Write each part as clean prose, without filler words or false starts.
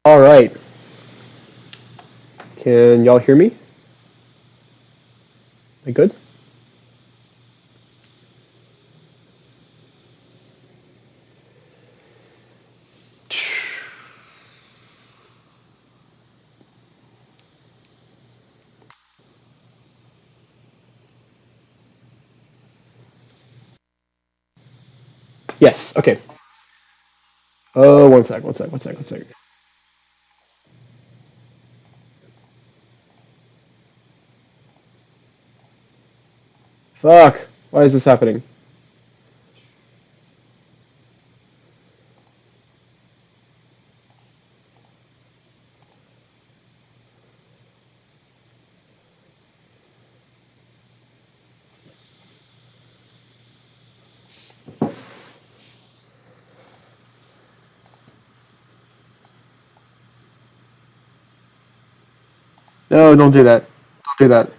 All right. Can y'all hear me? Am I good? Yes. Okay. Oh, one sec. Fuck. Why is this happening? No, don't do that. Don't do that.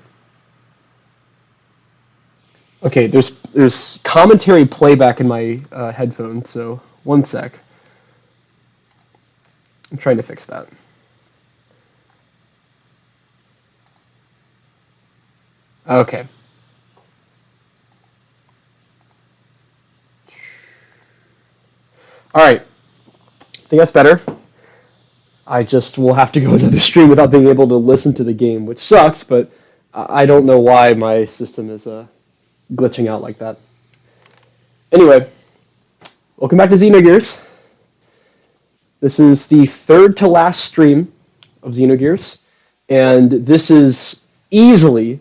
Okay, there's commentary playback in my headphones, so one sec. I'm trying to fix that. Okay. All right. I think that's better. I just will have to go another stream without being able to listen to the game, which sucks, but I don't know why my system is glitching out like that. Anyway, welcome back to Xenogears. This is the third to last stream of Xenogears, and this is easily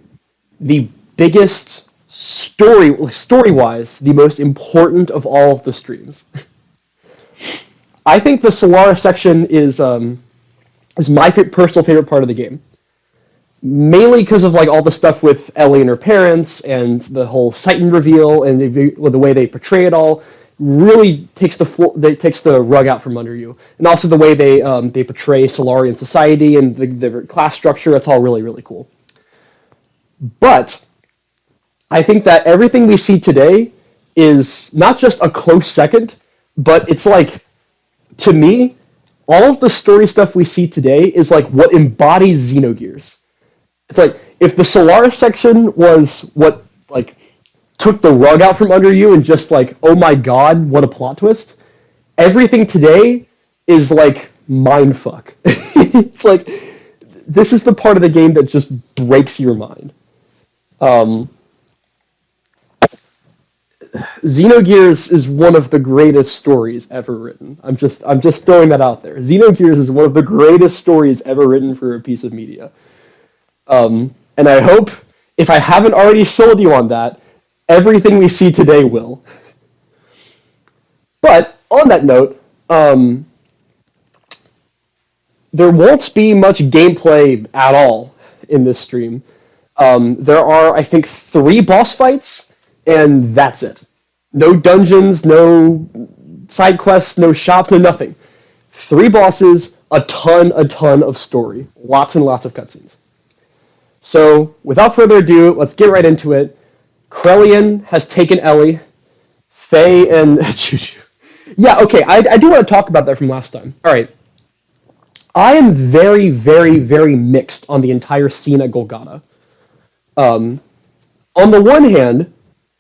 the biggest story-wise, the most important of all of the streams. I think the Solaris section is my personal favorite part of the game, mainly because of like all the stuff with Ellie and her parents and the whole Titan reveal and the way they portray it all really takes the rug out from under you, and also the way they portray Solarian society and the class structure. It's all really really cool. But I think that everything we see today is not just a close second, but it's like, to me, all of the story stuff we see today is like what embodies Xenogears. It's like if the Solaris section was what like took the rug out from under you and just like, oh my god, what a plot twist. Everything today is like mindfuck. It's like this is the part of the game that just breaks your mind. Um, Xenogears is one of the greatest stories ever written. I'm just throwing that out there. Xenogears is one of the greatest stories ever written for a piece of media. And I hope, if I haven't already sold you on that, everything we see today will. But on that note, there won't be much gameplay at all in this stream. There are, I think, 3 boss fights, and that's it. No dungeons, no side quests, no shops, no nothing. 3 bosses, a ton of story. Lots and lots of cutscenes. So, without further ado, let's get right into it. Krelian has taken Ellie. Faye and Juju. Yeah, okay, I do want to talk about that from last time. Alright. I am very, very, very mixed on the entire scene at Golgotha. On the one hand,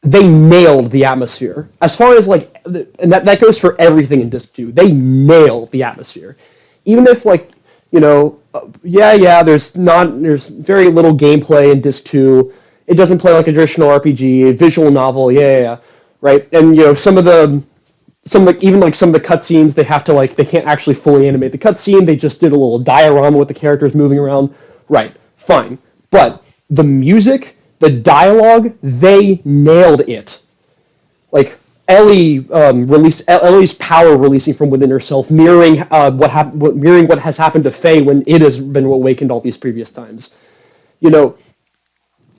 they nailed the atmosphere. As far as like, and that goes for everything in Disc 2. They nailed the atmosphere. Even if like, there's very little gameplay in Disc 2. It doesn't play like a traditional RPG, a visual novel, right? And some of the cutscenes, they can't actually fully animate the cutscene. They just did a little diorama with the characters moving around. Right, fine. But the music, the dialogue, they nailed it. Like Ellie's power releasing from within herself, mirroring what has happened to Faye when it has been awakened all these previous times. You know,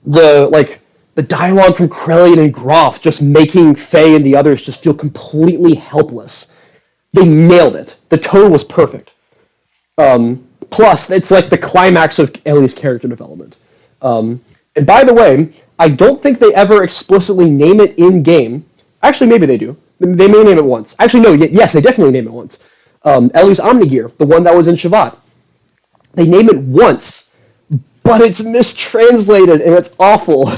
the dialogue from Krelian and Groff just making Faye and the others just feel completely helpless. They nailed it. The tone was perfect. Plus, it's like the climax of Ellie's character development. And by the way, I don't think they ever explicitly name it in game. Actually, maybe they do. They may name it once. Actually, no. Yes, they definitely name it once. Ellie's Omnigear, the one that was in Shavat. They name it once, but it's mistranslated and it's awful.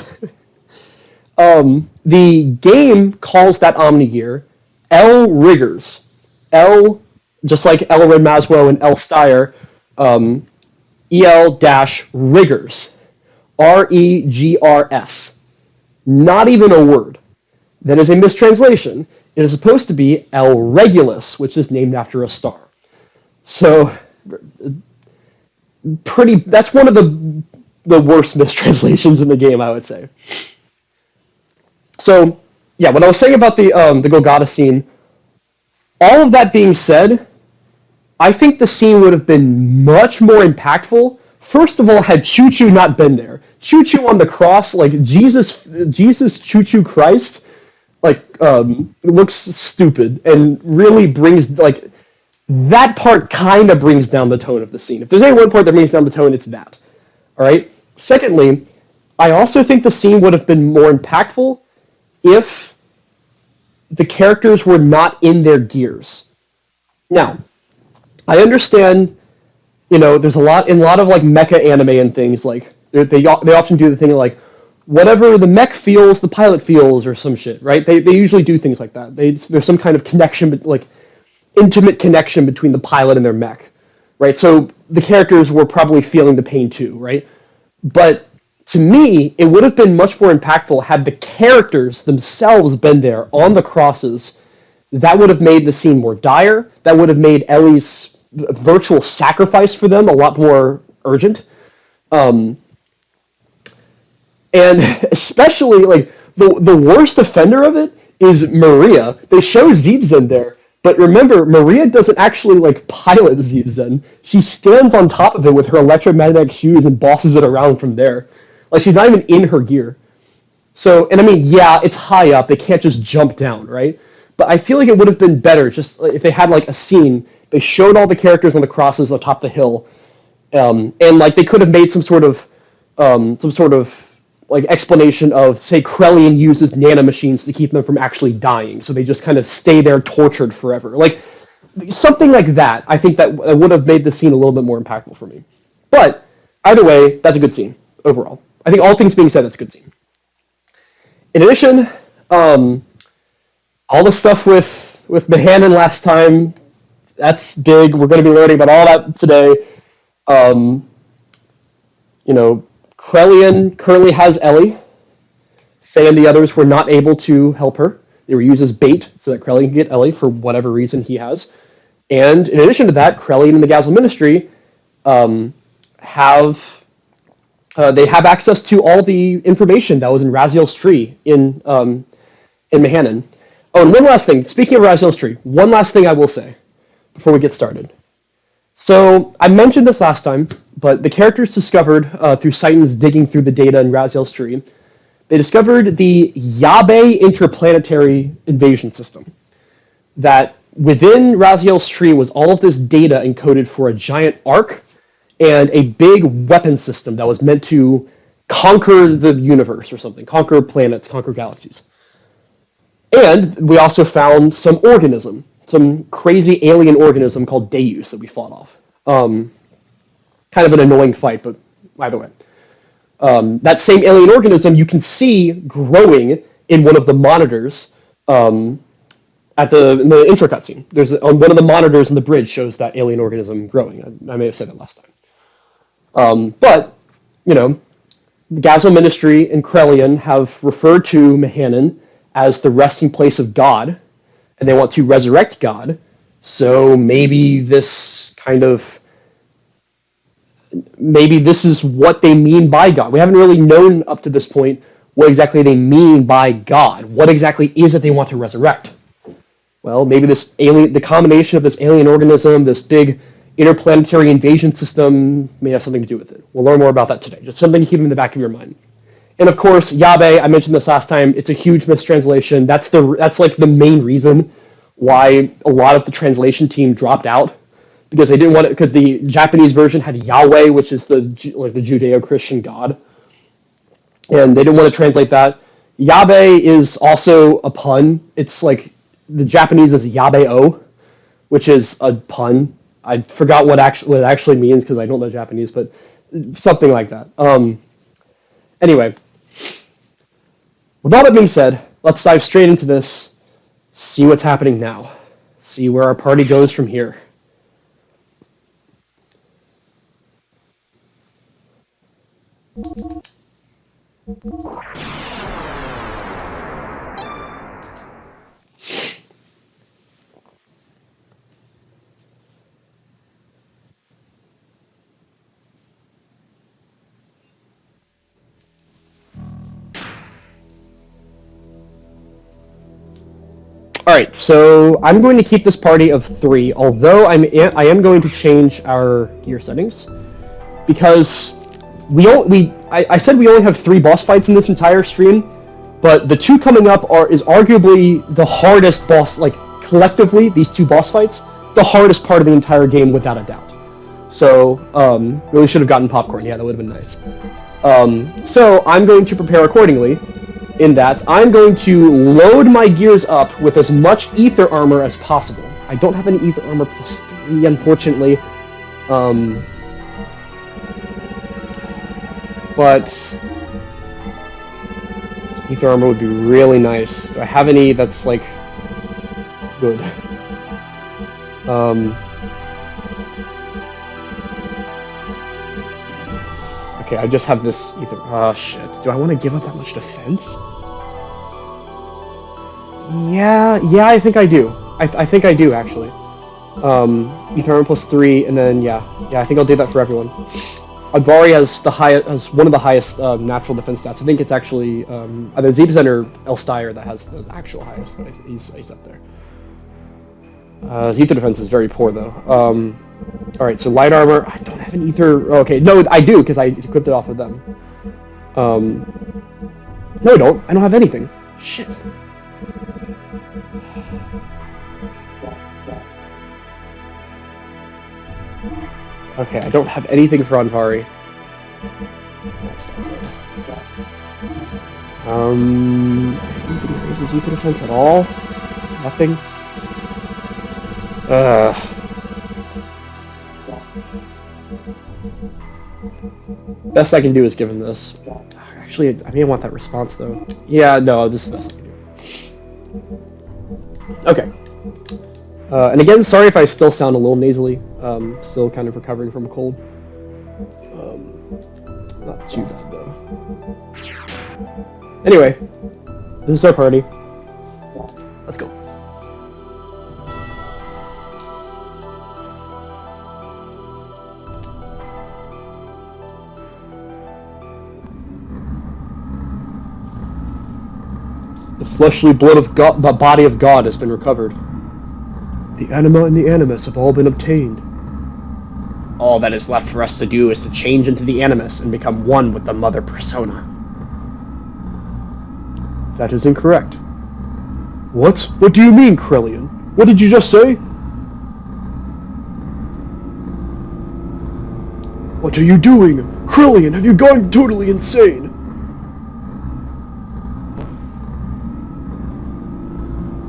The game calls that Omnigear L Riggers. L, just like Elrin Maslow and L Steyer, EL-Riggers. Regrs. Not even a word. That is a mistranslation. It is supposed to be El Regulus, which is named after a star. So, that's one of the worst mistranslations in the game, I would say. So, yeah, what I was saying about the Golgotha scene, all of that being said, I think the scene would have been much more impactful. First of all, had Choo-Choo not been there. Choo-Choo on the cross, like, Jesus, Choo-Choo Christ, like, looks stupid and really brings, like, that part kind of brings down the tone of the scene. If there's any one part that brings down the tone, it's that. All right? Secondly, I also think the scene would have been more impactful if the characters were not in their gears. Now, I understand, there's a lot of like mecha anime and things, like they often do the thing like whatever the mech feels, the pilot feels, or some shit, right? They usually do things like that. There's some kind of connection, like intimate connection between the pilot and their mech, right? So the characters were probably feeling the pain too, right? But to me, it would have been much more impactful had the characters themselves been there on the crosses. That would have made the scene more dire. That would have made Ellie's virtual sacrifice for them a lot more urgent. And especially, like, the worst offender of it is Maria. They show Zeebzen there, but remember, Maria doesn't actually, like, pilot Zeebzen. She stands on top of it with her electromagnetic shoes and bosses it around from there. Like, she's not even in her gear. So, and I mean, yeah, it's high up. They can't just jump down, right? But I feel like it would have been better just if they had, like, a scene. They showed all the characters on the crosses atop the hill. And, like, they could have made some sort of like, explanation of, say, Krellian uses nanomachines to keep them from actually dying. So they just kind of stay there tortured forever. Like, something like that. I think that would have made the scene a little bit more impactful for me. But, either way, that's a good scene, overall. I think all things being said, that's a good scene. In addition, all the stuff with Mahanon last time, that's big. We're going to be learning about all that today. Krellian currently has Ellie. Faye and the others were not able to help her. They were used as bait so that Krellian can get Ellie for whatever reason he has. And in addition to that, Krellian and the Gazel Ministry have access to all the information that was in Raziel's tree in Mahanon. Oh, and one last thing. Speaking of Raziel's tree, one last thing I will say before we get started. So, I mentioned this last time, but the characters discovered through Saitans digging through the data in Raziel's tree, they discovered the Yabe interplanetary invasion system. That within Raziel's tree was all of this data encoded for a giant ark and a big weapon system that was meant to conquer the universe or something, conquer planets, conquer galaxies. And we also found some organism, some crazy alien organism called Deus that we fought off. Kind of an annoying fight, but either way. That same alien organism you can see growing in one of the monitors in the intro cutscene. On one of the monitors in the bridge shows that alien organism growing. I may have said that last time. But, the Gazel Ministry and Krellian have referred to Mahanon as the resting place of God, and they want to resurrect God, so maybe this is what they mean by God. We haven't really known up to this point what exactly they mean by God. What exactly is it they want to resurrect? Well, maybe the combination of this alien organism, this big interplanetary invasion system may have something to do with it. We'll learn more about that today. Just something to keep in the back of your mind. And of course, Yabe, I mentioned this last time, it's a huge mistranslation. That's like the main reason why a lot of the translation team dropped out, because they didn't want it, because the Japanese version had Yahweh, which is the Judeo-Christian God, and they didn't want to translate that. Yabe is also a pun. It's like the Japanese is Yabe-o, which is a pun. I forgot what it actually means because I don't know Japanese, but something like that. Anyway, with all that being said, let's dive straight into this. See what's happening now. See where our party goes from here. Alright, so I'm going to keep this party of 3, although I am going to change our gear settings, because I said we only have 3 boss fights in this entire stream, but the 2 coming up is arguably the hardest boss, like, collectively, these 2 boss fights, the hardest part of the entire game, without a doubt. So, really should have gotten popcorn, yeah, that would have been nice. So, I'm going to prepare accordingly, in that I'm going to load my gears up with as much ether armor as possible. I don't have any ether armor plus 3, unfortunately. But ether armor would be really nice. Do I have any that's, like, good? Okay, I just have this ether. Oh, shit. Do I want to give up that much defense? Yeah, I think I do. I think I do, actually. Ether armor plus 3, and then, yeah, I think I'll do that for everyone. Advari has one of the highest natural defense stats. I think it's actually either Zeebzen or Elstire that has the actual highest, but he's up there. His ether defense is very poor, though. Alright, so light armor. I don't have an ether. Okay, no, I do, because I equipped it off of them. No, I don't. I don't have anything. Shit. Okay, I don't have anything for Anvari. That's not good. Anybody raises ether defense at all? Nothing? Best I can do is give him this. Actually, I may want that response, though. Yeah, no, this is the best I can do. Okay. And again, sorry if I still sound a little nasally. Still kind of recovering from a cold. Not too bad, though. Anyway, this is our party. Let's go. The fleshly blood of God, the body of God, has been recovered. The anima and the animus have all been obtained. All that is left for us to do is to change into the animus and become one with the mother persona. That is incorrect. What? What do you mean, Krellian? What did you just say? What are you doing? Krellian, have you gone totally insane?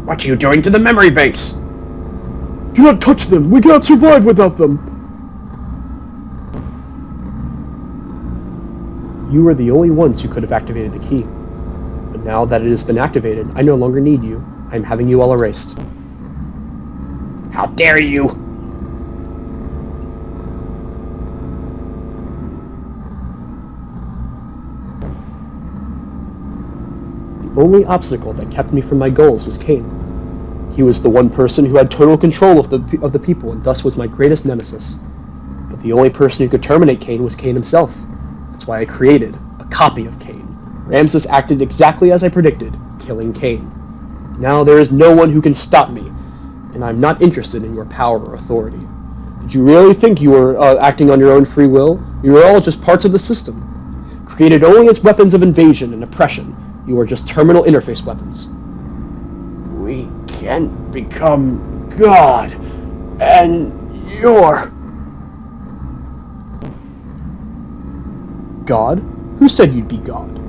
What are you doing to the memory banks? Do not touch them! We cannot survive without them! You were the only ones who could have activated the key. But now that it has been activated, I no longer need you. I am having you all erased. How dare you! The only obstacle that kept me from my goals was Cain. He was the one person who had total control of the people, and thus was my greatest nemesis. But the only person who could terminate Cain was Cain himself. That's why I created a copy of Cain. Ramsus acted exactly as I predicted, killing Cain. Now there is no one who can stop me, and I'm not interested in your power or authority. Did you really think you were acting on your own free will? You are all just parts of the system. Created only as weapons of invasion and oppression, you are just terminal interface weapons. We can't become God, and you're... God? Who said you'd be God?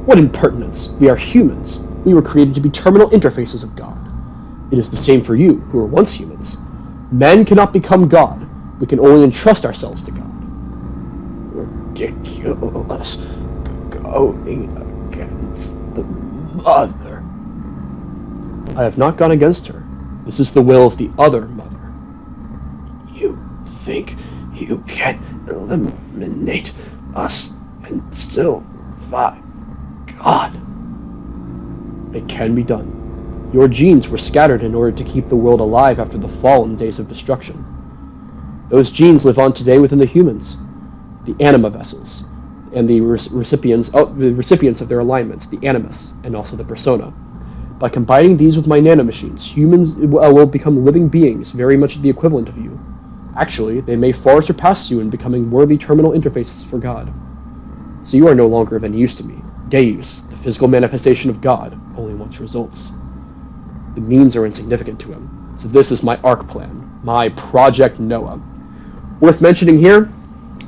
What impertinence! We are humans. We were created to be terminal interfaces of God. It is the same for you, who were once humans. Man cannot become God. We can only entrust ourselves to God. Ridiculous. Going against the mother. I have not gone against her. This is the will of the other mother. You think you can eliminate us and still revive God? It can be done. Your genes were scattered in order to keep the world alive after the fall and days of destruction. Those genes live on today within the humans, the anima vessels, and the recipients of their alignments, the animus, and also the persona. By combining these with my nanomachines, humans will become living beings, very much the equivalent of you. Actually, they may far surpass you in becoming worthy terminal interfaces for God. So you are no longer of any use to me. Deus, the physical manifestation of God, only wants results. The means are insignificant to him. So this is my ARC plan, my Project Noah. Worth mentioning here,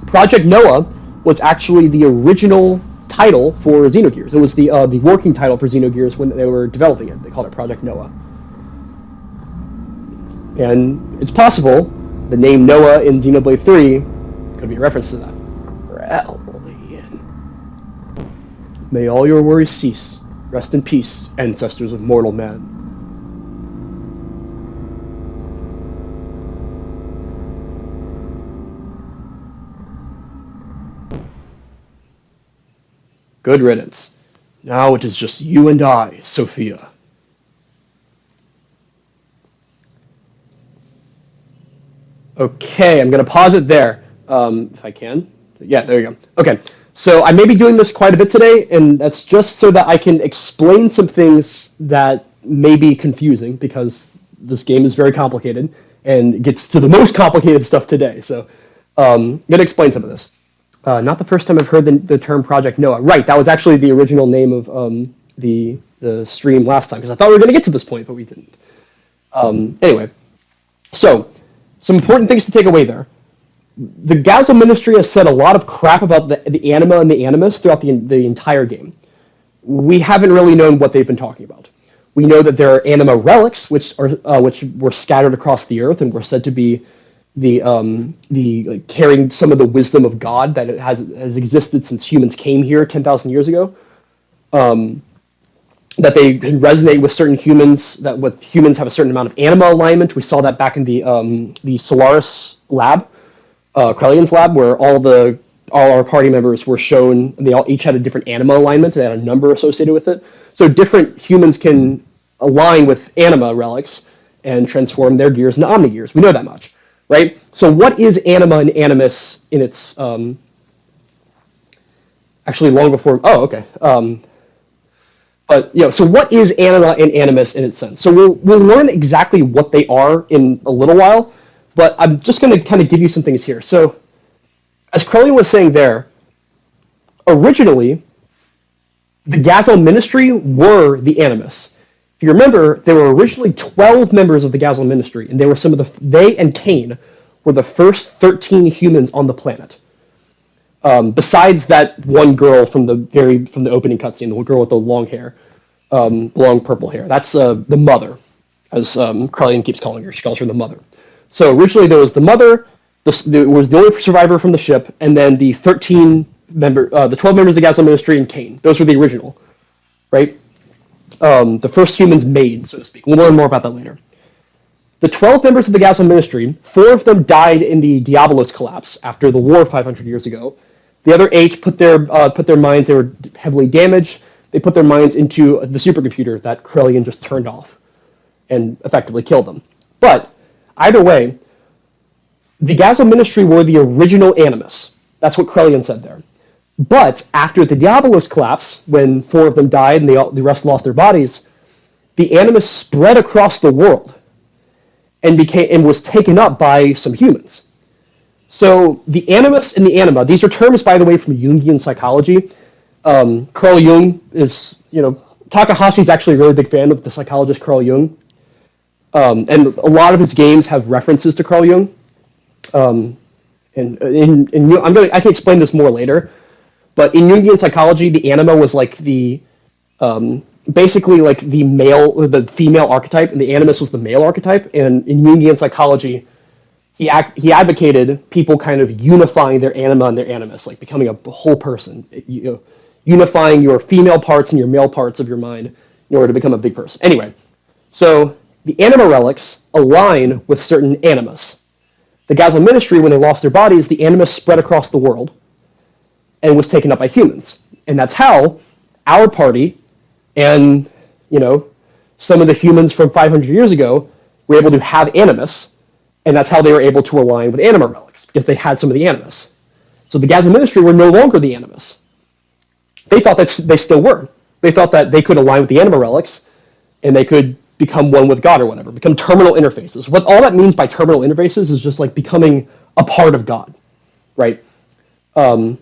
Project Noah was actually the original title for Xenogears. It was the working title for Xenogears when they were developing it. They called it Project Noah. And it's possible the name Noah in Xenoblade 3 could be a reference to that. Brilliant. May all your worries cease. Rest in peace, ancestors of mortal man. Good riddance. Now it is just you and I, Sophia. Okay, I'm going to pause it there, if I can. Yeah, there you go. Okay, so I may be doing this quite a bit today, and that's just so that I can explain some things that may be confusing, because this game is very complicated, and gets to the most complicated stuff today. So I'm going to explain some of this. Not the first time I've heard the term Project Noah. Right, that was actually the original name of the stream last time, because I thought we were going to get to this point, but we didn't. Anyway, so some important things to take away there. The Gazel Ministry has said a lot of crap about the anima and the animus throughout the entire game. We haven't really known what they've been talking about. We know that there are anima relics, which were scattered across the earth and were said to be like, carrying some of the wisdom of God that has existed since humans came here 10,000 years ago. That they can resonate with certain humans. That with humans have a certain amount of anima alignment. We saw that back in the Solaris lab, Krellion's lab, where all our party members were shown. And they all each had a different anima alignment. They had a number associated with it. So different humans can align with anima relics and transform their gears into omni-gears. We know that much. Right? So what is anima and animus in its... actually, long before... Oh, okay. But, so what is anima and animus in its sense? So we'll learn exactly what they are in a little while, but I'm just going to kind of give you some things here. So, as Crowley was saying there, originally, the Gazel Ministry were the animus. If you remember, there were originally 12 members of the Gazel Ministry, and they and Cain were the first 13 humans on the planet. Besides that one girl from the opening cutscene, the girl with the long hair, long purple hair. That's the mother, as Krellion keeps calling her. She calls her the mother. So originally there was the mother, there was the only survivor from the ship, and then the 12 members of the Gazel Ministry and Cain. Those were the original, right? The first humans made, so to speak. We'll learn more about that later. The 12 members of the Gazel Ministry, 4 of them died in the Diabolos collapse after the war 500 years ago. The other 8 put their minds, they were heavily damaged, they put their minds into the supercomputer that Krellion just turned off and effectively killed them. But, either way, the Gazel Ministry were the original animus. That's what Krellion said there. But, after the Diabolos collapse, when 4 of them died and the rest lost their bodies, the animus spread across the world and was taken up by some humans. So the animus and the anima, these are terms, by the way, from Jungian psychology. Carl Jung is, Takahashi's actually a really big fan of the psychologist Carl Jung. And a lot of his games have references to Carl Jung. I can explain this more later. But in Jungian psychology, the anima was like basically like the female archetype, and the animus was the male archetype. And in Jungian psychology, he advocated people kind of unifying their anima and their animus, like becoming a whole person, unifying your female parts and your male parts of your mind in order to become a big person. Anyway, so the anima relics align with certain animus. The Gazelle Ministry, when they lost their bodies, the animus spread across the world and was taken up by humans. And that's how our party and, some of the humans from 500 years ago were able to have animus, and that's how they were able to align with anima relics, because they had some of the animus. So the Gazelle Ministry were no longer the animus. They thought that they still were. They thought that they could align with the anima relics, and they could become one with God or whatever, become terminal interfaces. What all that means by terminal interfaces is just like becoming a part of God, right? The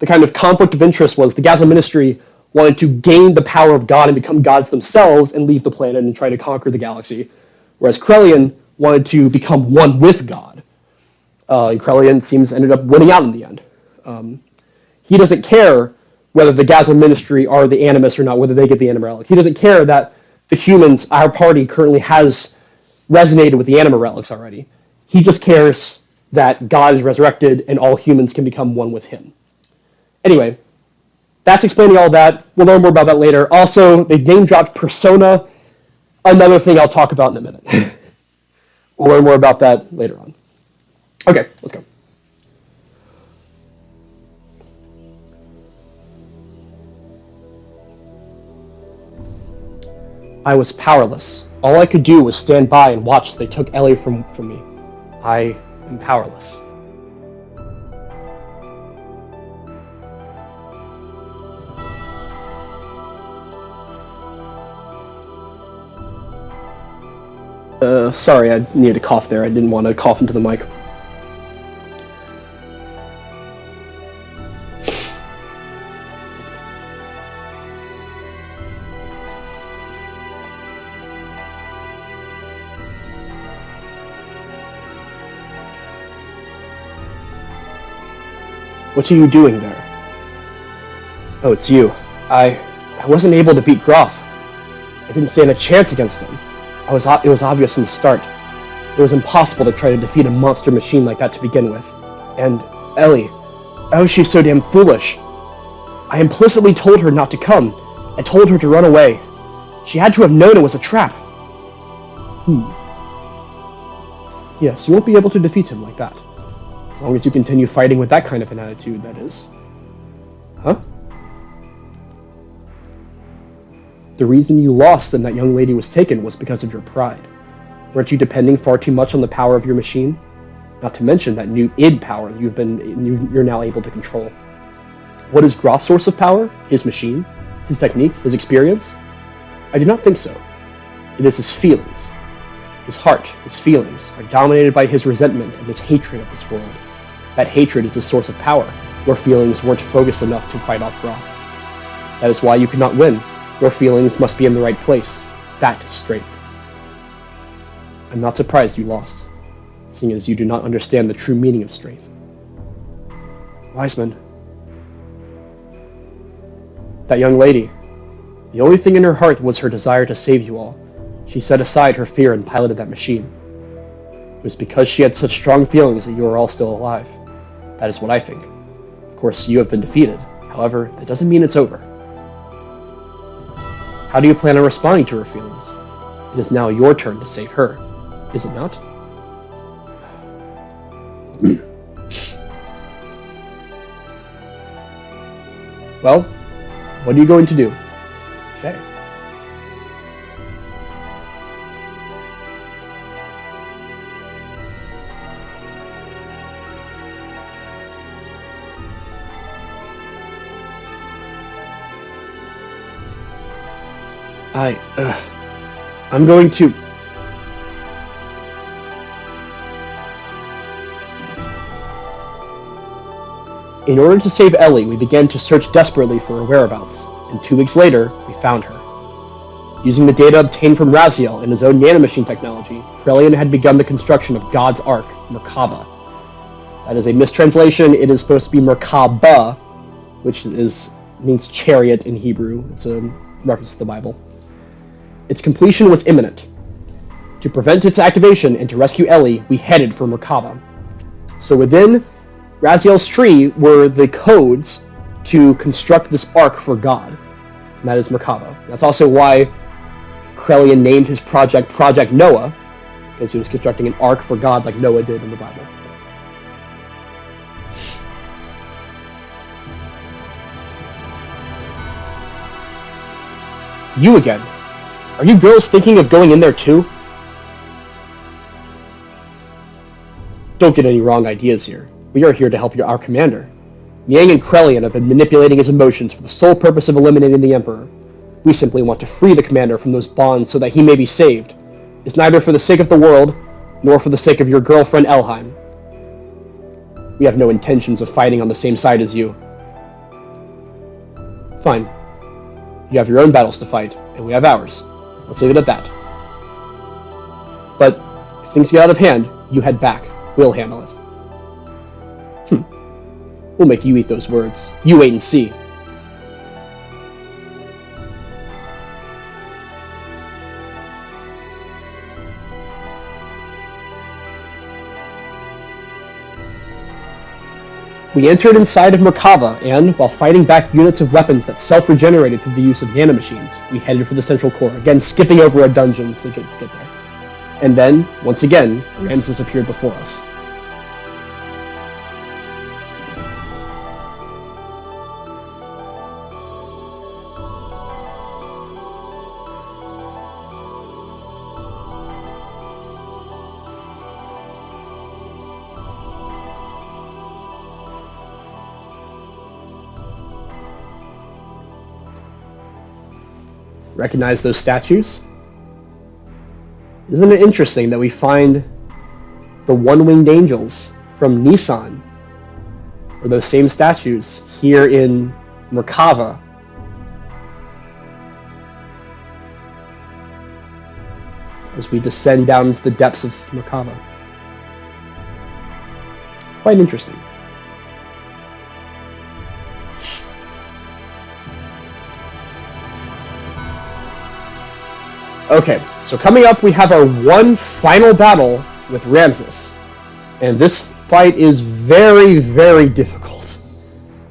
kind of conflict of interest was the Gazelle Ministry wanted to gain the power of God and become gods themselves and leave the planet and try to conquer the galaxy, whereas Krellian wanted to become one with God. And Krellian ended up winning out in the end. He doesn't care whether the Gazelle Ministry are the animus or not, whether they get the anima relics. He doesn't care that the humans, our party, currently has resonated with the anima relics already. He just cares that God is resurrected and all humans can become one with him. Anyway, that's explaining all that. We'll learn more about that later. Also, they name-dropped Persona, another thing I'll talk about in a minute. We'll learn more about that later on. Okay, let's go. I was powerless. All I could do was stand by and watch as they took Ellie from me. I am powerless. Sorry, I needed to cough there. I didn't want to cough into the mic. What are you doing there? Oh, it's you. I wasn't able to beat Groff. I didn't stand a chance against him. It was obvious from the start. It was impossible to try to defeat a monster machine like that to begin with. And Ellie, how is she so damn foolish? I implicitly told her not to come. I told her to run away. She had to have known it was a trap. Yes, you won't be able to defeat him like that. As long as you continue fighting with that kind of an attitude, that is. Huh? The reason you lost and that young lady was taken was because of your pride. Weren't you depending far too much on the power of your machine? Not to mention that new id power you're now able to control. What is Groff's source of power? His machine? His technique? His experience? I do not think so. It is his feelings. His heart, his feelings, are dominated by his resentment and his hatred of this world. That hatred is the source of power. Your feelings weren't focused enough to fight off Groff. That is why you could not win. Your feelings must be in the right place. That is strength. I'm not surprised you lost, seeing as you do not understand the true meaning of strength. Wiseman. That young lady. The only thing in her heart was her desire to save you all. She set aside her fear and piloted that machine. It was because she had such strong feelings that you are all still alive. That is what I think. Of course, you have been defeated. However, that doesn't mean it's over. How do you plan on responding to her feelings? It is now your turn to save her, is it not? Well, what are you going to do? Say. I'm going to... In order to save Ellie, we began to search desperately for her whereabouts, and 2 weeks later, we found her. Using the data obtained from Raziel and his own nanomachine technology, Krellian had begun the construction of God's Ark, Merkaba. That is a mistranslation. It is supposed to be Merkaba, which means chariot in Hebrew. It's a reference to the Bible. Its completion was imminent. To prevent its activation and to rescue Ellie, we headed for Merkava. So within Raziel's tree were the codes to construct this ark for God, and that is Merkava. That's also why Krelian named his project Project Noah, because he was constructing an ark for God like Noah did in the Bible. You again. Are you girls thinking of going in there too? Don't get any wrong ideas here. We are here to help our commander. Yang and Krelian have been manipulating his emotions for the sole purpose of eliminating the Emperor. We simply want to free the commander from those bonds so that he may be saved. It's neither for the sake of the world, nor for the sake of your girlfriend Elheim. We have no intentions of fighting on the same side as you. Fine. You have your own battles to fight, and we have ours. Let's leave it at that. But if things get out of hand, you head back. We'll handle it. We'll make you eat those words. You wait and see. We entered inside of Merkava, and, while fighting back units of weapons that self-regenerated through the use of nanomachines, we headed for the central core, again skipping over a dungeon to get there. And then, once again, Ramses appeared before us. Recognize those statues? Isn't it interesting that we find the one-winged angels from Nissan, or those same statues, here in Merkava? As we descend down into the depths of Merkava. Quite interesting. Okay, so coming up we have our one final battle with Ramses. And this fight is very, very difficult.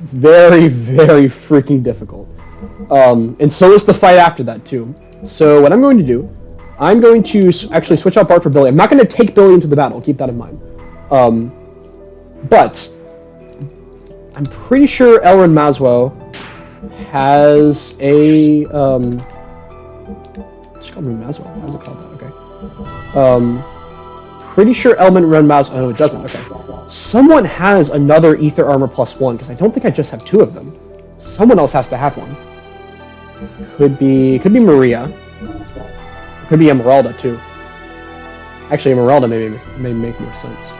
Very, very freaking difficult. And so is the fight after that too. So what I'm going to do, I'm going to actually switch out Bart for Billy. I'm not going to take Billy into the battle, keep that in mind. But I'm pretty sure Elrond Maswo has a... called Maswo. How's it called that? Okay. Pretty sure Elrond Maswo... Oh, it doesn't. Okay. Someone has another Ether Armor +1, because I don't think I just have 2 of them. Someone else has to have one. Could be Maria. Could be Emeralda, too. Actually, Emeralda may make more sense.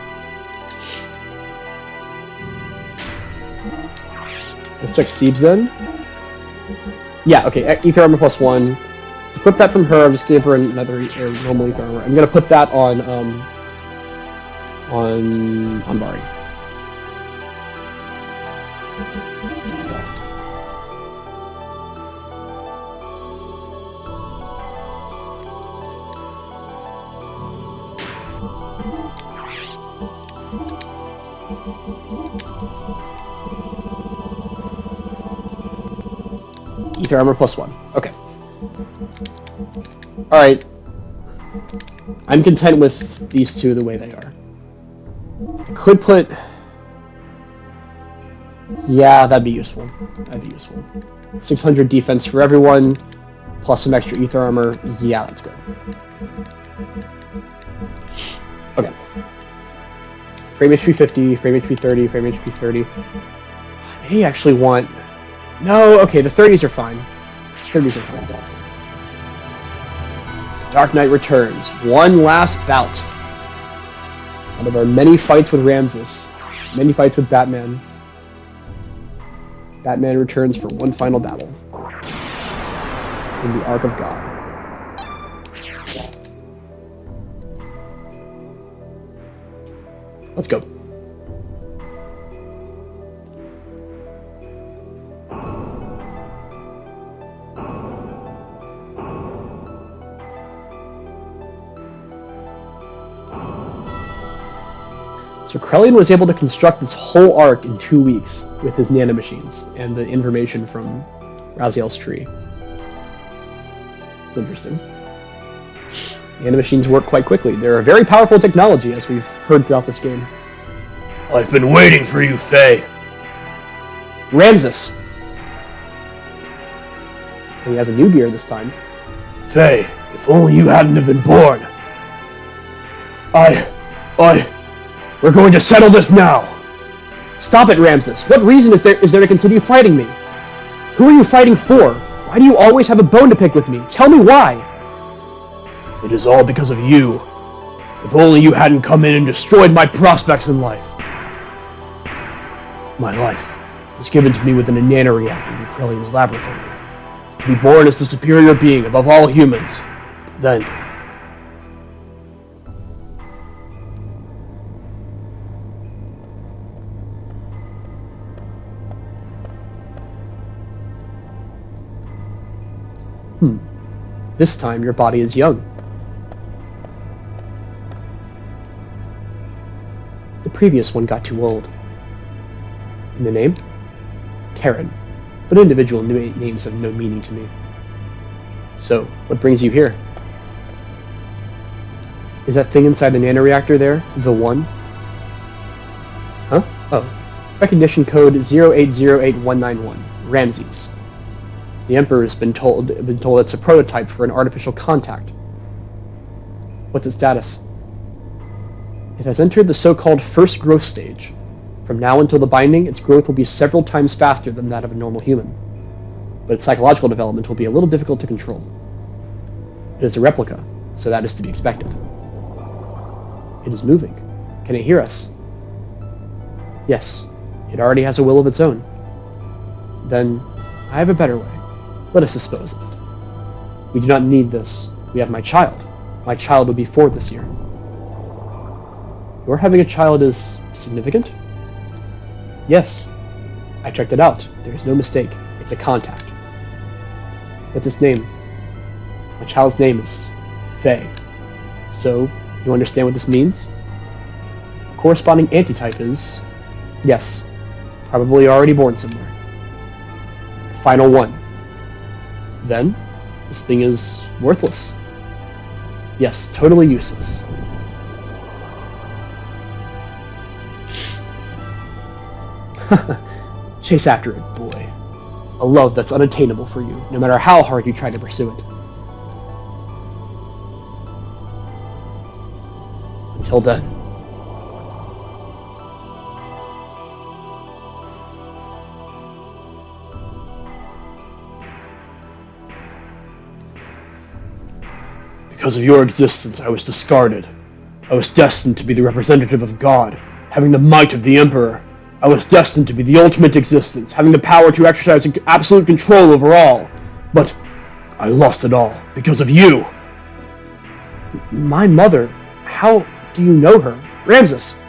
Let's check Siebes then. Yeah, okay. Ether Armor +1. To equip that from her, I'm just gonna give her another normal Ether Armor. I'm gonna put that on Bari. Ether Armor +1. Okay. Alright. I'm content with these two the way they are. I could put... Yeah, that'd be useful. 600 defense for everyone, plus some extra Ether Armor. Yeah, that's good. Okay. Frame HP 50, frame HP 30, frame HP 30. I may actually want... No, okay, the 30s are fine. 30s are fine. Dark Knight returns. One last bout. Out of our many fights with Ramses. Many fights with Batman. Batman returns for one final battle. In the Ark of God. Let's go. So Krellian was able to construct this whole arc in 2 weeks with his nanomachines and the information from Raziel's tree. It's interesting. Nanomachines work quite quickly. They're a very powerful technology, as we've heard throughout this game. I've been waiting for you, Faye. Ramses. And he has a new gear this time. Faye, if only you hadn't have been born. We're going to settle this now. Stop it, Ramses. What reason is there to continue fighting me? Who are you fighting for? Why do you always have a bone to pick with me? Tell me why. It is all because of you. If only you hadn't come in and destroyed my prospects in life. My life was given to me within a nanoreactor in Krellian's laboratory. To be born as the superior being above all humans. Then... This time your body is young. The previous one got too old. And the name? Karen. But individual names have no meaning to me. So, what brings you here? Is that thing inside the nanoreactor there the one? Huh? Oh. Recognition code 0808191. Ramses. The Emperor's been told it's a prototype for an artificial contact. What's its status? It has entered the so-called first growth stage. From now until the binding, its growth will be several times faster than that of a normal human. But its psychological development will be a little difficult to control. It is a replica, so that is to be expected. It is moving. Can it hear us? Yes, it already has a will of its own. Then, I have a better way. Let us dispose of it. We do not need this. We have my child. My child will be 4 this year. Your having a child is significant? Yes. I checked it out. There is no mistake. It's a contact. What's its name? My child's name is Faye. So, you understand what this means? The corresponding antitype is... Yes. Probably already born somewhere. The final one. Then, this thing is worthless. Yes, totally useless. Chase after it, boy. A love that's unattainable for you, no matter how hard you try to pursue it. Until then. Because of your existence, I was discarded. I was destined to be the representative of God, having the might of the Emperor. I was destined to be the ultimate existence, having the power to exercise absolute control over all. But I lost it all because of you. My mother? How do you know her? Ramses!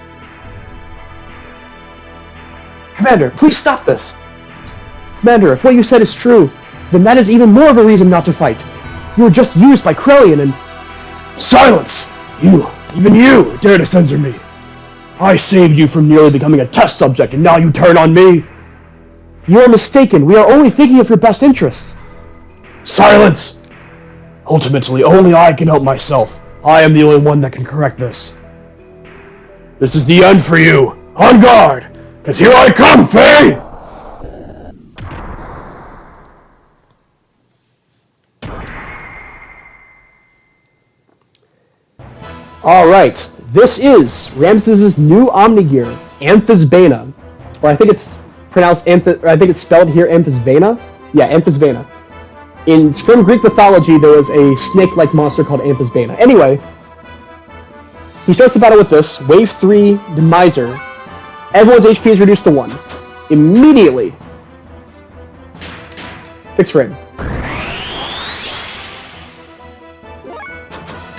Commander, please stop this! Commander, if what you said is true, then that is even more of a reason not to fight. You were just used by Krellian and... Silence! Even you, dare to censor me! I saved you from nearly becoming a test subject, and now you turn on me! You are mistaken. We are only thinking of your best interests. Silence! Ultimately, only I can help myself. I am the only one that can correct this. This is the end for you! On guard! Because here I come, Faye! Alright, this is Ramses' new Omnigear, Amphisbaena. Or I think it's pronounced I think it's spelled here Amphisbaena? Yeah, Amphisbaena. It's from Greek mythology. There was a snake-like monster called Amphisbaena. Anyway, he starts the battle with this. Wave 3, the Miser. Everyone's HP is reduced to 1. Immediately. Fixed frame.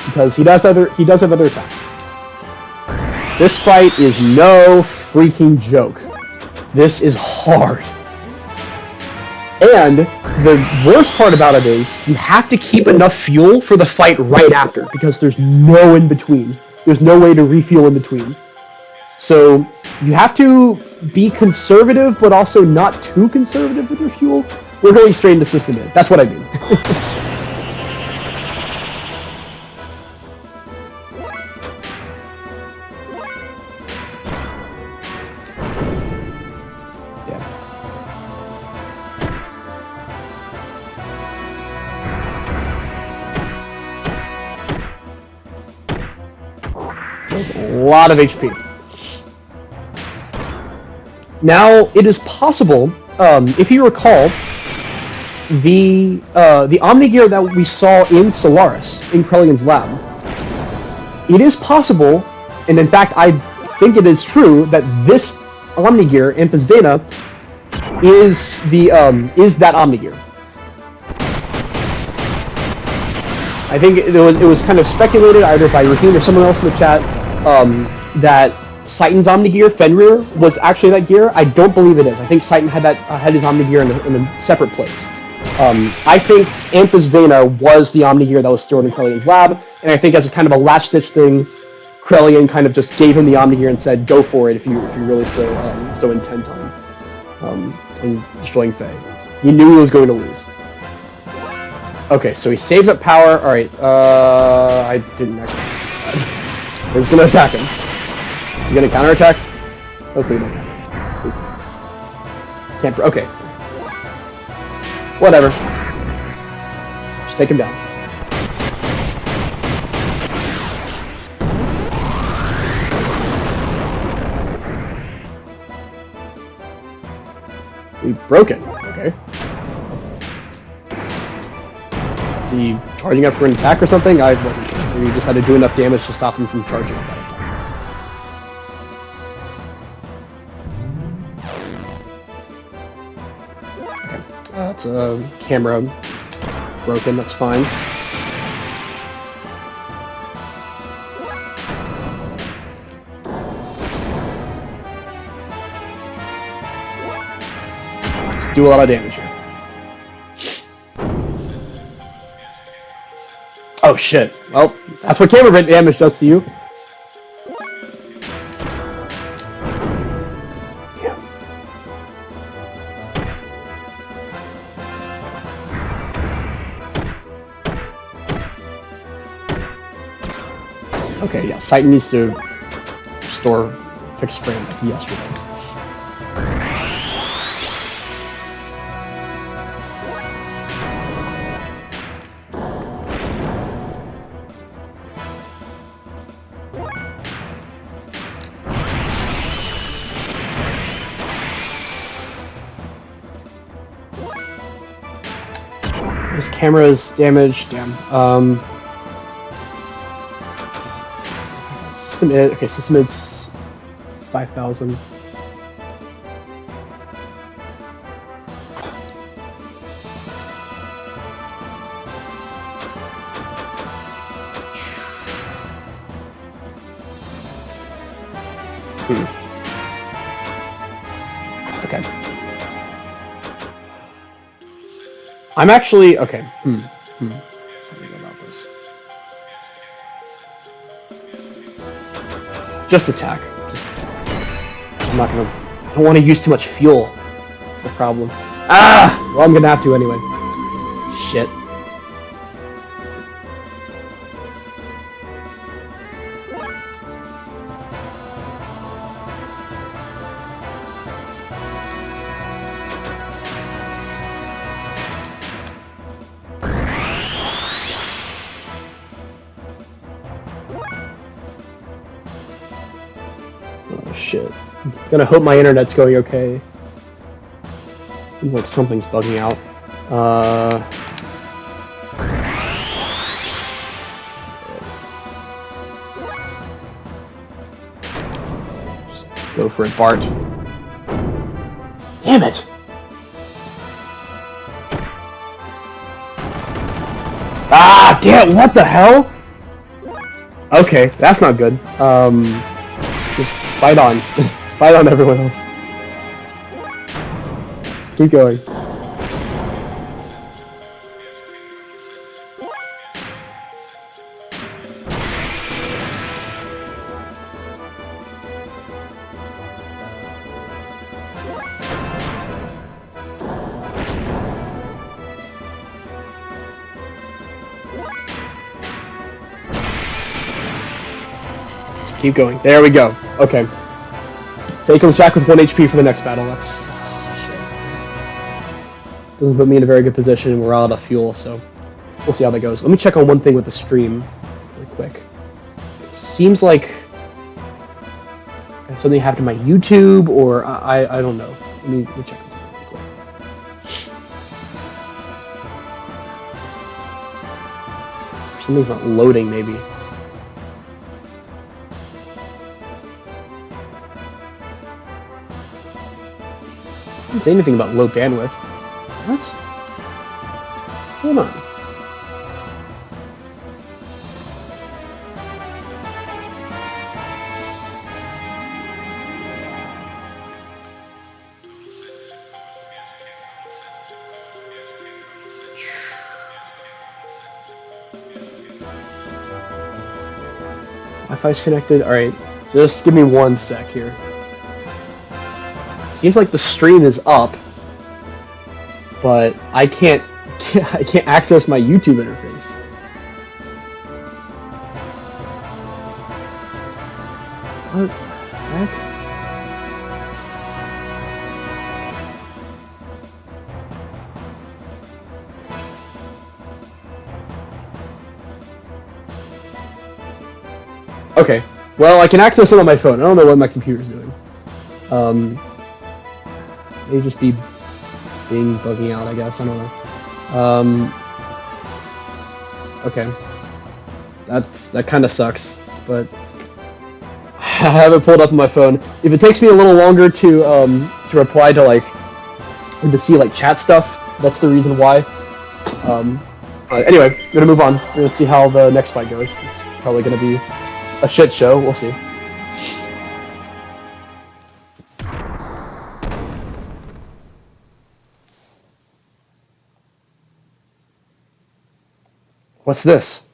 Because he does have other attacks. This fight is no freaking joke. This is hard. And the worst part about it is you have to keep enough fuel for the fight right after, because there's no in between. There's no way to refuel in between. So you have to be conservative, but also not too conservative with your fuel. We're going straight into system mid. That's what I mean. That's a lot of HP. Now, it is possible, if you recall, the Omnigear that we saw in Solaris, in Krellian's lab, it is possible, and in fact I think it is true, that this Omnigear, Amphisvena, is that Omnigear. I think it was kind of speculated either by Raheem or someone else in the chat that Citan's Omnigear, Fenrir, was actually that gear. I don't believe it is. I think Citan had his Omnigear in a separate place. I think Amphisvena was the Omnigear that was stored in Krellian's lab, and I think as a kind of a last-ditch thing, Krellian kind of just gave him the Omnigear and said, "Go for it if you're really so intent on destroying Faye." He knew he was going to lose. Okay, so he saves up power. All right, I didn't actually. We're just gonna attack him. You gonna counterattack? Hopefully you don't counterattack. Please. Can't. Okay. Whatever. Just take him down. We broke it. Okay. Is he charging up for an attack or something? I wasn't sure. Maybe he just had to do enough damage to stop him from charging at that time. Okay. That's a camera broken. That's fine. Just do a lot of damage here. Oh shit. Well, that's what camera damage does to you. Yeah. Okay, yeah, Citan needs to restore fixed frame like yesterday. His camera's damaged. Damn. System id. Okay, system id's 5,000. Okay. I'm actually okay. How do we go about this? Just attack. Just attack. I'm not gonna. I don't want to use too much fuel. That's the problem. Ah! Well, I'm gonna have to anyway. Shit. Oh shit. I'm gonna hope my internet's going okay. Seems like something's bugging out. Just go for it, Bart. Damn it! Ah, damn! What the hell? Okay, that's not good. Just fight on. Fight on, everyone else. Keep going. Keep going. There we go. Okay. Faye comes back with 1 HP for the next battle. That's... shit. Doesn't put me in a very good position, and we're out of fuel, so... we'll see how that goes. Let me check on one thing with the stream really quick. It seems like... something happened to my YouTube, or... I don't know. Let me check this out real quick. Something's not loading, maybe. Didn't say anything about low bandwidth. What? What's going on? Wi-Fi's connected. Alright, just give me 1 sec here. Seems like the stream is up, but I can't access my YouTube interface. What the heck? Okay, well, I can access it on my phone. I don't know what my computer's doing. May just be bugging out, I guess. I don't know. Okay. That kind of sucks, but I have it pulled up on my phone. If it takes me a little longer to reply to to see chat stuff, that's the reason why. Anyway, I'm gonna move on. We're gonna see how the next fight goes. It's probably gonna be a shit show. We'll see. What's this?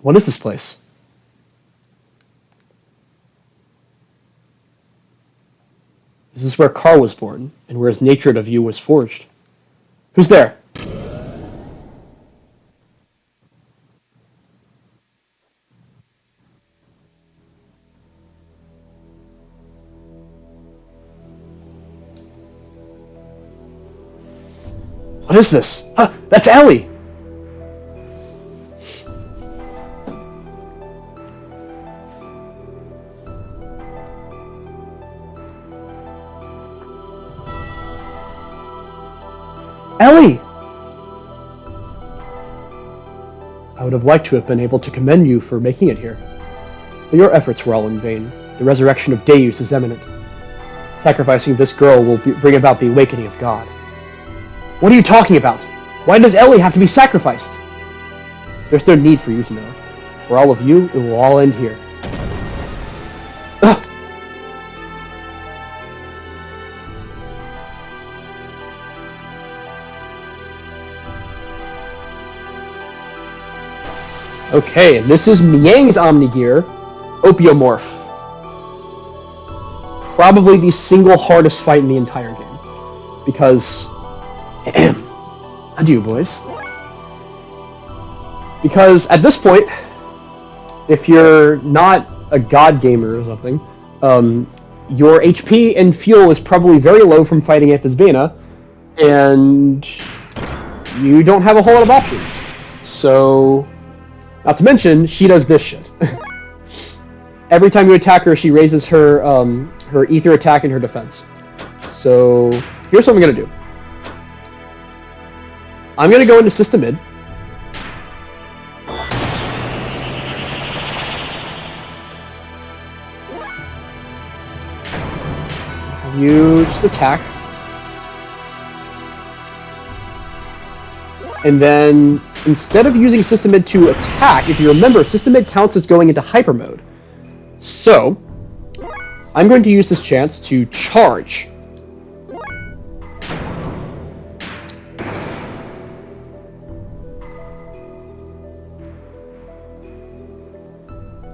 What is this place? This is where Carl was born, and where his nature of you was forged. Who's there? What is this? Huh, that's Ellie! Ellie! I would have liked to have been able to commend you for making it here. But your efforts were all in vain. The resurrection of Deus is imminent. Sacrificing this girl will bring about the awakening of God. What are you talking about? Why does Ellie have to be sacrificed? There's no need for you to know. For all of you, it will all end here. Ugh. Okay, and this is Miang's Omnigear, Opiomorph. Probably the single hardest fight in the entire game. Because... adieu, boys. Because at this point, if you're not a god gamer or something, your HP and fuel is probably very low from fighting Aphysbana, and you don't have a whole lot of options. So, not to mention, she does this shit. Every time you attack her, she raises her her ether attack and her defense. So, here's what I'm gonna do. I'm gonna go into System Mid. You just attack. And then, instead of using System Mid to attack, if you remember, System Mid counts as going into Hyper Mode. So, I'm going to use this chance to charge.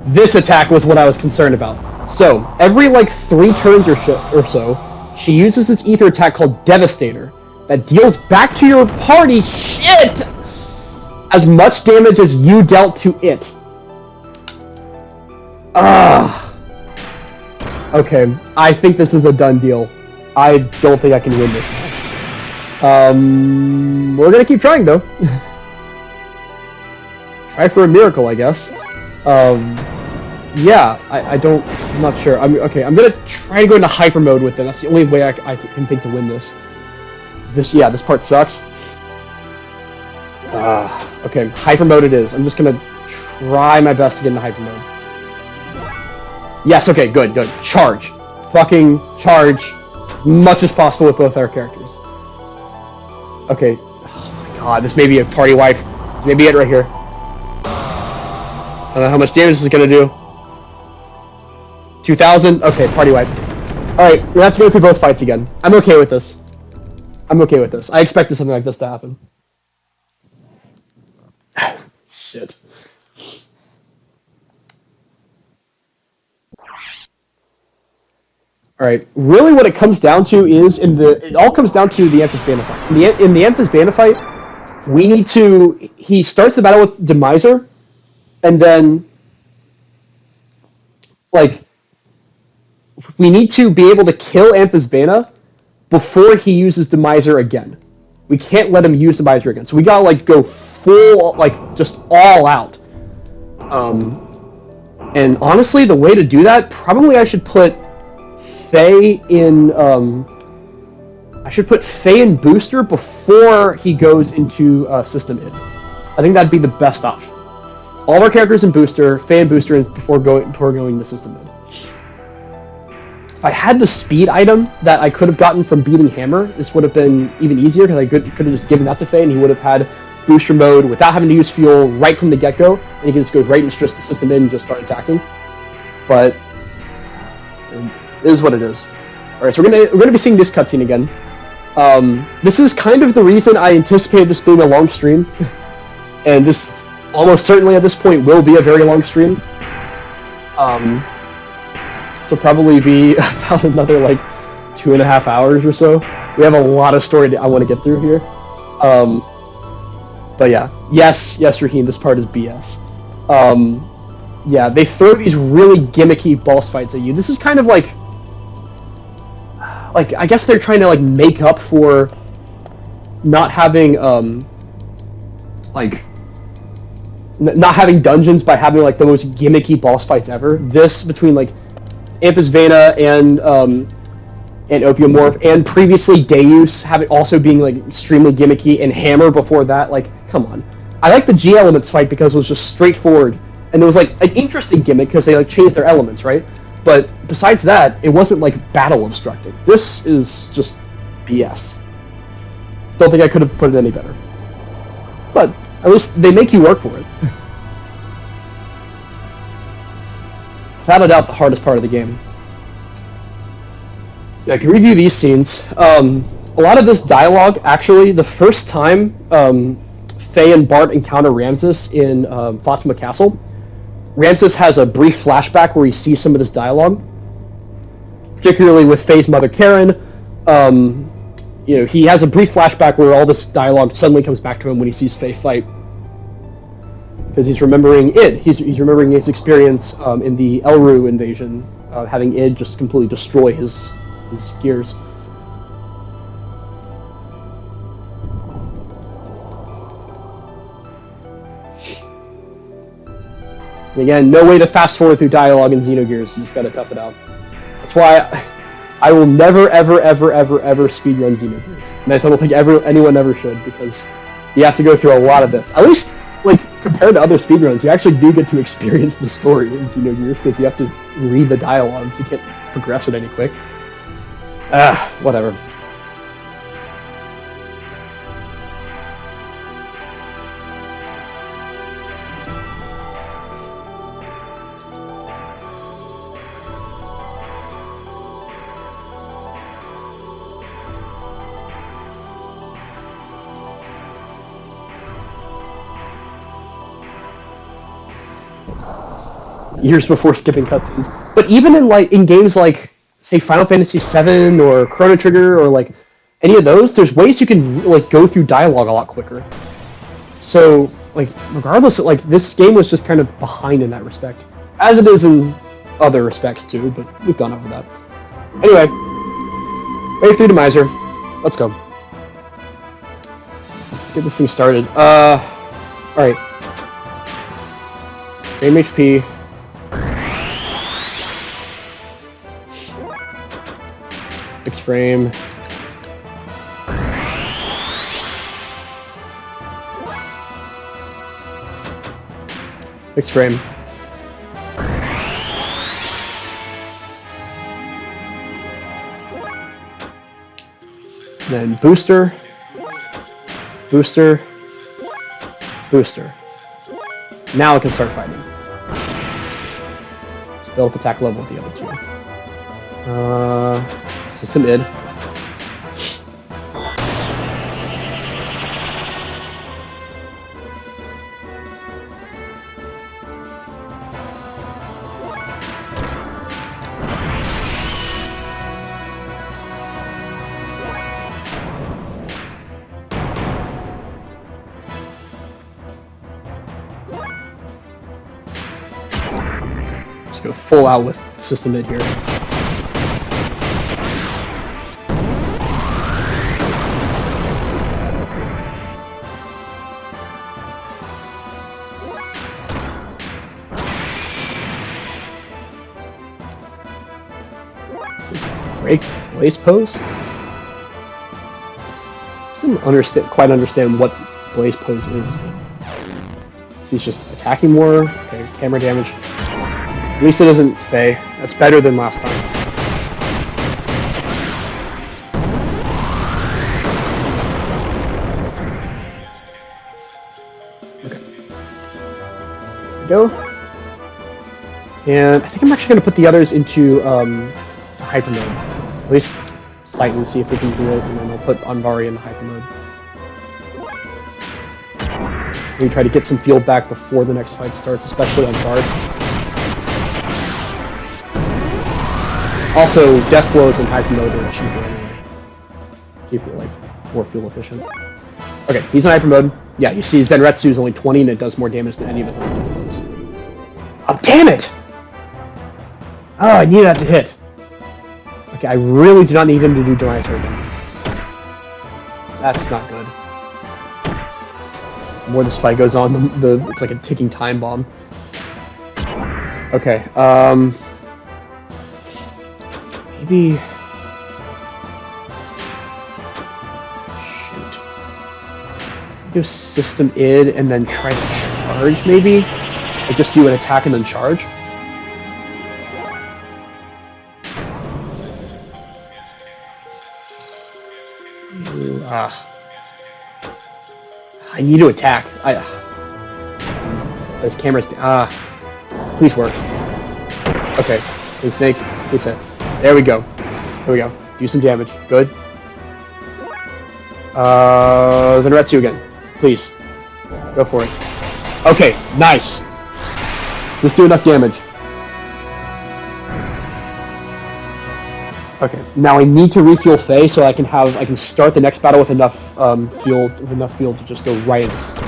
This attack was what I was concerned about. So every like 3 turns or so, she uses this ether attack called Devastator that deals back to your party as much damage as you dealt to it. Okay, I think this is a done deal. I don't think I can win this match. We're gonna keep trying though. Try for a miracle, I guess. Yeah, I'm not sure. I'm gonna try to go into hyper mode with it. That's the only way I can think to win this. This part sucks. Okay, hyper mode it is. I'm just gonna try my best to get into hyper mode. Yes, okay, good. Charge. Fucking charge. As much as possible with both our characters. Okay. Oh my god, this may be a party wipe. This may be it right here. I don't know how much damage this is gonna do. 2,000? Okay, party wipe. Alright, we have to go through both fights again. I'm okay with this. I expected something like this to happen. Shit. Alright, really what it comes down to is, it all comes down to the Emphas Bana fight. In the Emphas Bana fight, he starts the battle with Demiser, and then, like, we need to be able to kill Emphas Bana before he uses Demiser again. We can't let him use Demiser again. So we gotta, like, go full, like, just all out. And honestly, the way to do that, probably I should put Faye in, Booster before he goes into System Id. I think that'd be the best option. All of our characters in Booster, Faye and Booster before going to System Id. If I had the speed item that I could have gotten from beating Hammer, this would have been even easier because I could have just given that to Faye and he would have had Booster mode without having to use fuel right from the get-go, and he can just go right into System Id and just start attacking. But it is what it is. Alright, so we're gonna be seeing this cutscene again. This is kind of the reason I anticipated this being a long stream. And this almost certainly at this point will be a very long stream. So probably be about another like 2.5 hours or so. We have a lot of story I want to get through here. But yeah, yes, Raheem, this part is BS. Yeah, they throw these really gimmicky boss fights at you. This is kind of like I guess they're trying to like make up for not having not having dungeons by having like the most gimmicky boss fights ever. This between like Emphas Bana and Opiomorph, and previously Deus also being like extremely gimmicky, and Hammer before that. Like, come on. I like the G Elements fight because it was just straightforward, and it was like an interesting gimmick because they like changed their elements, right? But besides that, it wasn't like battle obstructing. This is just BS. Don't think I could have put it any better. But at least they make you work for it. Without a doubt, the hardest part of the game. Yeah, I can review these scenes. A lot of this dialogue, actually, the first time Faye and Bart encounter Ramses in Fatima Castle, Ramses has a brief flashback where he sees some of this dialogue, particularly with Faye's mother, Karen. He has a brief flashback where all this dialogue suddenly comes back to him when he sees Faye fight. Because he's remembering Id. He's remembering his experience in the Elru invasion, having Id just completely destroy his gears. And again, no way to fast forward through dialogue in Xenogears. You just gotta tough it out. That's why I will never, ever, ever, ever, ever speedrun Xenogears. And I don't think anyone ever should, because you have to go through a lot of this. At least, like, compared to other speedruns, you actually do get to experience the story in Xenogears, because you have to read the dialogue, so you can't progress it any quick. Whatever. Years before skipping cutscenes. But even in games like say Final Fantasy VII or Chrono Trigger or like any of those, there's ways you can like go through dialogue a lot quicker. So like regardless, like this game was just kind of behind in that respect, as it is in other respects too. But we've gone over that. Anyway, Wave 3 Demiser. Let's go. Let's get this thing started. Alright. Frame HP. Fixed frame. Fixed frame. Then booster, booster, booster. Now I can start fighting. Just build up attack level with the other two. System id. Go full out with system mid here. Break blaze pose. Doesn't quite understand what blaze pose is. So he's just attacking more. Okay, camera damage. At least it isn't Faye. That's better than last time. Okay. There we go. And I think I'm actually going to put the others into hyper mode. At least sight and see if we can do it, and then I'll put Anvari in the hyper mode. We try to get some field back before the next fight starts, especially on guard. Also, death blows in hyper mode are cheaper anyway. Cheaper, like, more fuel efficient. Okay, he's in hyper mode. Yeah, you see Zenretsu is only 20 and it does more damage than any of his other death blows. Oh, damn it! Oh, I needed that to hit. Okay, I really do not need him to do Demiser again. That's not good. The more this fight goes on, it's like a ticking time bomb. Okay, maybe... Shoot. Do system id and then try to charge, maybe? Like just do an attack and then charge? Ooh, I need to attack. This camera's... please work. Okay, please snake, please hit. There we go. There we go. Do some damage. Good. Zenretsu again. Please. Go for it. Okay, nice. Let's do enough damage. Okay, now I need to refuel Faye so I can start the next battle with enough fuel to just go right into system.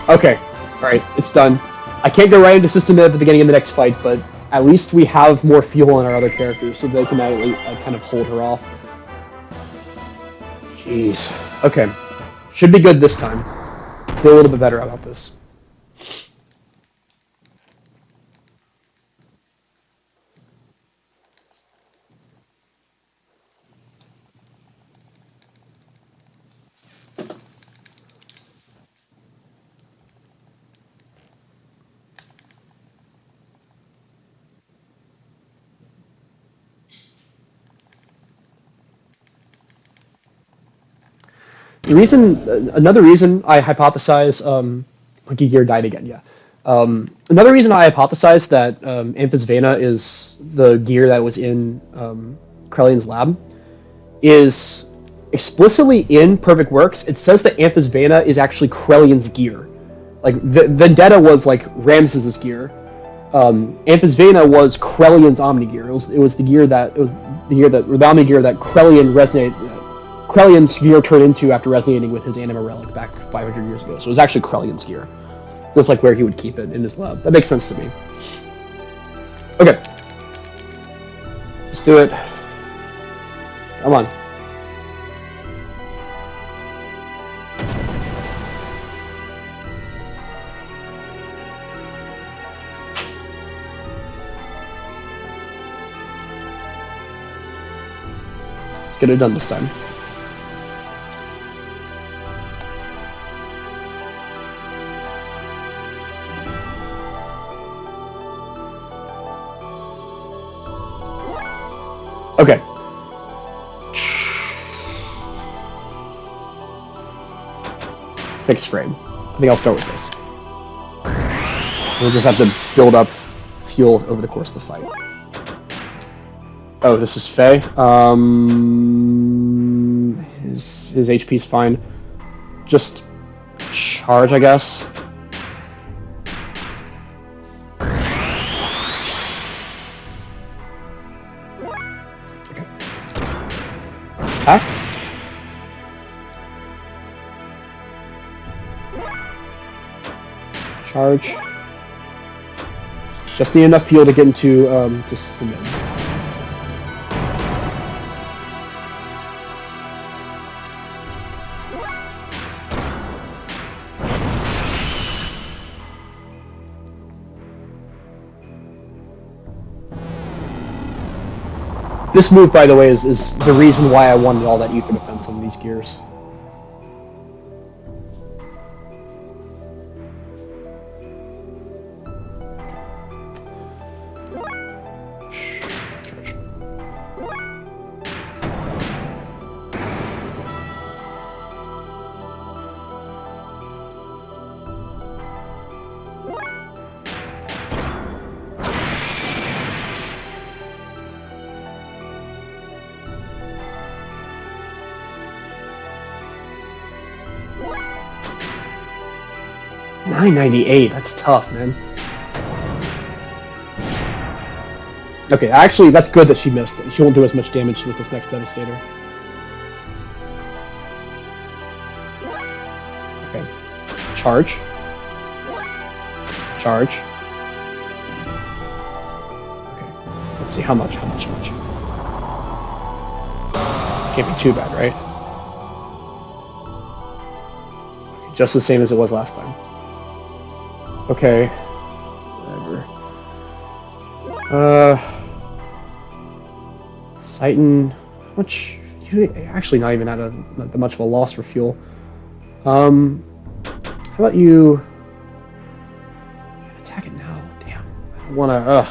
Okay, alright, it's done. I can't go right into system at the beginning of the next fight, but at least we have more fuel on our other characters, so they can kind of hold her off. Jeez. Okay. Should be good this time. Feel a little bit better about this. Another reason I hypothesize, Monkey Gear died again, yeah. Another reason I hypothesize that Amphis Vena is the gear that was in Krelian's lab is explicitly in Perfect Works, it says that Anthus Vana is actually Krellion's gear. Like, Vendetta was, like, Ramses' gear. Anthus Vana was Krellion's Omni-gear. It was the gear that, or the Omni-gear that Krellion's gear turned into after resonating with his Anima Relic back 500 years ago. So it was actually Krellion's gear. That's, like, where he would keep it in his lab. That makes sense to me. Okay. Let's do it. Come on. Let's get it done this time. Okay. Fixed frame. I think I'll start with this. We'll just have to build up fuel over the course of the fight. Oh, this is Faye. His HP's fine. Just charge, I guess. Okay. Attack. Charge. Just need enough fuel to get into to system in. This move, by the way, is the reason why I wanted all that ether defense on these gears. $998, that's tough, man. Okay, actually, that's good that she missed it. She won't do as much damage with this next Devastator. Okay. Charge. Charge. Okay. Let's see, how much? Can't be too bad, right? Okay, just the same as it was last time. Okay. Whatever. Titan, how much? Actually, not even at not that much of a loss for fuel. How about you attack it now? Damn, I don't wanna.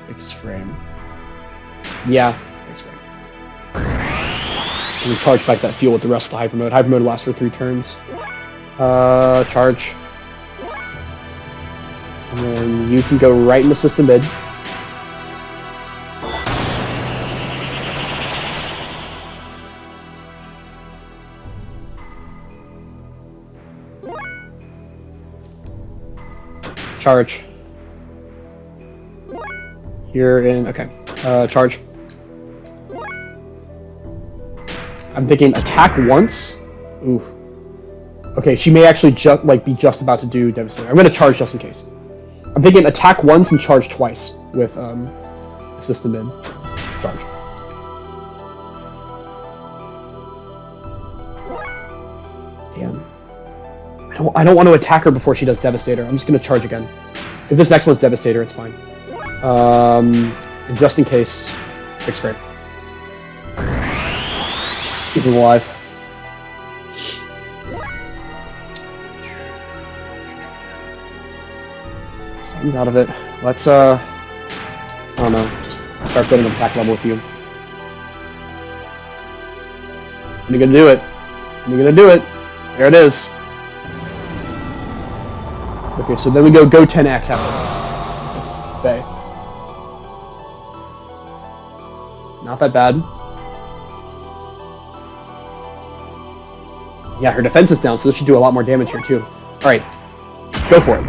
Fixed frame. Yeah, fixed frame. And charge back that fuel with the rest of the hyper mode. Hyper mode lasts for 3 turns. Charge. And then you can go right into system mid. Charge. Here in, okay. Charge. I'm thinking attack once. Ooh. Okay, she may actually be just about to do Devastator. I'm gonna charge just in case. I'm thinking attack once and charge twice with system in. Charge. Damn. I don't want to attack her before she does Devastator. I'm just gonna charge again. If this next one's Devastator, it's fine. And just in case, fixed frame. Keep him alive. Something's out of it. Let's, I don't know, just start building an attack level with you. When are you gonna do it? When are you gonna do it? There it is. Okay, so then we go 10x after this. With Faye. Not that bad. Yeah, her defense is down, so this should do a lot more damage here, too. Alright. Go for it.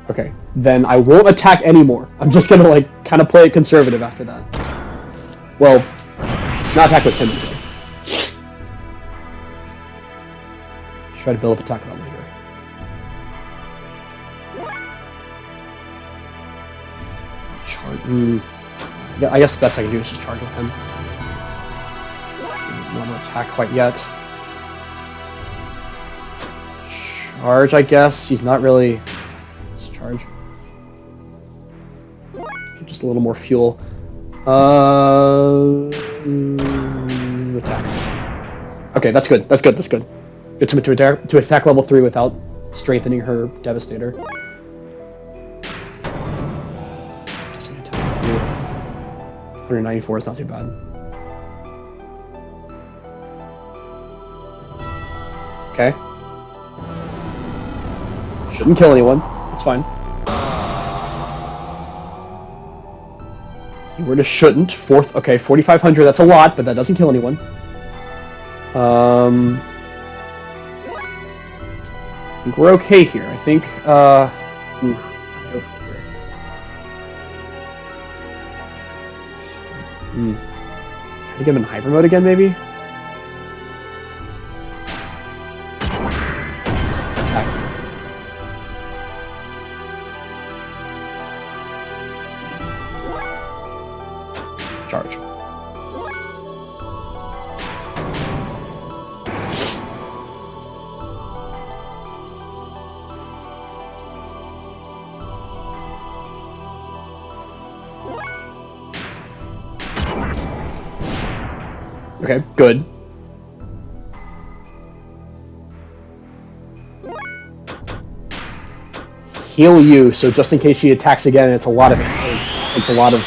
Okay, then I won't attack anymore. I'm just gonna, like, kind of play it conservative after that. Well, not attack with him anyway. Try to build up attack level here. Yeah, I guess the best I can do is just charge with him. No more attack quite yet. Charge, I guess. He's not really... Just charge. Just a little more fuel. Attack. Okay, that's good. That's good. That's good. Good to attack level 3 without strengthening her Devastator. 194 is not too bad. Okay. Shouldn't kill anyone. That's fine. Keyword is shouldn't. Okay, 4,500, that's a lot, but that doesn't kill anyone. I think we're okay here. I think, Try to get him in hyper mode again, maybe? Just attack. Charge. Okay, good. Heal you, so just in case she attacks again, it's a lot of it's a lot of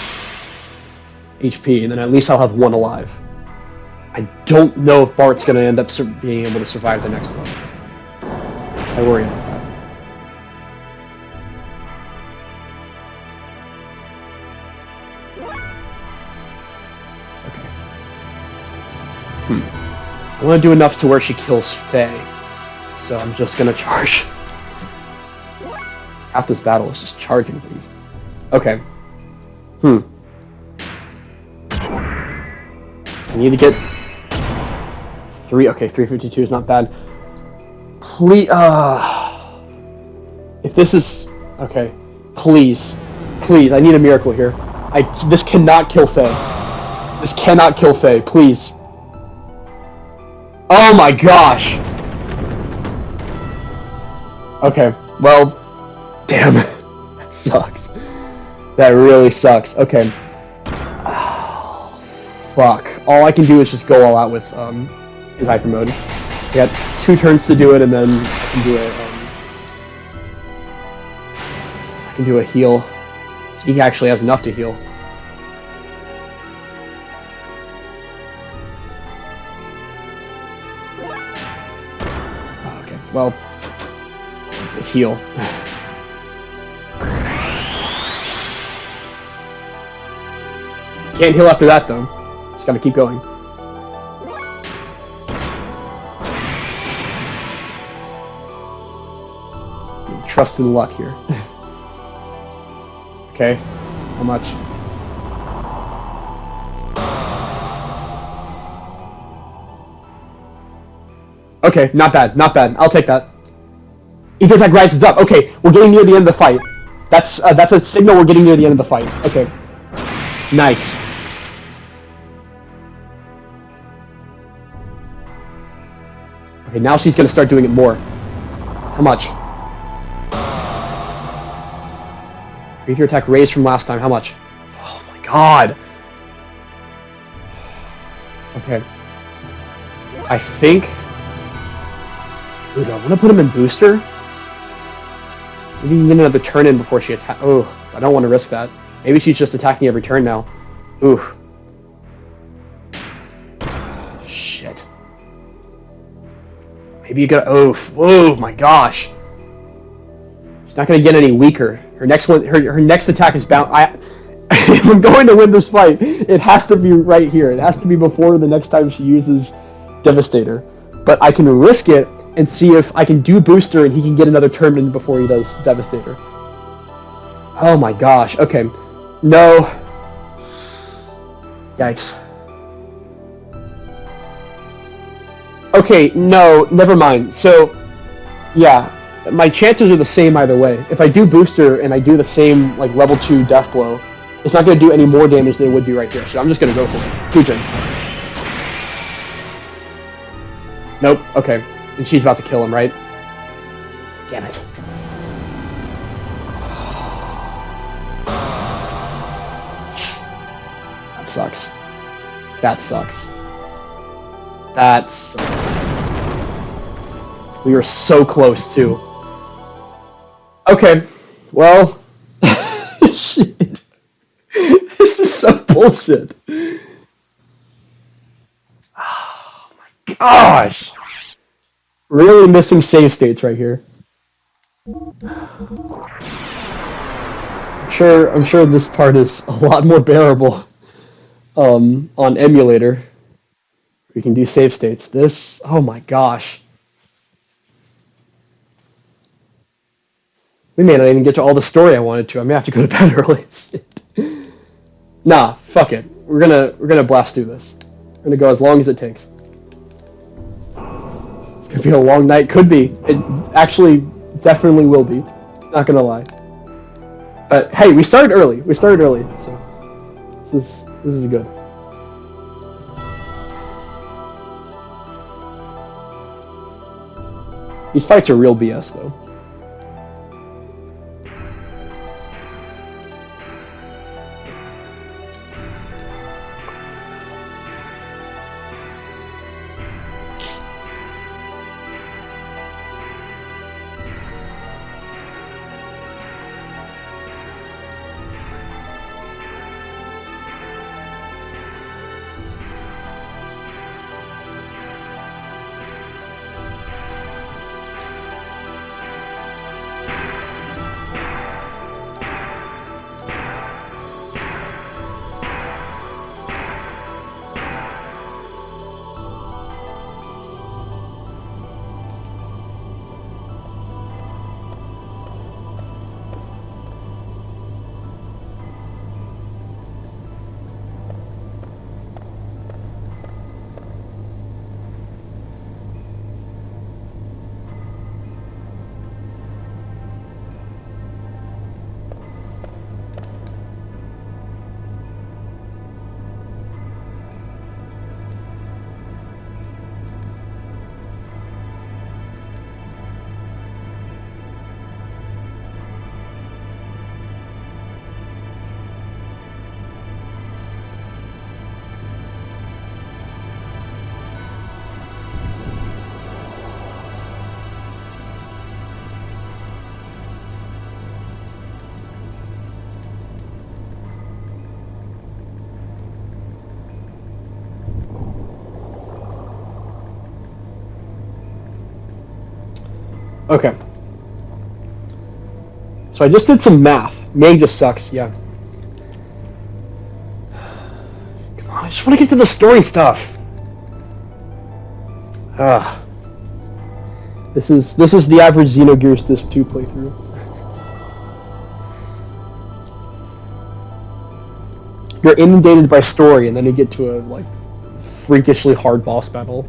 HP, and then at least I'll have one alive. I don't know if Bart's going to end up being able to survive the next one. I worry about that. I want to do enough to where she kills Faye, so I'm just going to charge. Half this battle is just charging things. Okay. I need to get 3. Okay, 352 is not bad. Please, if this is... Okay. Please. Please, I need a miracle here. This cannot kill Faye. This cannot kill Faye, please. Oh my gosh! Okay, well... Damn it. That sucks. That really sucks. Okay. Oh, fuck. All I can do is just go all out with his hyper mode. I got 2 turns to do it, and then I can do a heal. So he actually has enough to heal. Okay, well, it's a heal. Can't heal after that, though. Just gotta keep going. Trust in luck here. Okay. How much? Okay, not bad, not bad. I'll take that. Ether attack rises up. Okay, we're getting near the end of the fight. That's a signal we're getting near the end of the fight. Okay. Nice. Okay, now she's gonna start doing it more. How much? Your attack raised from last time. How much? Oh my god. Okay. I think... Ooh, do I want to put him in booster? Maybe you can get another turn in before she attacks. Oh, I don't want to risk that. Maybe she's just attacking every turn now. Ooh. Shit. Maybe you gotta. Oh my gosh. She's not gonna get any weaker. Her next one, her next attack is bound. If I'm going to win this fight, it has to be right here. It has to be before the next time she uses Devastator. But I can risk it and see if I can do Booster and he can get another turn in before he does Devastator. Oh my gosh. Okay. No. Yikes. Okay, no, never mind. So, yeah, my chances are the same either way. If I do Booster and I do the same, like, level 2 Death Blow, it's not going to do any more damage than it would do right here, so I'm just going to go for it. Fujin. Nope, okay. And she's about to kill him, right? Damn it. That sucks. That sucks. That sucks. We were so close, too. Okay, well... Shit. This is so bullshit. Oh my gosh! Really missing save states right here. I'm sure this part is a lot more bearable on emulator. We can do save states. This, oh my gosh. We may not even get to all the story I wanted to. I may have to go to bed early. Nah, fuck it. We're gonna blast through this. We're gonna go as long as it takes. It's gonna be a long night. Could be. It actually definitely will be. Not gonna lie. But hey, we started early. So this is good. These fights are real BS though. Okay. So I just did some math. May just sucks, yeah. Come on, I just want to get to the story stuff. This is the average Xenogears Disc 2 playthrough. You're inundated by story, and then you get to a like freakishly hard boss battle,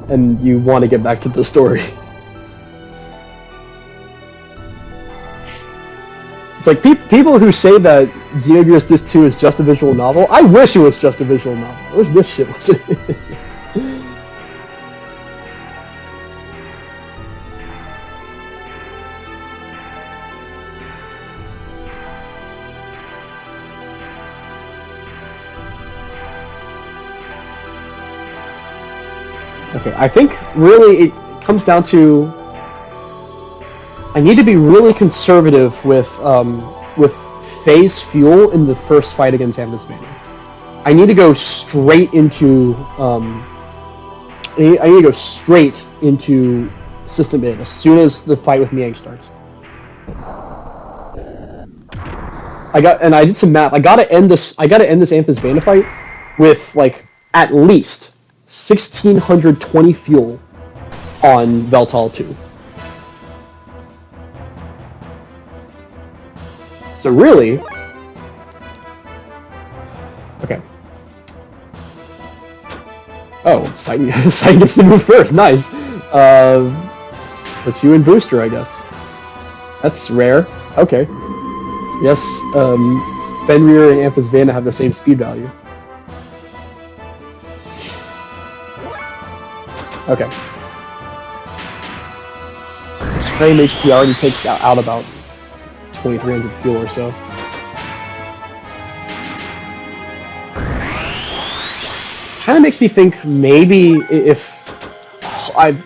and you want to get back to the story. It's like people who say that Xenogears Disc 2 is just a visual novel. I wish it was just a visual novel. I wish this shit was it. Okay, I think really it comes down to I need to be really conservative with phase fuel in the first fight against Ambasvania. I need to go straight into I need to go straight into system mid as soon as the fight with Miang starts. I did some math. I gotta end this Anthus Banda fight with like at least 1,620 fuel on Veltal 2. So really, okay. Oh, Sighton gets to move first. Nice. Put you in booster, I guess. That's rare. Okay. Yes, Fenrir and Anthus Vanda have the same speed value. Okay. So this frame HP already takes out about 2,300 fuel or so. Kind of makes me think maybe if I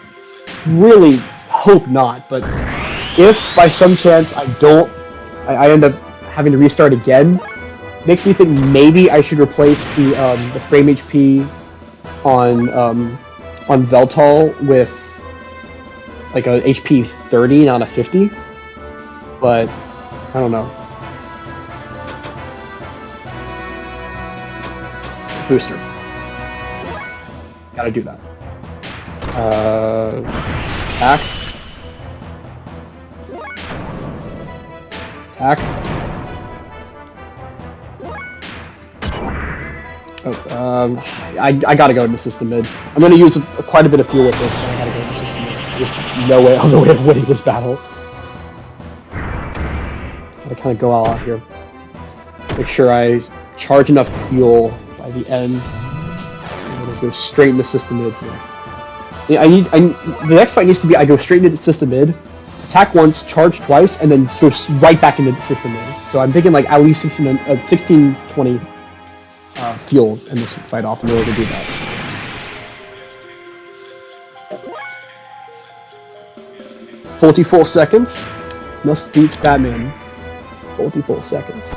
really hope not, but if by some chance I end up having to restart again, makes me think maybe I should replace the frame HP on Veltal with like a HP 30, not a 50. But I don't know. Booster. Gotta do that. Attack. Attack. Oh, I gotta go into system mid. I'm gonna use quite a bit of fuel with this, but I gotta go into system mid. There's no other way of winning this battle. Gotta kind of go all out here. Make sure I charge enough fuel by the end. I'm gonna go straight into system mid for next. Yeah, the next fight needs to be I go straight into system mid, attack once, charge twice, and then go right back into the system mid. So I'm thinking like at least 1620 fuel in this fight off in order to do that. "44 seconds. Must beat Batman. 44 seconds.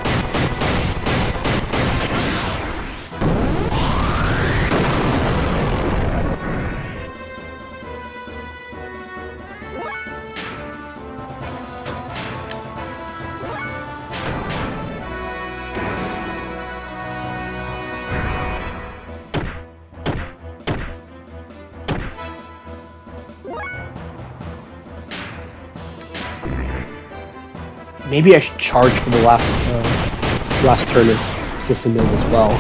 Maybe I should charge for the last turn of system mid as well.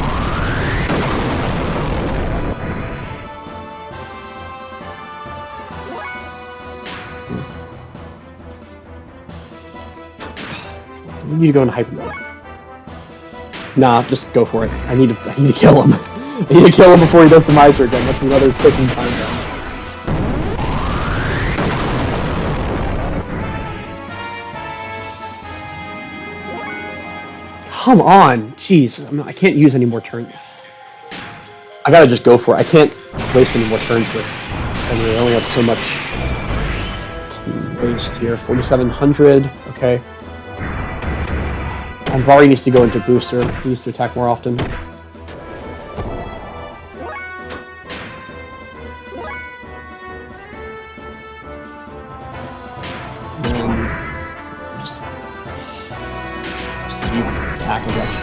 I need to go in hyper mode. Nah, just go for it. I need to kill him. I need to kill him before he does the miser again. That's another freaking time down. Come on, jeez, I can't use any more turns. I gotta just go for it. I can't waste any more turns with. I only have so much to waste here. 4,700. Okay. And Vari needs to go into booster. He needs to attack more often. Attack, I guess.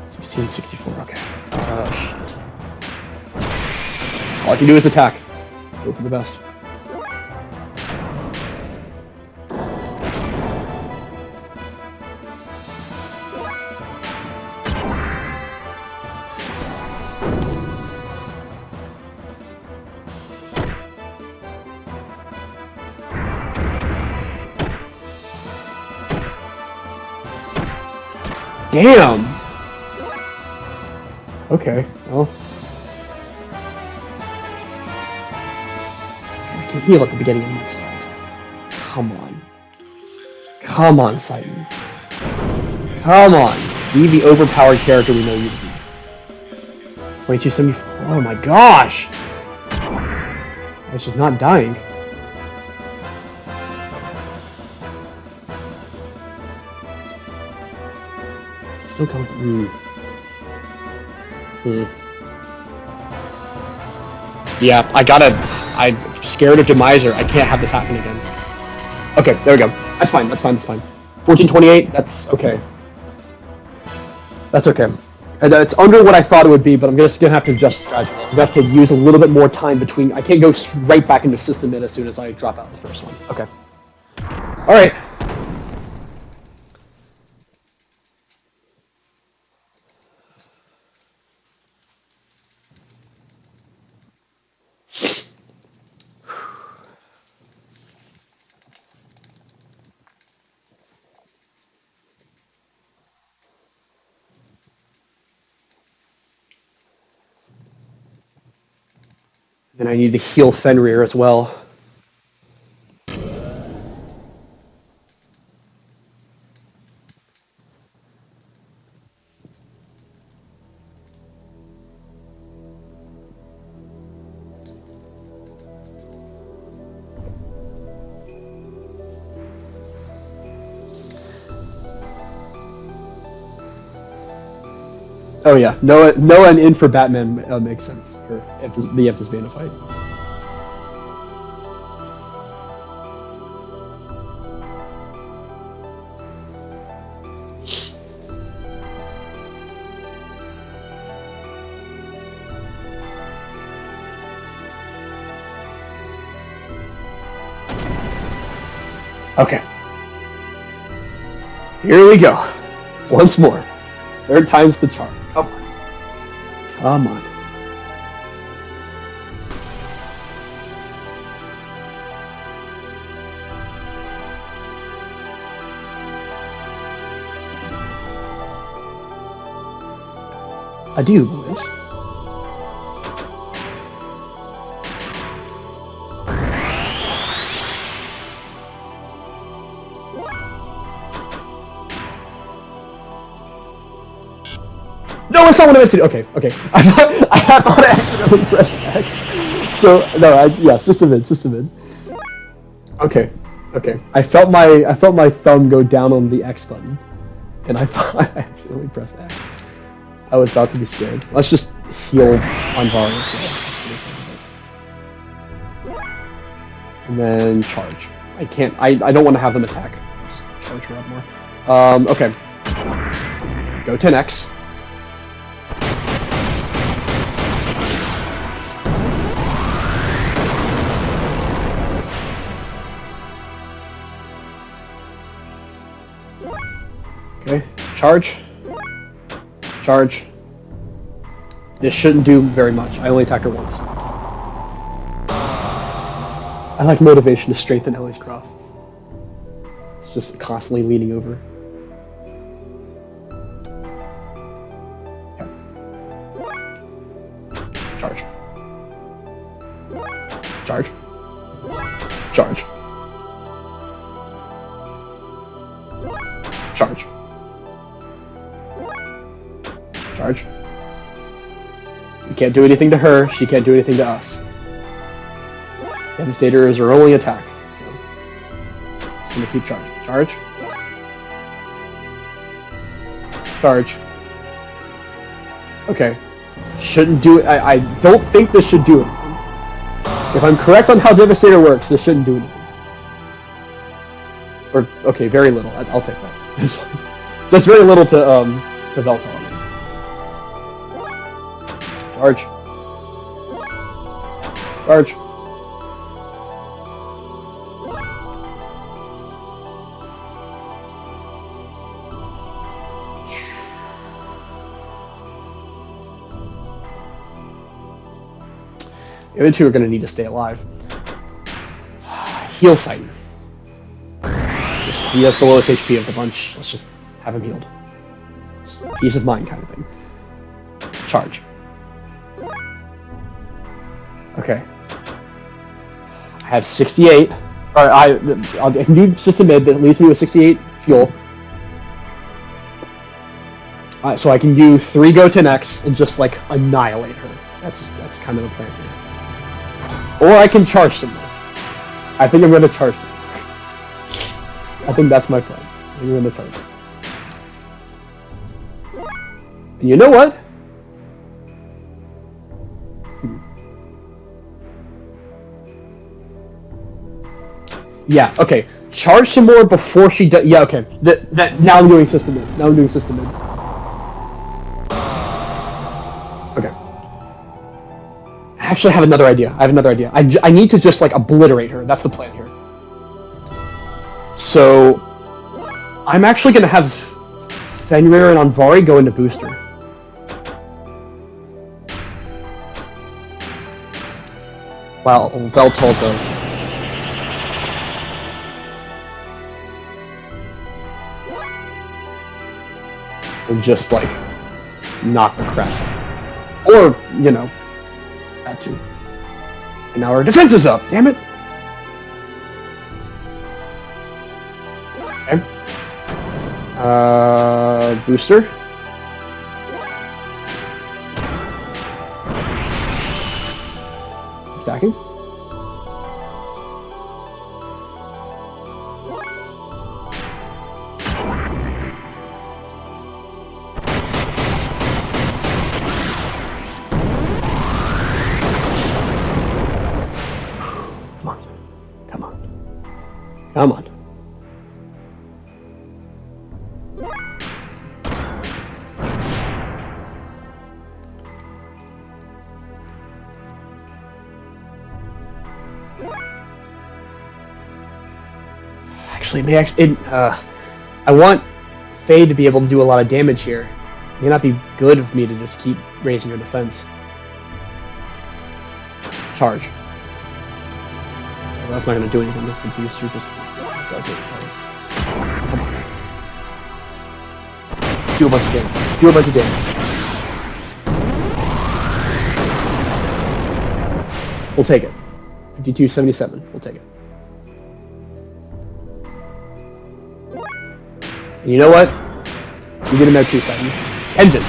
1664, okay. Shit. All I can do is attack. Go for the best. Damn! Okay, well. I can heal at the beginning of this fight. Come on. Come on, Sighton. Come on. Be the overpowered character we know you to be. 2274. Oh my gosh! It's just not dying. Still going. Yeah, I'm scared of Demiser. I can't have this happen again. Okay, there we go. That's fine, that's fine, that's fine. 1428, that's okay. That's okay. And it's under what I thought it would be, but I'm just gonna have to adjust strategy. I'm gonna have to use a little bit more time between. I can't go right back into system mid as soon as I drop out the first one. Okay. All right. Then I need to heal Fenrir as well. Oh yeah, Noah and in for Batman makes sense for the Emphas being a fight. Okay. Here we go. Once more. Third time's the charm. Come on. Come on. Adieu, boys. No, it's not what I meant to do. Okay. I thought I accidentally pressed X. So no, yeah, system in. Okay. I felt my thumb go down on the X button, and I thought I accidentally pressed X. I was about to be scared. Let's just heal on Varus as well. And then charge. I can't. I don't want to have them attack. Just charge her up more. Okay. Go 10x. Okay, charge. Charge. This shouldn't do very much. I only attacked her once. I like motivation to strengthen Ellie's cross. It's just constantly leaning over. Okay. Charge. Charge. Charge. Charge. Charge. We can't do anything to her, she can't do anything to us. Devastator is her only attack, so just gonna keep charging. Charge. Charge. Okay. Shouldn't do it. I don't think this should do anything. If I'm correct on how Devastator works, this shouldn't do anything. Or, okay, very little. I'll take that. It's fine. Just very little to Velta on this. Charge. Charge. The other two are going to need to stay alive. Heal Sight. He has the lowest HP of the bunch. Let's just have him healed. Just peace of mind kind of thing. Charge. Okay. I have 68. Alright, I can do system mid that leaves me with 68 fuel. So I can do 3 go 10x and just like annihilate her. That's kind of the plan here. Or I can charge them. I think I'm going to charge them. I think that's my plan. I'm going to charge them. And you know what? Yeah, okay. Charge some more before she does. Yeah, okay. That now I'm doing system in. Now I'm doing system in. Okay. Actually, I have another idea. I have another idea. I need to just like obliterate her. That's the plan here. So I'm actually gonna have Fenrir and Anvari go into booster. Wow, Veltol does. And just like knock the crap out. Or, you know, that too. And now our defense is up, damn it! Okay. Booster. Attacking. Come on. Actually, I want Faye to be able to do a lot of damage here. It may not be good of me to just keep raising her defense. Charge. Well, that's not going to do anything. This the booster just does it. Come on. Do a bunch of damage. Do a bunch of damage. We'll take it. 5277. We'll take it. And you know what? You get a med 2 second. Engine!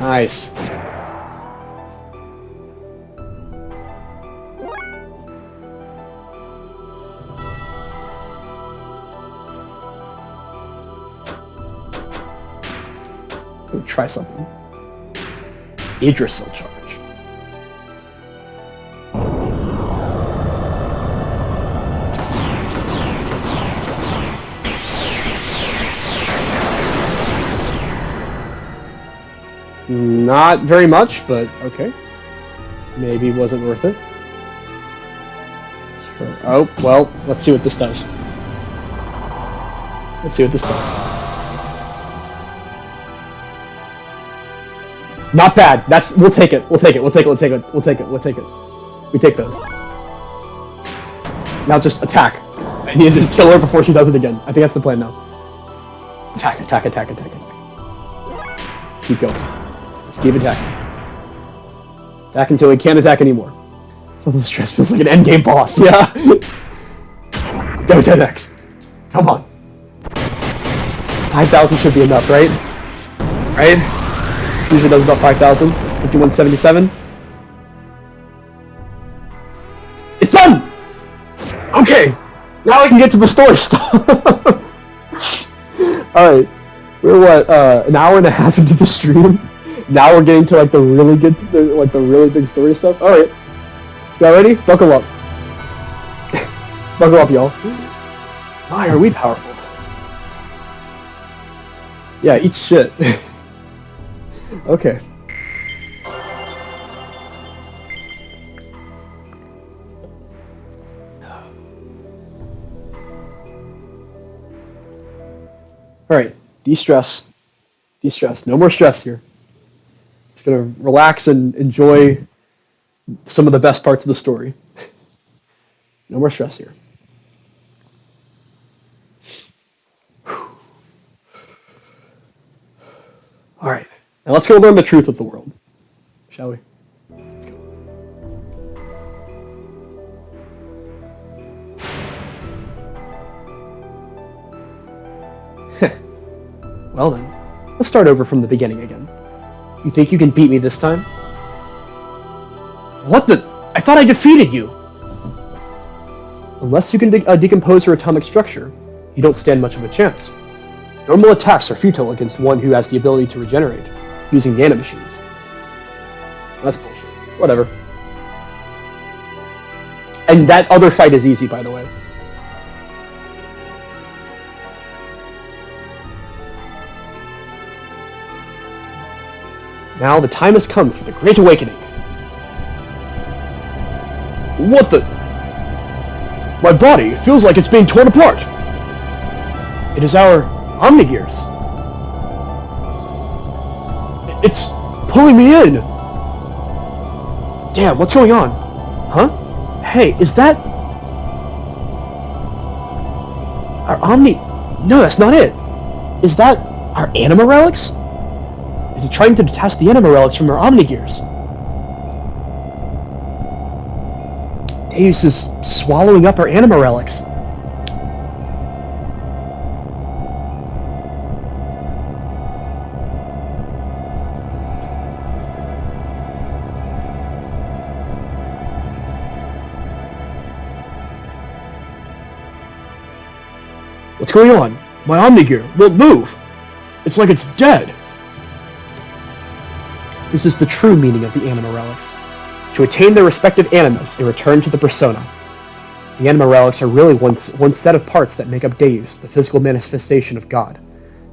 Nice. Let me try something. Idrisil charge. Not very much, but okay. Maybe wasn't worth it. Sure. Oh, well, let's see what this does. Let's see what this does. Not bad. We'll take it. We'll take it. We'll take it. We'll take it. We'll take it. We'll take it. We take those. Now just attack. I need to just kill her before she does it again. I think that's the plan now. Attack, attack, attack, attack, attack. Keep going. Just keep attacking. Attack until we can't attack anymore. So the stress feels like an endgame boss, yeah? Go 10x. Come on. 5,000 should be enough, right? Right? Usually does about 5,000. 5177. It's done! Okay! Now we can get to the story stuff! Alright. We're what, an hour and a half into the stream? Now we're getting to like the really good, like the really big story stuff. All right, y'all ready? Buckle up. Buckle up, y'all. Why are we powerful? Yeah, eat shit. Okay. All right, de-stress. De-stress. No more stress here. Just gonna relax and enjoy some of the best parts of the story. No more stress here. All right, now let's go learn the truth of the world, shall we? Let's go. Well then, let's start over from the beginning again. You think you can beat me this time? What the? I thought I defeated you! Unless you can decompose her atomic structure, you don't stand much of a chance. Normal attacks are futile against one who has the ability to regenerate, using nanomachines. That's bullshit. Whatever. And that other fight is easy, by the way. Now the time has come for the Great Awakening. What the? My body feels like it's being torn apart. It is our Omnigears. It's pulling me in. Damn, what's going on? Huh? Hey, is that our Omni? No, that's not it. Is that our Anima Relics? Is it trying to detach the Anima Relics from our Omnigears? Deus is swallowing up our Anima Relics. What's going on? My Omnigear won't move. It's like it's dead. This is the true meaning of the Anima Relics. To attain their respective animas, they return to the persona. The Anima Relics are really one set of parts that make up Deus, the physical manifestation of God.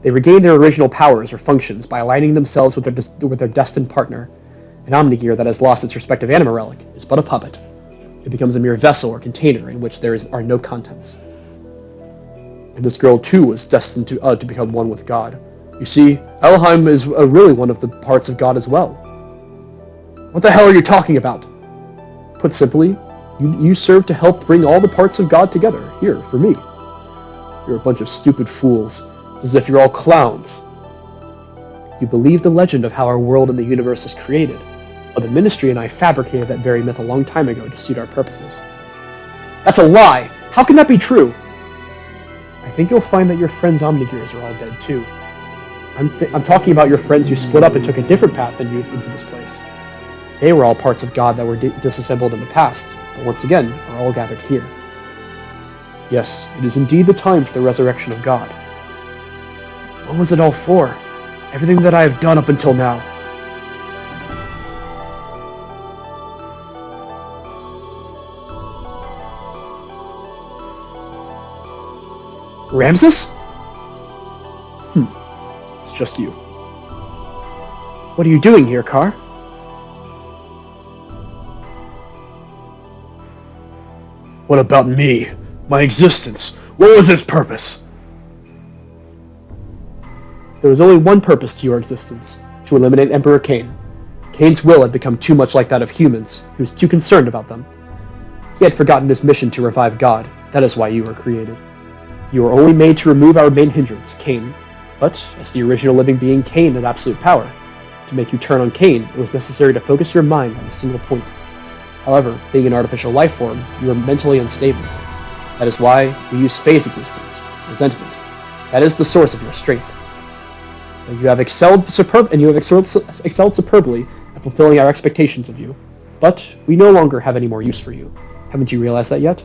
They regain their original powers or functions by aligning themselves with their destined partner. An Omnigear that has lost its respective Anima Relic is but a puppet. It becomes a mere vessel or container in which there are no contents. And this girl too was destined to become one with God. You see, Elheim is really one of the parts of God as well. What the hell are you talking about? Put simply, you serve to help bring all the parts of God together, here, for me. You're a bunch of stupid fools, as if you're all clowns. You believe the legend of how our world and the universe is created, but the Ministry and I fabricated that very myth a long time ago to suit our purposes. That's a lie! How can that be true? I think you'll find that your friends' Omnigears are all dead too. I'm talking about your friends who split up and took a different path than you into this place. They were all parts of God that were disassembled in the past, but once again are all gathered here. Yes, it is indeed the time for the resurrection of God. What was it all for? Everything that I have done up until now. Ramses? It's just you. What are you doing here, Kar? What about me? My existence? What was its purpose? There was only one purpose to your existence, to eliminate Emperor Cain. Cain's will had become too much like that of humans. He was too concerned about them. He had forgotten his mission to revive God. That is why you were created. You were only made to remove our main hindrance, Cain. But, as the original living being, Cain had absolute power. To make you turn on Cain, it was necessary to focus your mind on a single point. However, being an artificial life form, you are mentally unstable. That is why you use phase existence, resentment. That is the source of your strength. But you have excelled superbly at fulfilling our expectations of you. But we no longer have any more use for you. Haven't you realized that yet?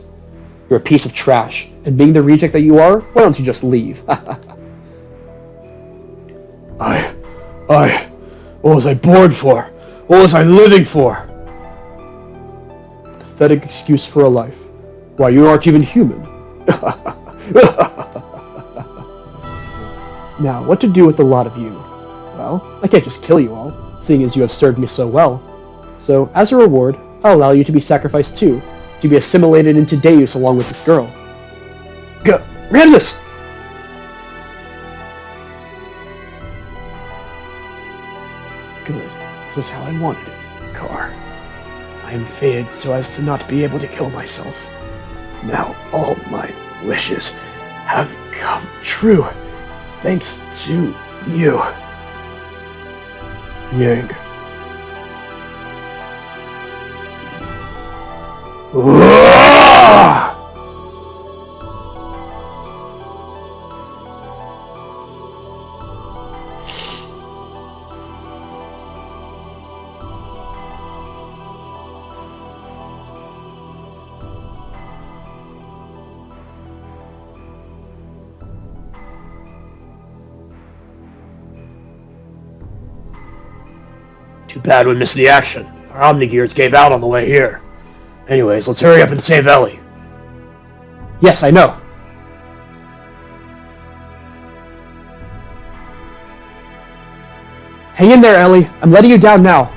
You're a piece of trash, and being the reject that you are, why don't you just leave? What was I born for? What was I living for? Pathetic excuse for a life. Why, you aren't even human. Now, what to do with the lot of you? Well, I can't just kill you all, seeing as you have served me so well. So, as a reward, I'll allow you to be sacrificed too, to be assimilated into Deus along with this girl. Ramses! Good. This is how I wanted it, Kar. I am fated so as to not be able to kill myself. Now all my wishes have come true, thanks to you. Yang. Too bad we missed the action. Our Omnigears gave out on the way here. Anyways, let's hurry up and save Ellie. Yes, I know. Hang in there, Ellie. I'm letting you down now.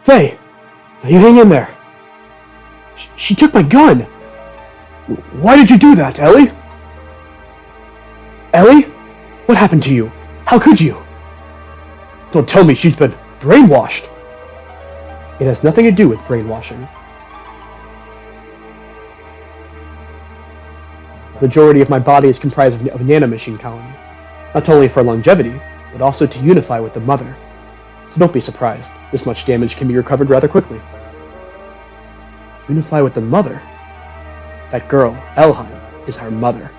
Faye, now you hang in there. She took my gun. Why did you do that, Ellie? Ellie? What happened to you? How could you? Don't tell me she's been brainwashed. It has nothing to do with brainwashing. The majority of my body is comprised of a nanomachine colony, not only for longevity, but also to unify with the mother. So don't be surprised, this much damage can be recovered rather quickly. Unify with the mother? That girl, Elheim, is our mother.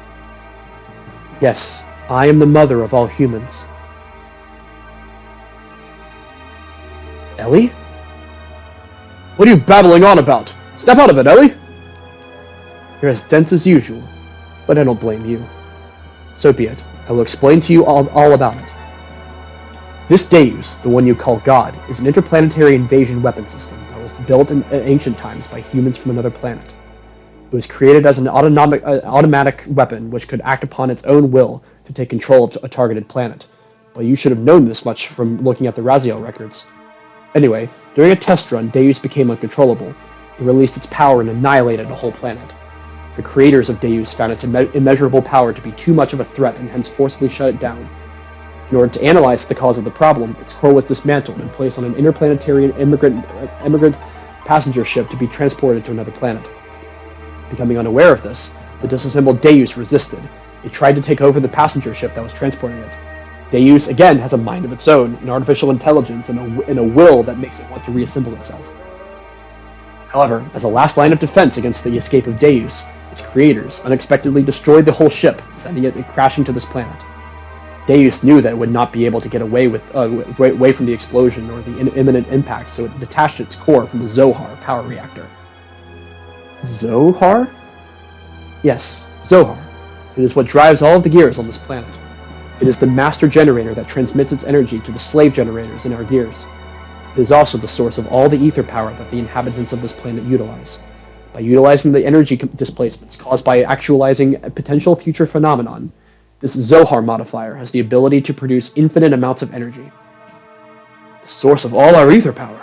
Yes, I am the mother of all humans. Ellie? What are you babbling on about? Step out of it, Ellie! You're as dense as usual, but I don't blame you. So be it. I will explain to you all about it. This Deus, the one you call God, is an interplanetary invasion weapon system that was built in ancient times by humans from another planet. It was created as an automatic weapon which could act upon its own will to take control of a targeted planet. But you should have known this much from looking at the Raziel records. Anyway, during a test run, Deus became uncontrollable. It released its power and annihilated a whole planet. The creators of Deus found its immeasurable power to be too much of a threat and hence forcibly shut it down. In order to analyze the cause of the problem, its core was dismantled and placed on an interplanetary immigrant passenger ship to be transported to another planet. Becoming unaware of this, the disassembled Deus resisted. It tried to take over the passenger ship that was transporting it. Deus, again, has a mind of its own, an artificial intelligence, and a will that makes it want to reassemble itself. However, as a last line of defense against the escape of Deus, its creators unexpectedly destroyed the whole ship, sending it crashing to this planet. Deus knew that it would not be able to get away from the explosion or the imminent impact, so it detached its core from the Zohar power reactor. Zohar? Yes, Zohar. It is what drives all of the gears on this planet. It is the master generator that transmits its energy to the slave generators in our gears. It is also the source of all the ether power that the inhabitants of this planet utilize. By utilizing the energy displacements caused by actualizing a potential future phenomenon, this Zohar modifier has the ability to produce infinite amounts of energy. The source of all our ether power?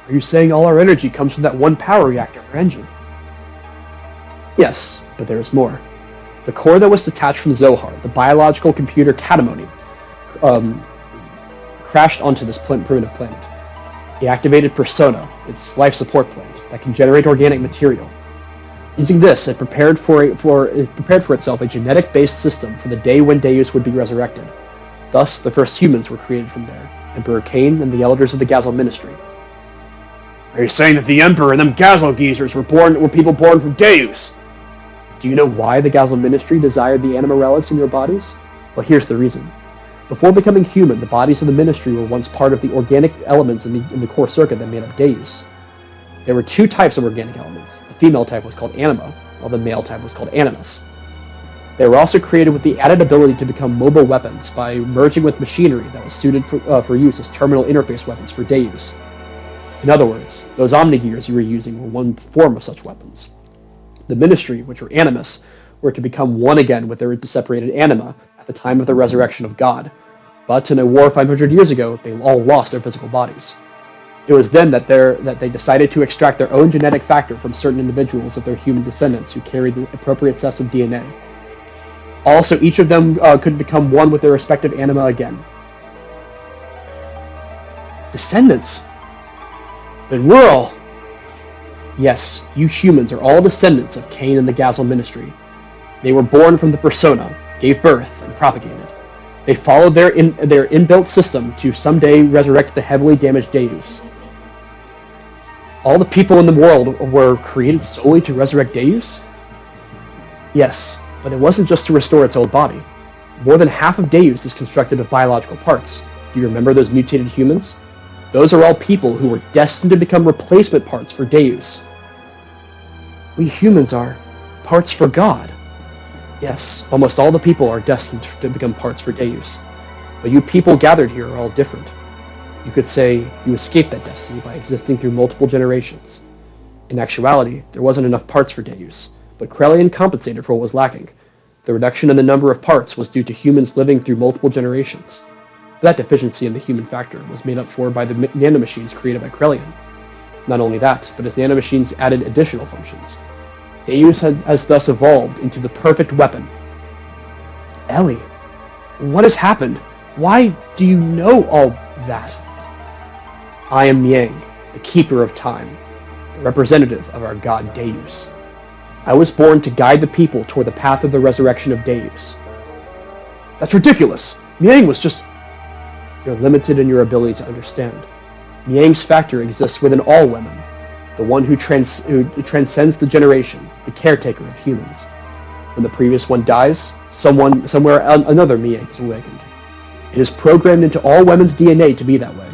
Are you saying all our energy comes from that one power reactor or engine? Yes, but there is more. The core that was detached from Zohar, the biological computer Katamoni, crashed onto this primitive planet. It activated Persona, its life support plant, that can generate organic material. Using this, it prepared for itself a genetic-based system for the day when Deus would be resurrected. Thus, the first humans were created from there, Emperor Cain and the elders of the Gazel Ministry. Are you saying that the Emperor and them Gazel geezers were people born from Deus? Do you know why the Gazel Ministry desired the anima relics in your bodies? Well, here's the reason. Before becoming human, the bodies of the Ministry were once part of the organic elements in the core circuit that made up Deus. There were two types of organic elements. The female type was called anima, while the male type was called animus. They were also created with the added ability to become mobile weapons by merging with machinery that was suited for use as terminal interface weapons for Deus. In other words, those Omnigears you were using were one form of such weapons. The Ministry, which were animus, were to become one again with their separated anima at the time of the resurrection of God. But in a war 500 years ago, they all lost their physical bodies. It was then that they decided to extract their own genetic factor from certain individuals of their human descendants who carried the appropriate sets of DNA. Also, each of them could become one with their respective anima again. Descendants? Then we're all... Yes, you humans are all descendants of Cain and the Gazel Ministry. They were born from the persona, gave birth, and propagated. They followed their inbuilt system to someday resurrect the heavily damaged Deus. All the people in the world were created solely to resurrect Deus? Yes, but it wasn't just to restore its old body. More than half of Deus is constructed of biological parts. Do you remember those mutated humans? Those are all people who were destined to become replacement parts for Deus. We humans are parts for God. Yes, almost all the people are destined to become parts for Deus. But you people gathered here are all different. You could say you escaped that destiny by existing through multiple generations. In actuality, there wasn't enough parts for Deus, but Krelian compensated for what was lacking. The reduction in the number of parts was due to humans living through multiple generations. That deficiency in the human factor was made up for by the nanomachines created by Krelian. Not only that, but his nanomachines added additional functions. Deus has thus evolved into the perfect weapon. Ellie, what has happened? Why do you know all that? I am Yang, the keeper of time, the representative of our god Deus. I was born to guide the people toward the path of the resurrection of Deus. That's ridiculous! Yang was just... You're limited in your ability to understand. Yang's factor exists within all women, the one who transcends the generations, the caretaker of humans. When the previous one dies, somewhere another Miang is awakened. It is programmed into all women's DNA to be that way.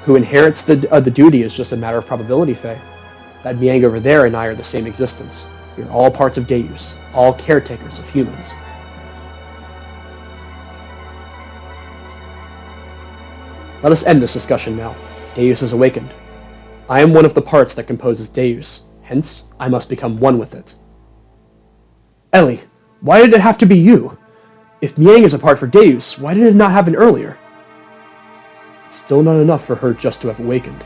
Who inherits the duty is just a matter of probability, Faye. That Miang over there and I are the same existence. We are all parts of Deus, all caretakers of humans. Let us end this discussion now. Deus is awakened. I am one of the parts that composes Deus, hence I must become one with it. Ellie, why did it have to be you? If Miang is a part for Deus, why did it not happen earlier? It's still not enough for her just to have awakened.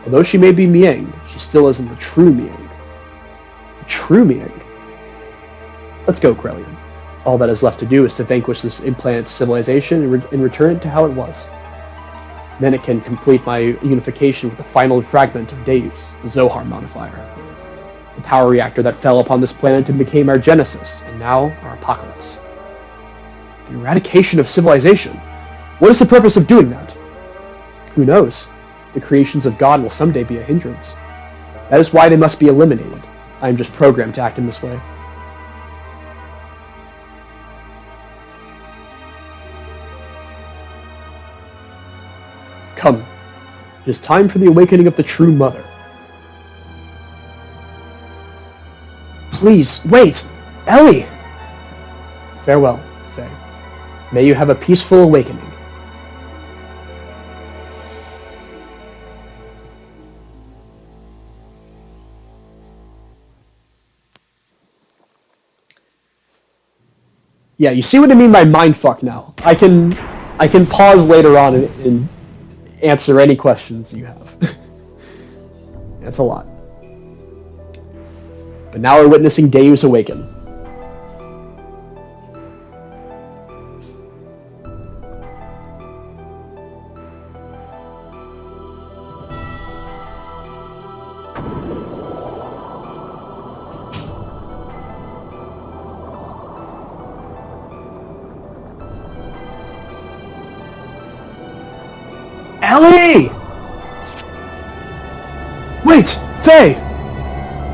Although she may be Miang, she still isn't the true Miang. The true Miang? Let's go, Krelian. All that is left to do is to vanquish this implanted civilization and return it to how it was. Then it can complete my unification with the final fragment of Deus, the Zohar modifier. The power reactor that fell upon this planet and became our genesis, and now our apocalypse. The eradication of civilization? What is the purpose of doing that? Who knows? The creations of God will someday be a hindrance. That is why they must be eliminated. I am just programmed to act in this way. Come. It is time for the awakening of the true mother. Please, wait! Ellie! Farewell, Faye. May you have a peaceful awakening. Yeah, you see what I mean by mindfuck now. I can pause later on and answer any questions you have. That's a lot. But now we're witnessing Deus awaken. Ellie! Wait! Faye!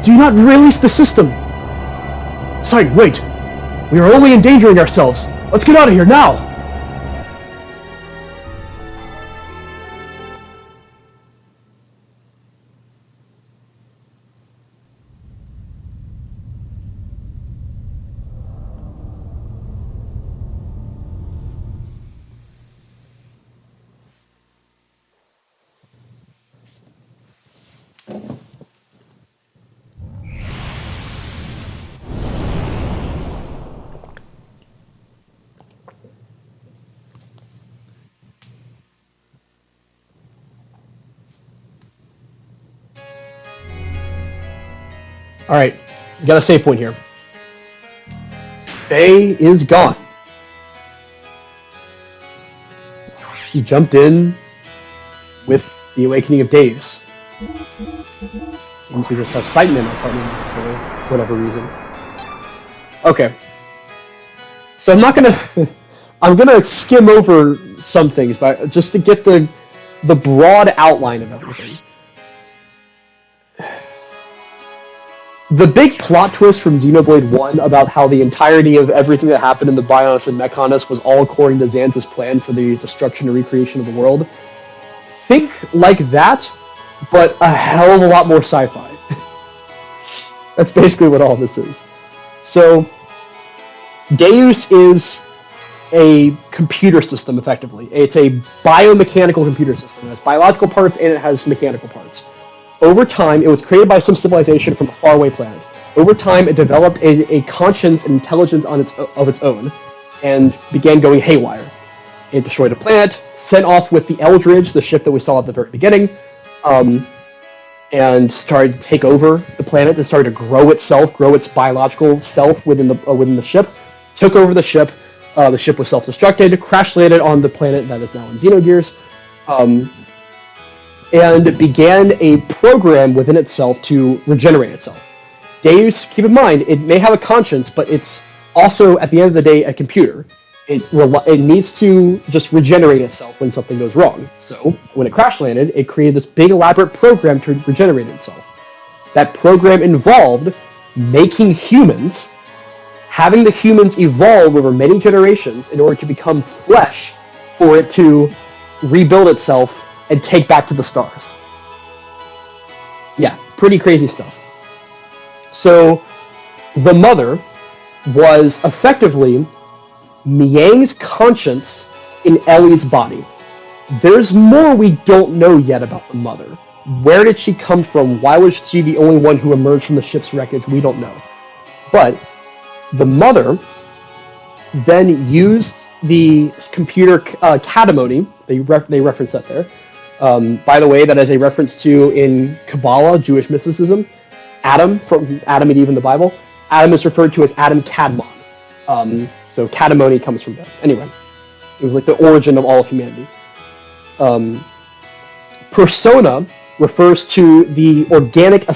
Do not release the system! Sorry, wait! We are only endangering ourselves! Let's get out of here now! All right, got a save point here. Faye is gone. He jumped in with the awakening of Deus. Seems we just have sight in our apartment for whatever reason. Okay. So I'm not gonna... I'm gonna skim over some things, but just to get the broad outline of everything. The big plot twist from Xenoblade 1 about how the entirety of everything that happened in the Bionis and Mechonus was all according to Zanza's plan for the destruction and recreation of the world. Think like that, but a hell of a lot more sci-fi. That's basically what all this is. So, Deus is a computer system, effectively. It's a biomechanical computer system. It has biological parts and it has mechanical parts. Over time, it was created by some civilization from a faraway planet. Over time, it developed a conscience and intelligence of its own, and began going haywire. It destroyed a planet, sent off with the Eldridge, the ship that we saw at the very beginning, and started to take over the planet. It started to grow itself, grow its biological self within the ship. Took over the ship. The ship was self-destructed, crash-landed on the planet that is now in Xenogears, and began a program within itself to regenerate itself. Deus, keep in mind, it may have a conscience, but it's also, at the end of the day, a computer. It needs to just regenerate itself when something goes wrong. So, when it crash-landed, it created this big, elaborate program to regenerate itself. That program involved making humans, having the humans evolve over many generations in order to become flesh for it to rebuild itself and take back to the stars. Yeah, pretty crazy stuff. So, the mother was effectively Miang's conscience in Ellie's body. There's more we don't know yet about the mother. Where did she come from? Why was she the only one who emerged from the ship's wreckage? We don't know. But the mother then used the computer catamony. They reference that there. By the way, that is a reference to, in Kabbalah, Jewish mysticism, Adam, from Adam and Eve in the Bible. Adam is referred to as Adam Kadmon. So catamony comes from that. Anyway, it was like the origin of all of humanity. Persona refers to the organic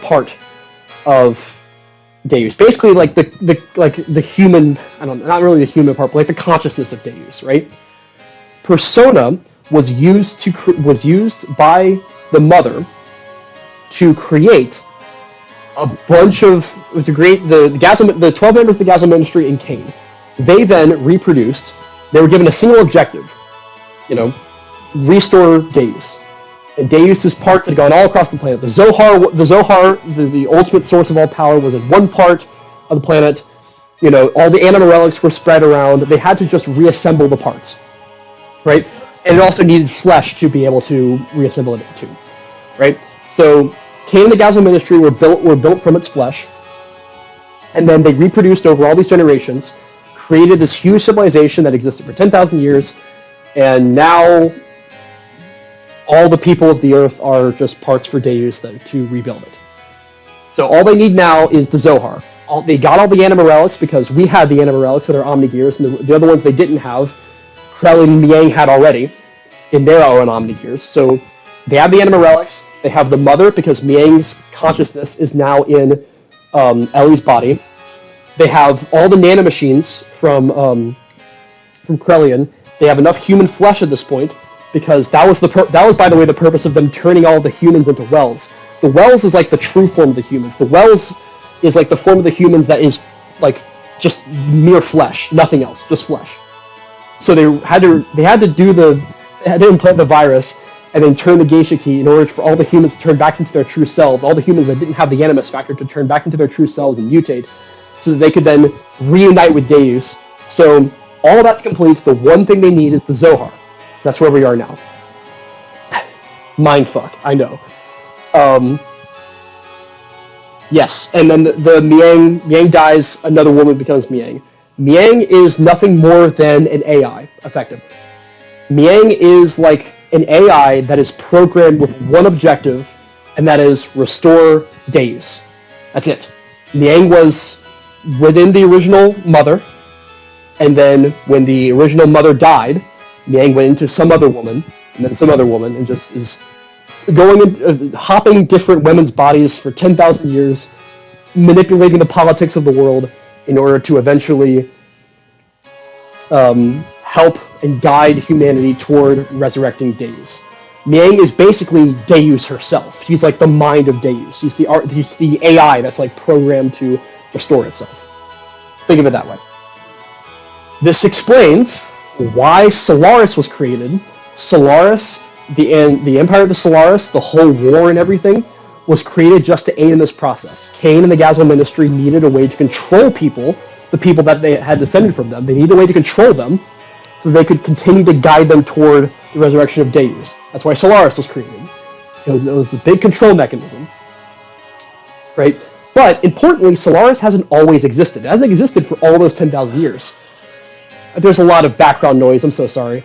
part of Deus. Basically, like the human, not really the human part, but like the consciousness of Deus, right? Persona was used by the mother to create a bunch of the 12 members of the Gazel Ministry in Cain. They then reproduced. They were given a single objective, restore Deus. And Deus's parts had gone all across the planet. The Zohar, the ultimate source of all power, was in one part of the planet. All the anima relics were spread around. They had to just reassemble the parts, right? And it also needed flesh to be able to reassemble it too, right? So Cain and the Gazel Ministry were built from its flesh, and then they reproduced over all these generations, created this huge civilization that existed for 10,000 years, and now all the people of the earth are just parts for Deus to rebuild it. So all they need now is the Zohar. They got all the anima relics because we had the anima relics with our Omnigears, and the other ones they didn't have, Krell and Miang had already in their own Omnigears. So they have the anima relics. They have the mother because Miang's consciousness is now in Ellie's body. They have all the nanomachines from Krellian. They have enough human flesh at this point because that was by the way the purpose of them turning all the humans into Wells. The Wells is like the true form of the humans. The Wells is like the form of the humans that is like just mere flesh, nothing else, just flesh. So they had to implant the virus and then turn the geisha key in order for all the humans to turn back into their true selves, all the humans that didn't have the animus factor to turn back into their true selves and mutate, so that they could then reunite with Deus. So all of that's complete. The one thing they need is the Zohar. That's where we are now. Mindfuck, I know. Yes, and then the Miang dies, another woman becomes Miang. Miang is nothing more than an AI, effectively. Miang is like an AI that is programmed with one objective and that is restore Deus. That's it. Niang was within the original mother, and then when the original mother died, Niang went into some other woman, and then some other woman, and just is going in, hopping different women's bodies for 10,000 years, manipulating the politics of the world in order to eventually help and guide humanity toward resurrecting Deus. Niang is basically Deus herself. She's like the mind of Deus. She's the AI that's like programmed to restore itself. Think of it that way. This explains why Solaris was created. Solaris, the Empire of the Solaris, the whole war and everything, was created just to aid in this process. Cain and the Gazelle Ministry needed a way to control people, the people that they had descended from them. They needed a way to control them so they could continue to guide them toward the resurrection of Deus. That's why Solaris was created. It was a big control mechanism. Right? But, importantly, Solaris hasn't always existed. It hasn't existed for all those 10,000 years. There's a lot of background noise, I'm so sorry.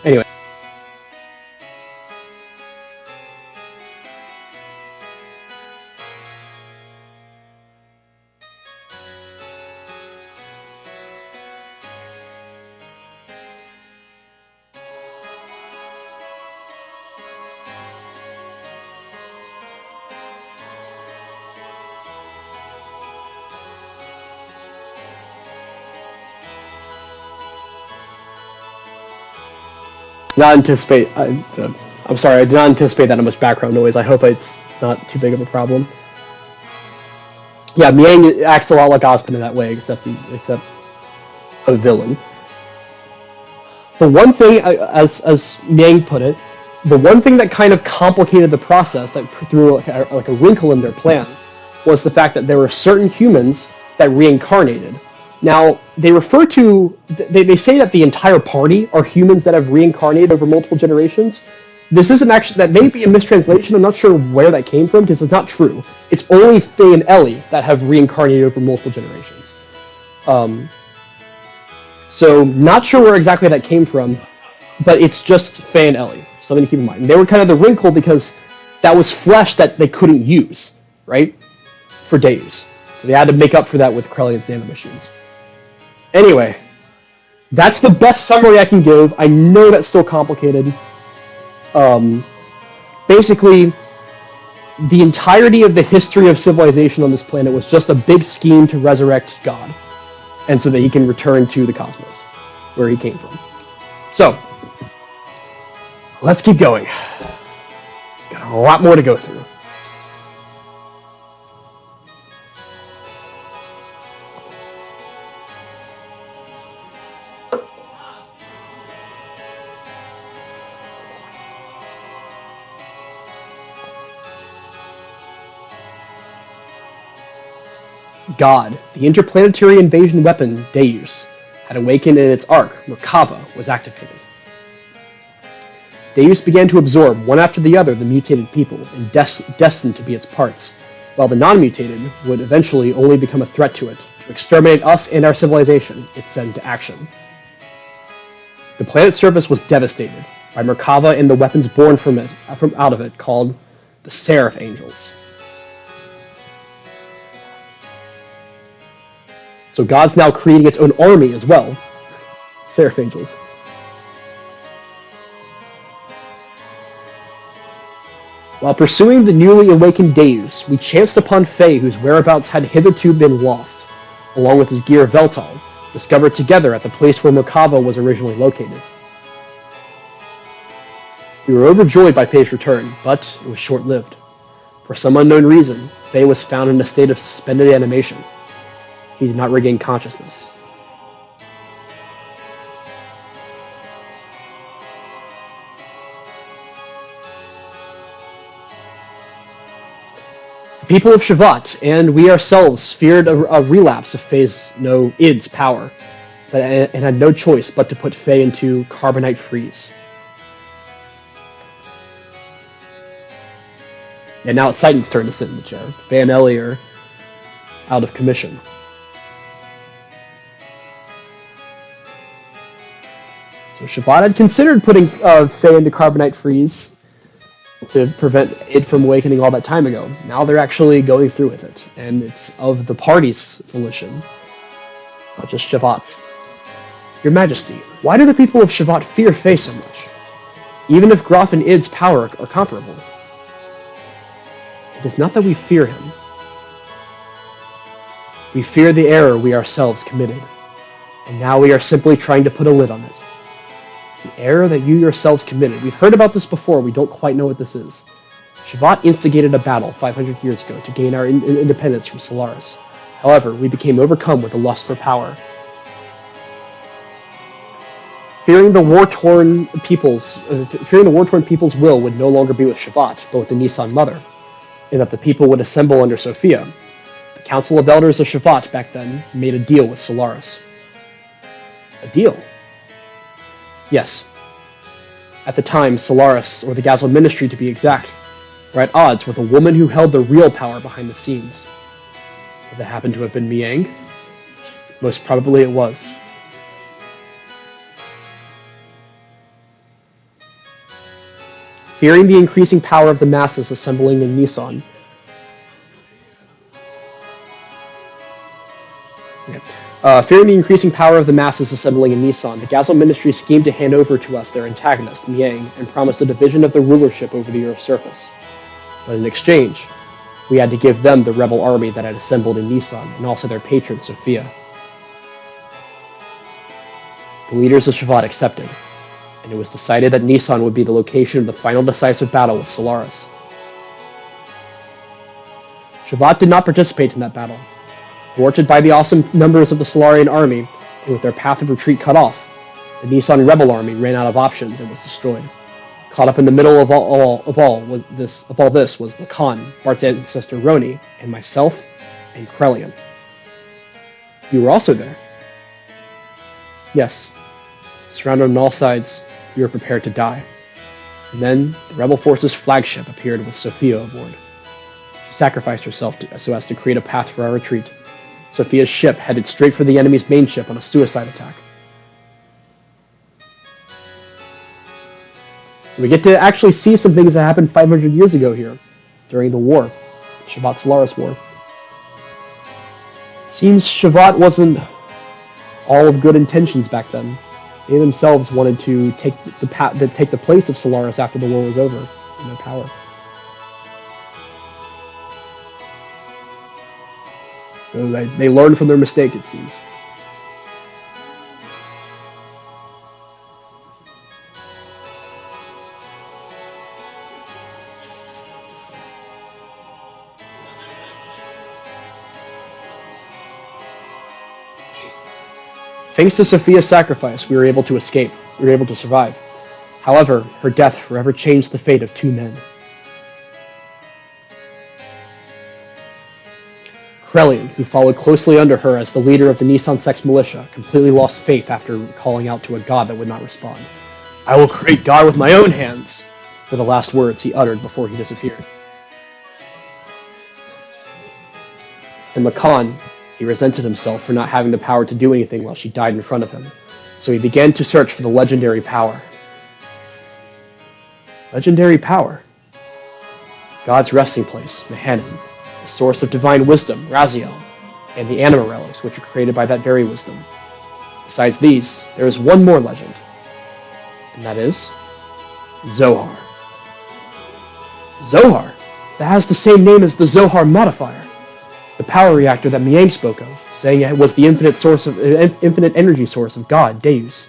Anyway. I'm sorry, I did not anticipate that much background noise. I hope it's not too big of a problem. Yeah, Niang acts a lot like Ozpin in that way, except a villain. The one thing, as Niang put it, the one thing that kind of complicated the process, that threw like a wrinkle in their plan, was the fact that there were certain humans that reincarnated. Now, they refer to, they say that the entire party are humans that have reincarnated over multiple generations. This isn't actually, that may be a mistranslation. I'm not sure where that came from, because it's not true. It's only Faye and Ellie that have reincarnated over multiple generations. So, not sure where exactly that came from, but it's just Faye and Ellie. Something to keep in mind. And they were kind of the wrinkle because that was flesh that they couldn't use, right? For Deus. So they had to make up for that with Krellion's nanomachines. Anyway, that's the best summary I can give. I know that's still complicated. Basically, the entirety of the history of civilization on this planet was just a big scheme to resurrect God, and so that he can return to the cosmos, where he came from. So, let's keep going. Got a lot more to go through. God, the interplanetary invasion weapon, Deus, had awakened and its arc, Merkava, was activated. Deus began to absorb, one after the other, the mutated people, and destined to be its parts, while the non-mutated would eventually only become a threat to it, to exterminate us and our civilization, it set into action. The planet's surface was devastated by Merkava and the weapons born from out of it, called the Seraph Angels. So God's now creating its own army as well. Seraph Angels. While pursuing the newly awakened Deus, we chanced upon Faye, whose whereabouts had hitherto been lost, along with his gear Veltal, discovered together at the place where Merkava was originally located. We were overjoyed by Faye's return, but it was short-lived. For some unknown reason, Faye was found in a state of suspended animation. He did not regain consciousness. The people of Shavat and we ourselves feared a relapse of Id's power, and had no choice but to put Faye into carbonite freeze. And now it's Titan's turn to sit in the chair. Faye and Ellie are out of commission. So Shabbat had considered putting Faye into carbonite freeze to prevent it from awakening all that time ago. Now they're actually going through with it, and it's of the party's volition, not just Shabbat's. Your Majesty, why do the people of Shabbat fear Faye so much? Even if Graf and Id's power are comparable. It is not that we fear him. We fear the error we ourselves committed, and now we are simply trying to put a lid on it. The error that you yourselves committed. We've heard about this before, we don't quite know what this is. Shabbat instigated a battle 500 years ago to gain our independence from Solaris. However, we became overcome with a lust for power. Fearing the war-torn people's will would no longer be with Shabbat, but with the Nissan Mother, and that the people would assemble under Sophia. The Council of Elders of Shabbat back then made a deal with Solaris. A deal? Yes. At the time, Solaris, or the Gazelle Ministry to be exact, were at odds with a woman who held the real power behind the scenes. Would that happen to have been Miang? Most probably it was. Fearing the increasing power of the masses assembling in Nissan, fearing the increasing power of the masses assembling in Nissan, the Gazelle Ministry schemed to hand over to us their antagonist, Miang, and promised a division of the rulership over the Earth's surface. But in exchange, we had to give them the rebel army that had assembled in Nissan, and also their patron, Sophia. The leaders of Shabbat accepted, and it was decided that Nissan would be the location of the final decisive battle with Solaris. Shabbat did not participate in that battle. Thwarted by the awesome numbers of the Solarian army, and with their path of retreat cut off, the Nissan rebel army ran out of options and was destroyed. Caught up in the middle of all this was the Khan, Bart's ancestor Roni, and myself, and Krelian. You were also there. Yes. Surrounded on all sides, we were prepared to die. And then, the rebel forces' flagship appeared with Sophia aboard. She sacrificed herself so as to create a path for our retreat. Sophia's ship headed straight for the enemy's main ship on a suicide attack. So we get to actually see some things that happened 500 years ago here, during the war, Shabbat-Solaris War. It seems Shabbat wasn't all of good intentions back then. They themselves wanted to take the place of Solaris after the war was over, in their power. So they learned from their mistake, it seems. Thanks to Sophia's sacrifice, we were able to escape. We were able to survive. However, her death forever changed the fate of 2 men. Krelian, who followed closely under her as the leader of the Nissan Sex militia, completely lost faith after calling out to a god that would not respond. "I will create God with my own hands," were the last words he uttered before he disappeared. And Lacan, he resented himself for not having the power to do anything while she died in front of him, so he began to search for the legendary power. Legendary power? God's resting place, Mehanim, the source of divine wisdom, Raziel, and the anima relics, which are created by that very wisdom. Besides these, there is one more legend, and that is Zohar. Zohar? That has the same name as the Zohar modifier, the power reactor that Miang spoke of, saying it was the infinite energy source of God, Deus.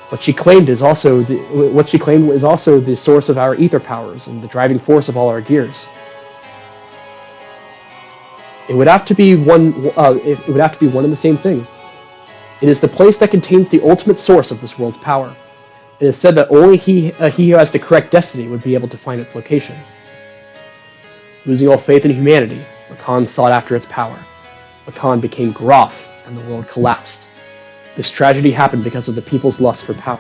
What she claimed was also the source of our ether powers and the driving force of all our gears. It would have to be one and the same thing. It is the place that contains the ultimate source of this world's power. It is said that only he who has the correct destiny would be able to find its location. Losing all faith in humanity, Lacan sought after its power. Lacan became Graf, and the world collapsed. This tragedy happened because of the people's lust for power.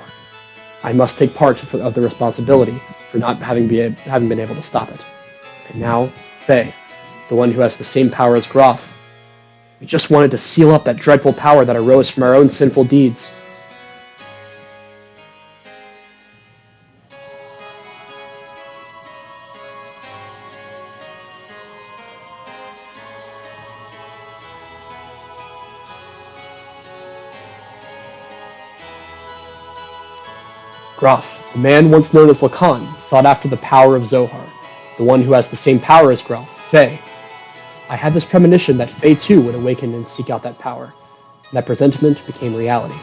I must take part of the responsibility for not having been able to stop it. And now, Faye, the one who has the same power as Graf. We just wanted to seal up that dreadful power that arose from our own sinful deeds. Graf, the man once known as Lacan, sought after the power of Zohar, the one who has the same power as Graf, Faye. I had this premonition that Faye too would awaken and seek out that power. And that presentiment became reality.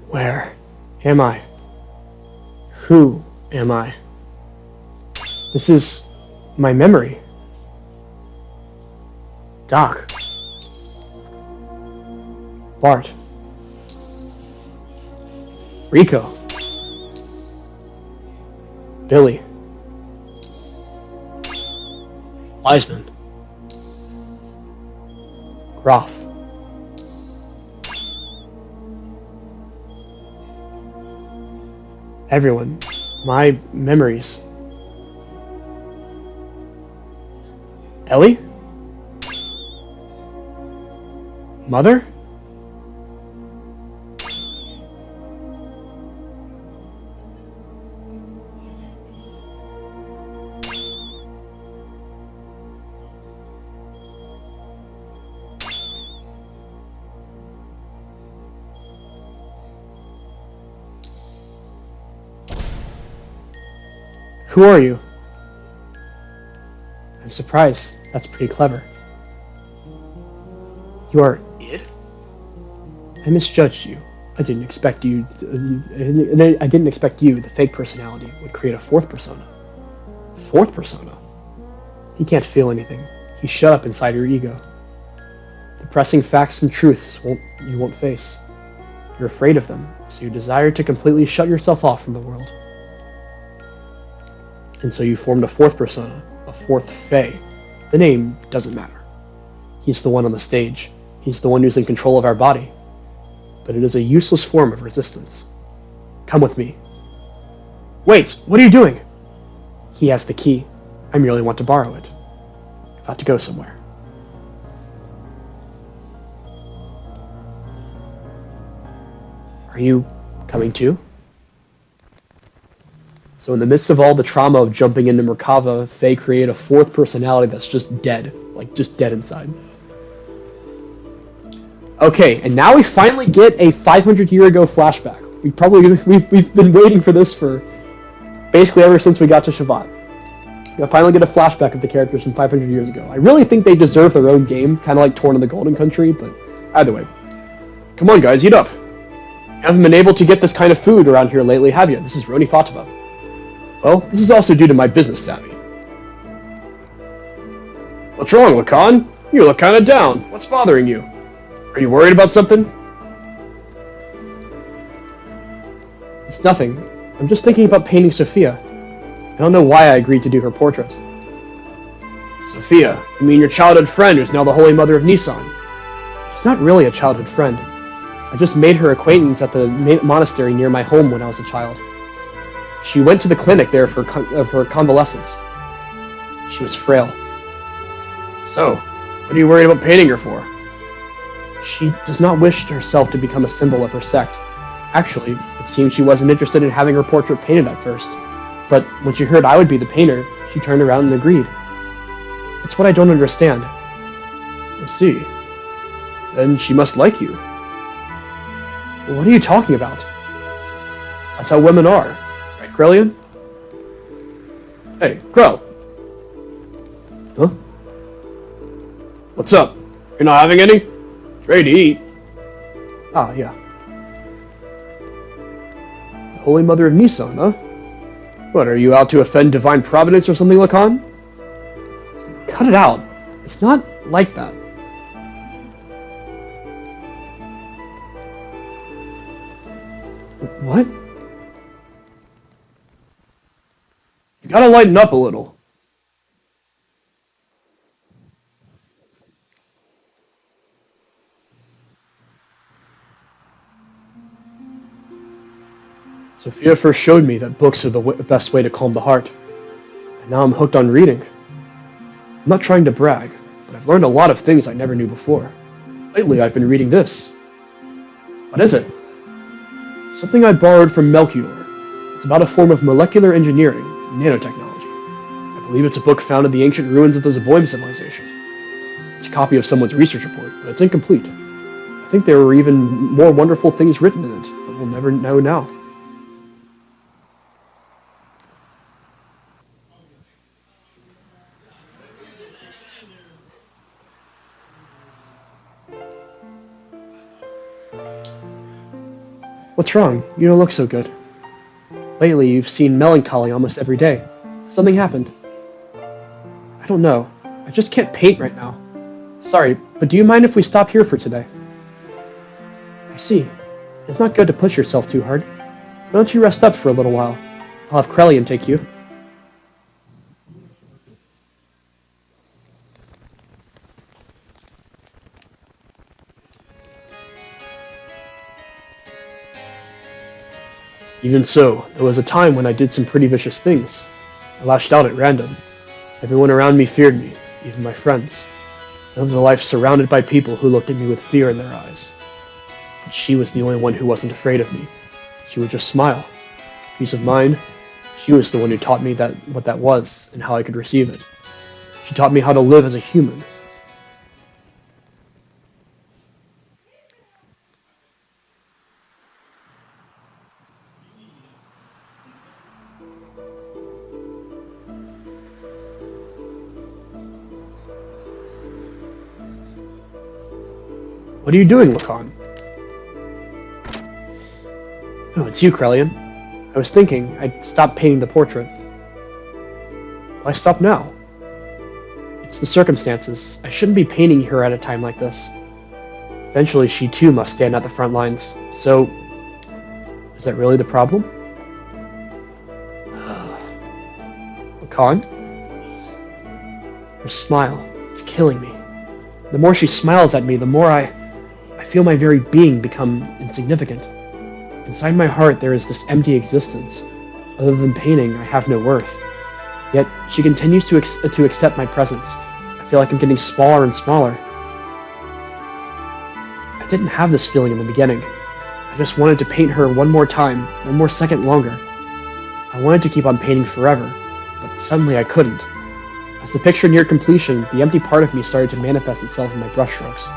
Where am I? Who am I? This is my memory. Doc. Bart. Rico. Billy. Wiseman. Groff. Everyone. My memories. Ellie? Mother? Who are you? I'm surprised. That's pretty clever. You are it? I misjudged you. I didn't expect you. I didn't expect you, the fake personality, would create a fourth persona. Fourth persona? He can't feel anything. He's shut up inside your ego. The pressing facts and truths you won't face. You're afraid of them, so you desire to completely shut yourself off from the world. And so you formed a fourth persona, a fourth Fae. The name doesn't matter. He's the one on the stage. He's the one who's in control of our body. But it is a useless form of resistance. Come with me. Wait, what are you doing? He has the key. I merely want to borrow it. I've got to go somewhere. Are you coming too? So in the midst of all the trauma of jumping into Merkava, Faye create a fourth personality that's just dead. Like, just dead inside. Okay, and now we finally get a 500-year-ago flashback. We've been waiting for this for basically ever since we got to Shabbat. We'll finally get a flashback of the characters from 500 years ago. I really think they deserve their own game, kind of like Torn in the Golden Country, but either way. Come on, guys, eat up. You haven't been able to get this kind of food around here lately, have you? This is Roni Fatima. Well, this is also due to my business savvy. What's wrong, Lacan? You look kind of down. What's bothering you? Are you worried about something? It's nothing. I'm just thinking about painting Sophia. I don't know why I agreed to do her portrait. Sophia? You mean your childhood friend who's now the Holy Mother of Nisan? She's not really a childhood friend. I just made her acquaintance at the monastery near my home when I was a child. She went to the clinic there for convalescence. She was frail. So, what are you worried about painting her for? She does not wish herself to become a symbol of her sect. Actually, it seems she wasn't interested in having her portrait painted at first. But when she heard I would be the painter, she turned around and agreed. That's what I don't understand. I see. Then she must like you. What are you talking about? That's how women are. Right, Krellian? Hey, Krell. Huh? What's up? You're not having any? It's ready to eat. Ah, yeah. The Holy Mother of Nisan, huh? What, are you out to offend divine providence or something, Lacan? Cut it out. It's not like that. What? You gotta lighten up a little. Sophia first showed me that books are the best way to calm the heart. And now I'm hooked on reading. I'm not trying to brag, but I've learned a lot of things I never knew before. Lately, I've been reading this. What is it? Something I borrowed from Melchior. It's about a form of molecular engineering, nanotechnology. I believe it's a book found in the ancient ruins of the Zeboim civilization. It's a copy of someone's research report, but it's incomplete. I think there were even more wonderful things written in it, but we'll never know now. What's wrong? You don't look so good. Lately, you've seen melancholy almost every day. Something happened. I don't know. I just can't paint right now. Sorry, but do you mind if we stop here for today? I see. It's not good to push yourself too hard. Why don't you rest up for a little while? I'll have Krelian take you. Even so, there was a time when I did some pretty vicious things. I lashed out at random. Everyone around me feared me, even my friends. I lived a life surrounded by people who looked at me with fear in their eyes. But she was the only one who wasn't afraid of me. She would just smile. Peace of mind. She was the one who taught me what that was and how I could receive it. She taught me how to live as a human. What are you doing, Lacan? Oh, it's you, Krelian. I was thinking I'd stop painting the portrait. Why stop now? It's the circumstances. I shouldn't be painting her at a time like this. Eventually, she too must stand at the front lines. So, is that really the problem? Lacan? Her smile. It's killing me. The more she smiles at me, the more I feel my very being become insignificant. Inside my heart there is this empty existence. Other than painting, I have no worth. Yet she continues to accept my presence. I feel like I'm getting smaller and smaller. I didn't have this feeling in the beginning. I just wanted to paint her one more time, one more second longer. I wanted to keep on painting forever, but suddenly I couldn't. As the picture neared completion, the empty part of me started to manifest itself in my brushstrokes.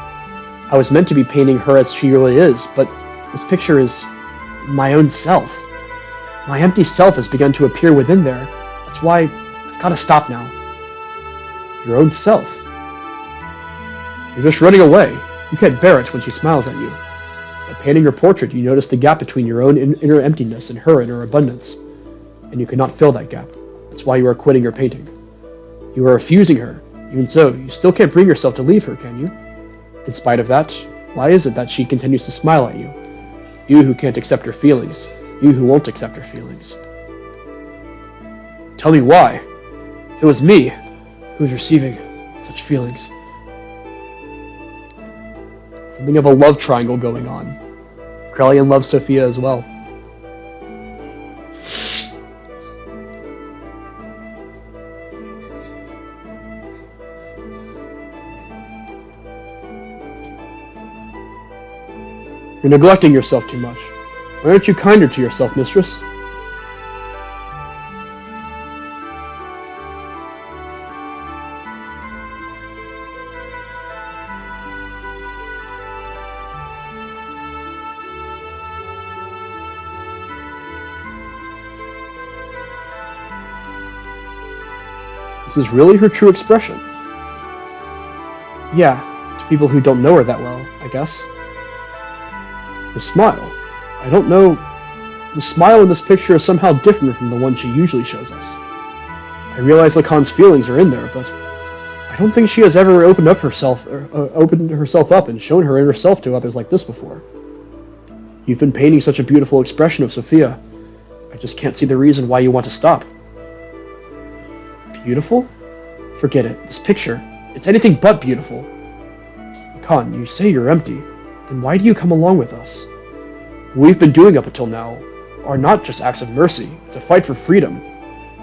I was meant to be painting her as she really is, but this picture is my own self. My empty self has begun to appear within there. That's why I've got to stop now. Your own self? You're just running away. You can't bear it when she smiles at you. By painting her portrait, you notice the gap between your own inner emptiness and her inner abundance. And you cannot fill that gap. That's why you are quitting your painting. You are refusing her. Even so, you still can't bring yourself to leave her, can you? In spite of that, why is it that she continues to smile at you? You who can't accept her feelings. You who won't accept her feelings. Tell me why. If it was me who was receiving such feelings. Something of a love triangle going on. Krelian loves Sophia as well. You're neglecting yourself too much. Why aren't you kinder to yourself, mistress? This is really her true expression. Yeah, to people who don't know her that well, I guess. Her smile. I don't know. The smile in this picture is somehow different from the one she usually shows us. I realize Lacan's feelings are in there, but I don't think she has ever opened herself up and shown her inner self to others like this before. You've been painting such a beautiful expression of Sophia. I just can't see the reason why you want to stop. Beautiful? Forget it. This picture, it's anything but beautiful. Lacan, you say you're empty. Then why do you come along with us? What we've been doing up until now are not just acts of mercy. It's a fight for freedom.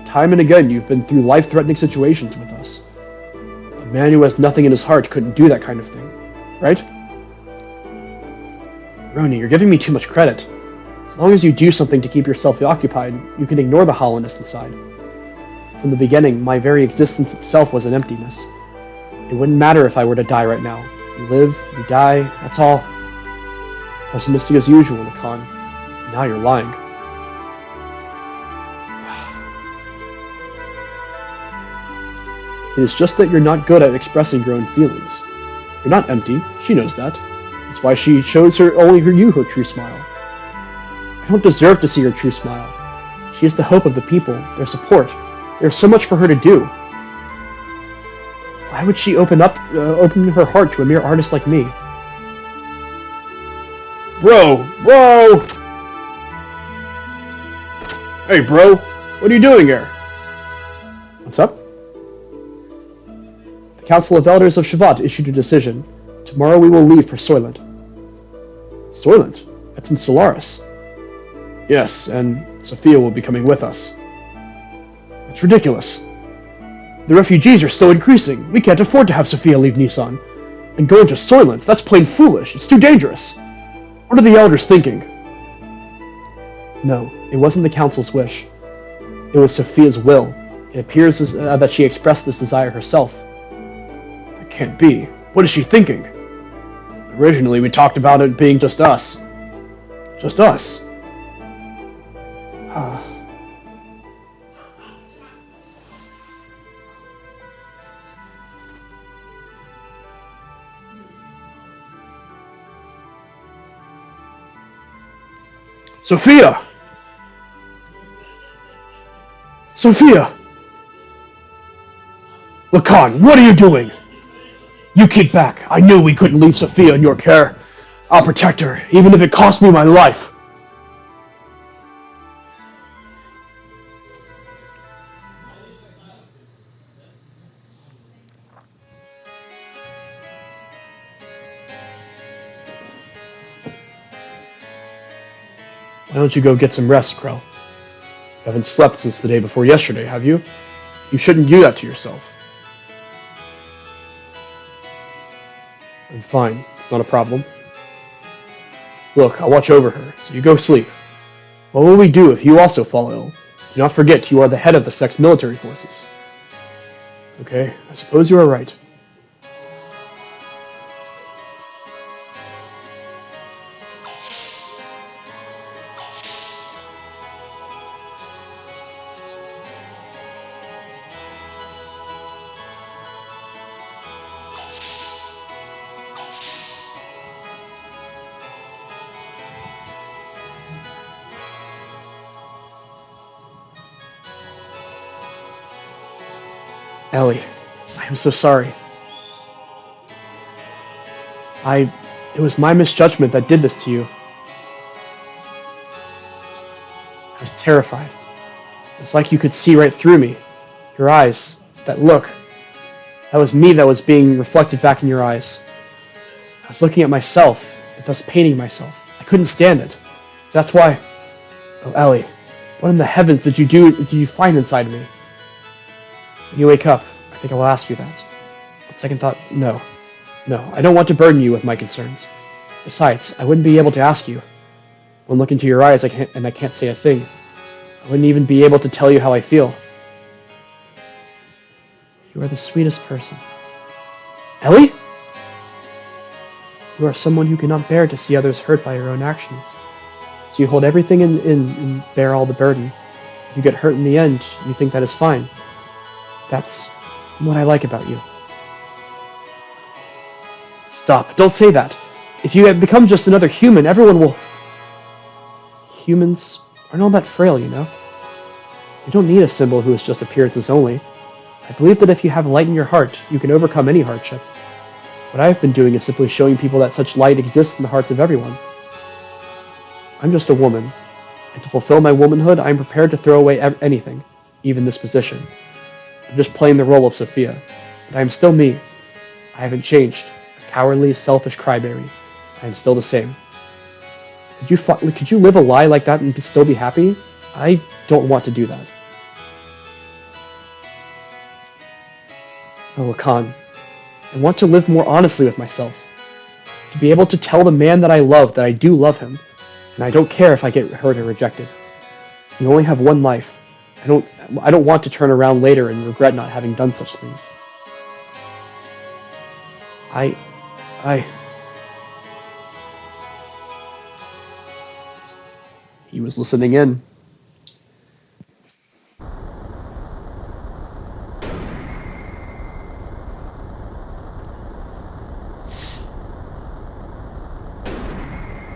Time and again, you've been through life-threatening situations with us. A man who has nothing in his heart couldn't do that kind of thing, right? Roni, you're giving me too much credit. As long as you do something to keep yourself occupied, you can ignore the hollowness inside. From the beginning, my very existence itself was an emptiness. It wouldn't matter if I were to die right now. You live, you die, that's all. Pessimistic as usual, Lacan. Now you're lying. It is just that you're not good at expressing your own feelings. You're not empty, she knows that. That's why she shows her true smile. I don't deserve to see her true smile. She is the hope of the people, their support. There's so much for her to do. Why would she open her heart to a mere artist like me? Bro! Hey, bro! What are you doing here? What's up? The Council of Elders of Shavat issued a decision. Tomorrow we will leave for Soylent. Soylent? That's in Solaris. Yes, and Sophia will be coming with us. That's ridiculous. The refugees are still increasing. We can't afford to have Sophia leave Nissan. And go into Soylent, that's plain foolish. It's too dangerous. What are the elders thinking? No, it wasn't the council's wish. It was Sophia's will. It appears that she expressed this desire herself. That can't be. What is she thinking? Originally, we talked about it being just us. Just us. Sophia! Sophia! Lacan, what are you doing? You keep back. I knew we couldn't leave Sophia in your care. I'll protect her, even if it costs me my life. Why don't you go get some rest, Krell? You haven't slept since the day before yesterday, have you? You shouldn't do that to yourself. I'm fine. It's not a problem. Look, I'll watch over her, so you go sleep. What will we do if you also fall ill? Do not forget you are the head of the Sex military forces. Okay, I suppose you are right. Ellie, I am so sorry. It was my misjudgment that did this to you. I was terrified. It was like you could see right through me. Your eyes, that look. That was me that was being reflected back in your eyes. I was looking at myself, and thus painting myself. I couldn't stand it. That's why... Oh, Ellie, what in the heavens did you find inside me? When you wake up, I think I will ask you that. On second thought, no. No, I don't want to burden you with my concerns. Besides, I wouldn't be able to ask you. When I look into your eyes, I can't say a thing. I wouldn't even be able to tell you how I feel. You are the sweetest person. Ellie? You are someone who cannot bear to see others hurt by your own actions. So you hold everything in and bear all the burden. If you get hurt in the end, you think that is fine. That's what I like about you. Stop. Don't say that. If you become just another human, everyone will... Humans aren't all that frail, you know? You don't need a symbol who is just appearances only. I believe that if you have light in your heart, you can overcome any hardship. What I have been doing is simply showing people that such light exists in the hearts of everyone. I'm just a woman, and to fulfill my womanhood, I am prepared to throw away anything, even this position. I'm just playing the role of Sophia, but I am still me. I haven't changed. A cowardly, selfish crybaby. I am still the same. Could you live a lie like that and still be happy? I don't want to do that. Oh, Lacan, I want to live more honestly with myself. To be able to tell the man that I love that I do love him, and I don't care if I get hurt or rejected. You only have one life. I don't want to turn around later and regret not having done such things. He was listening in.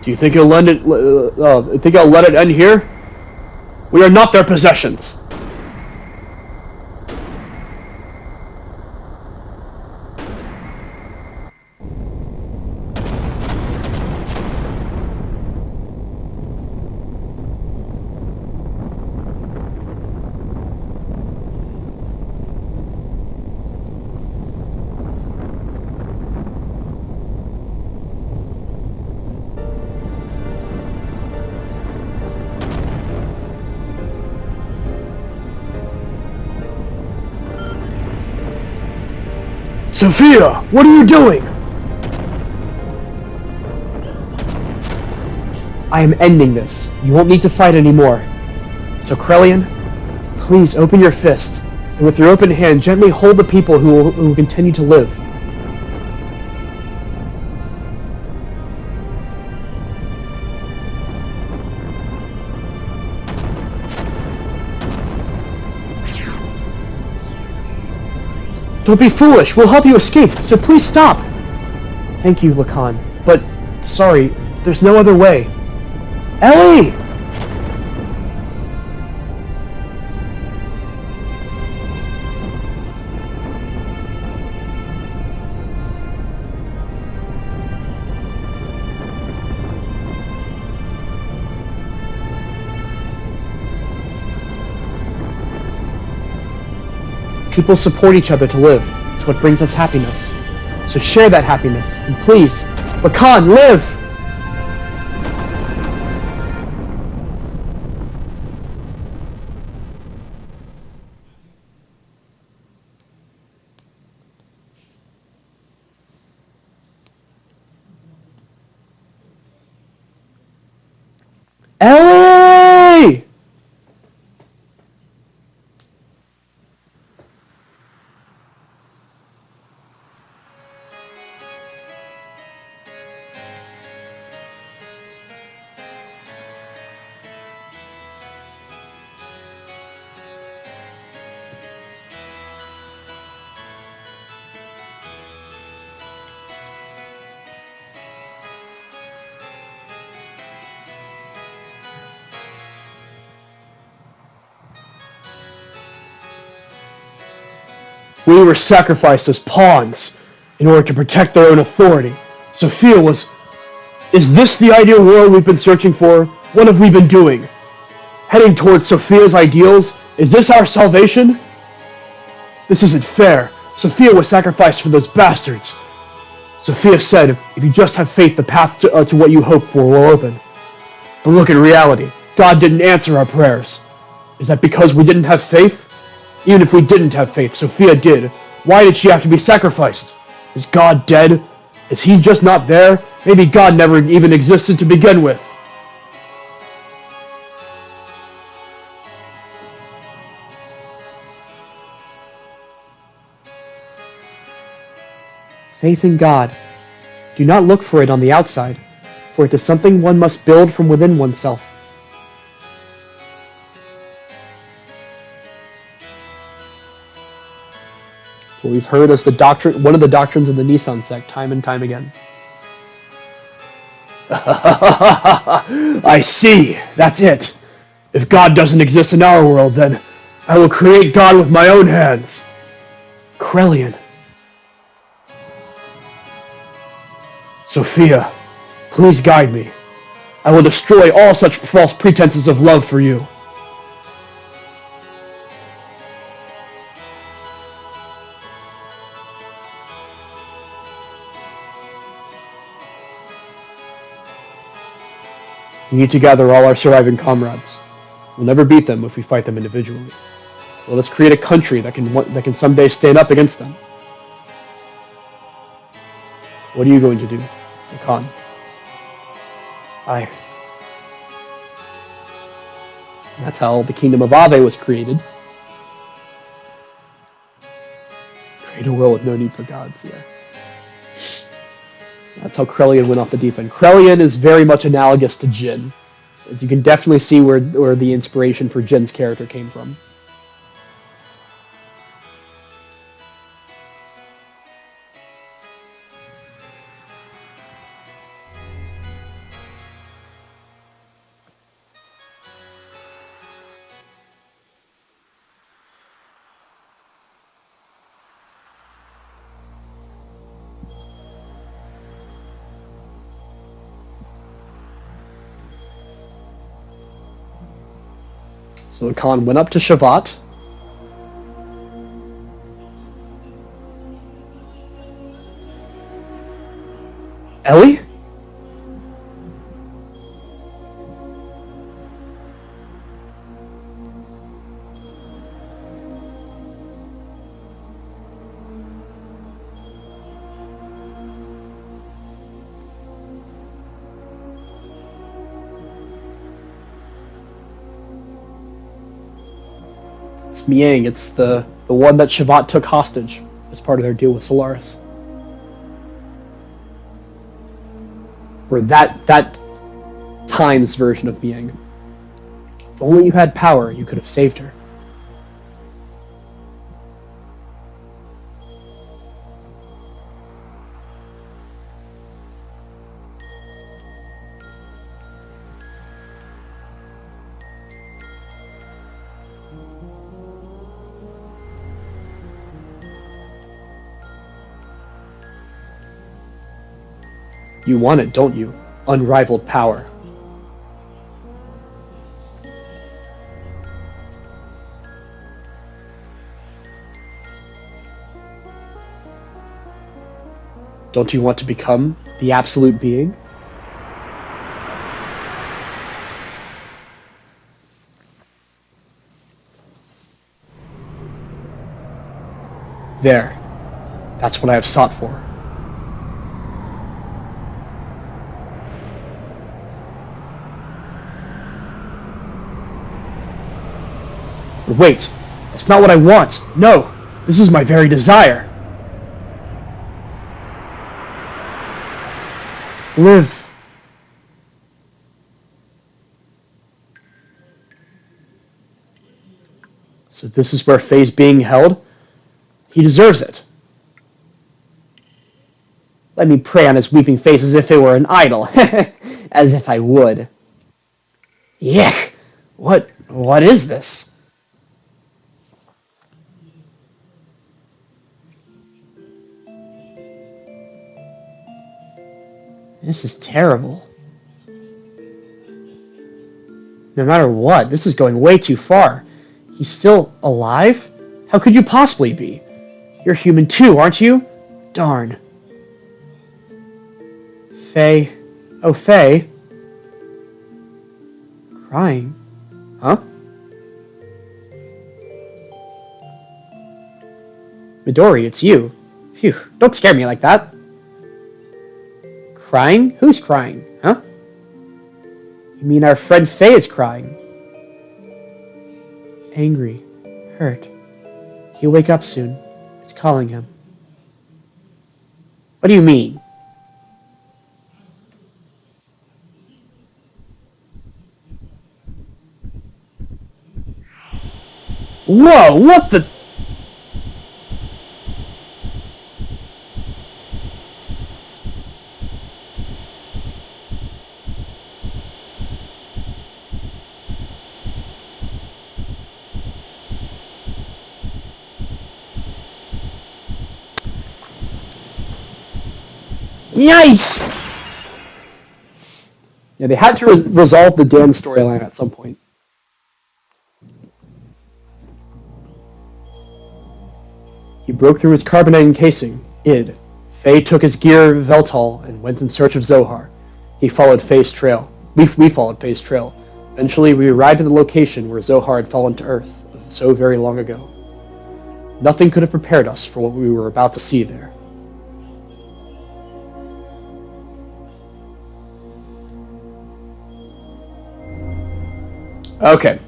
Do you think I'll let it end here? We are not their possessions. Sophia, what are you doing? I am ending this. You won't need to fight anymore. So, Krellian, please open your fist, and with your open hand, gently hold the people who will continue to live. Don't be foolish. We'll help you escape, so please stop. Thank you, Lacan. But, sorry, there's no other way. Ellie! People support each other to live. It's what brings us happiness. So share that happiness, and please, Lacan, live! Ellie! We were sacrificed as pawns in order to protect their own authority. Sophia was... Is this the ideal world we've been searching for? What have we been doing? Heading towards Sophia's ideals? Is this our salvation? This isn't fair. Sophia was sacrificed for those bastards. Sophia said, if you just have faith, the path to what you hope for will open. But look at reality. God didn't answer our prayers. Is that because we didn't have faith? Even if we didn't have faith, Sophia did. Why did she have to be sacrificed? Is God dead? Is he just not there? Maybe God never even existed to begin with. Faith in God. Do not look for it on the outside, for it is something one must build from within oneself. What we've heard as one of the doctrines of the Nissan sect time and time again. I see. That's it. If God doesn't exist in our world, then I will create God with my own hands. Krellian. Sophia, please guide me. I will destroy all such false pretenses of love for you. We need to gather all our surviving comrades. We'll never beat them if we fight them individually. So let's create a country that can someday stand up against them. What are you going to do, Khan? That's how the Kingdom of Ave was created. Create a world with no need for gods, yeah. That's how Krellian went off the deep end. Krellian is very much analogous to Jin. As you can definitely see where the inspiration for Jin's character came from. So Khan went up to Shavat. Ellie? It's Miang. It's the one that Shavat took hostage as part of their deal with Solaris. Or that time's version of Miang. If only you had power, you could have saved her. You want it, don't you? Unrivaled power. Don't you want to become the absolute being? There. That's what I have sought for. But wait, that's not what I want. No, this is my very desire. Live. So this is where Faye's being held? He deserves it. Let me pray on his weeping face as if it were an idol. As if I would. Yuck! What is this? This is terrible. No matter what, this is going way too far. He's still alive? How could you possibly be? You're human too, aren't you? Darn. Faye. Oh, Faye. Crying? Huh? Midori, it's you. Phew, don't scare me like that. Crying? Who's crying? Huh? You mean our friend Faye is crying? Angry. Hurt. He'll wake up soon. It's calling him. What do you mean? Whoa, what the... Yikes! Yeah, they had to resolve the Dan storyline at some point. He broke through his carbonite encasing, id. Faye took his gear Veltal and went in search of Zohar. He followed Faye's trail. We followed Faye's trail. Eventually, we arrived at the location where Zohar had fallen to Earth so very long ago. Nothing could have prepared us for what we were about to see there. Okay.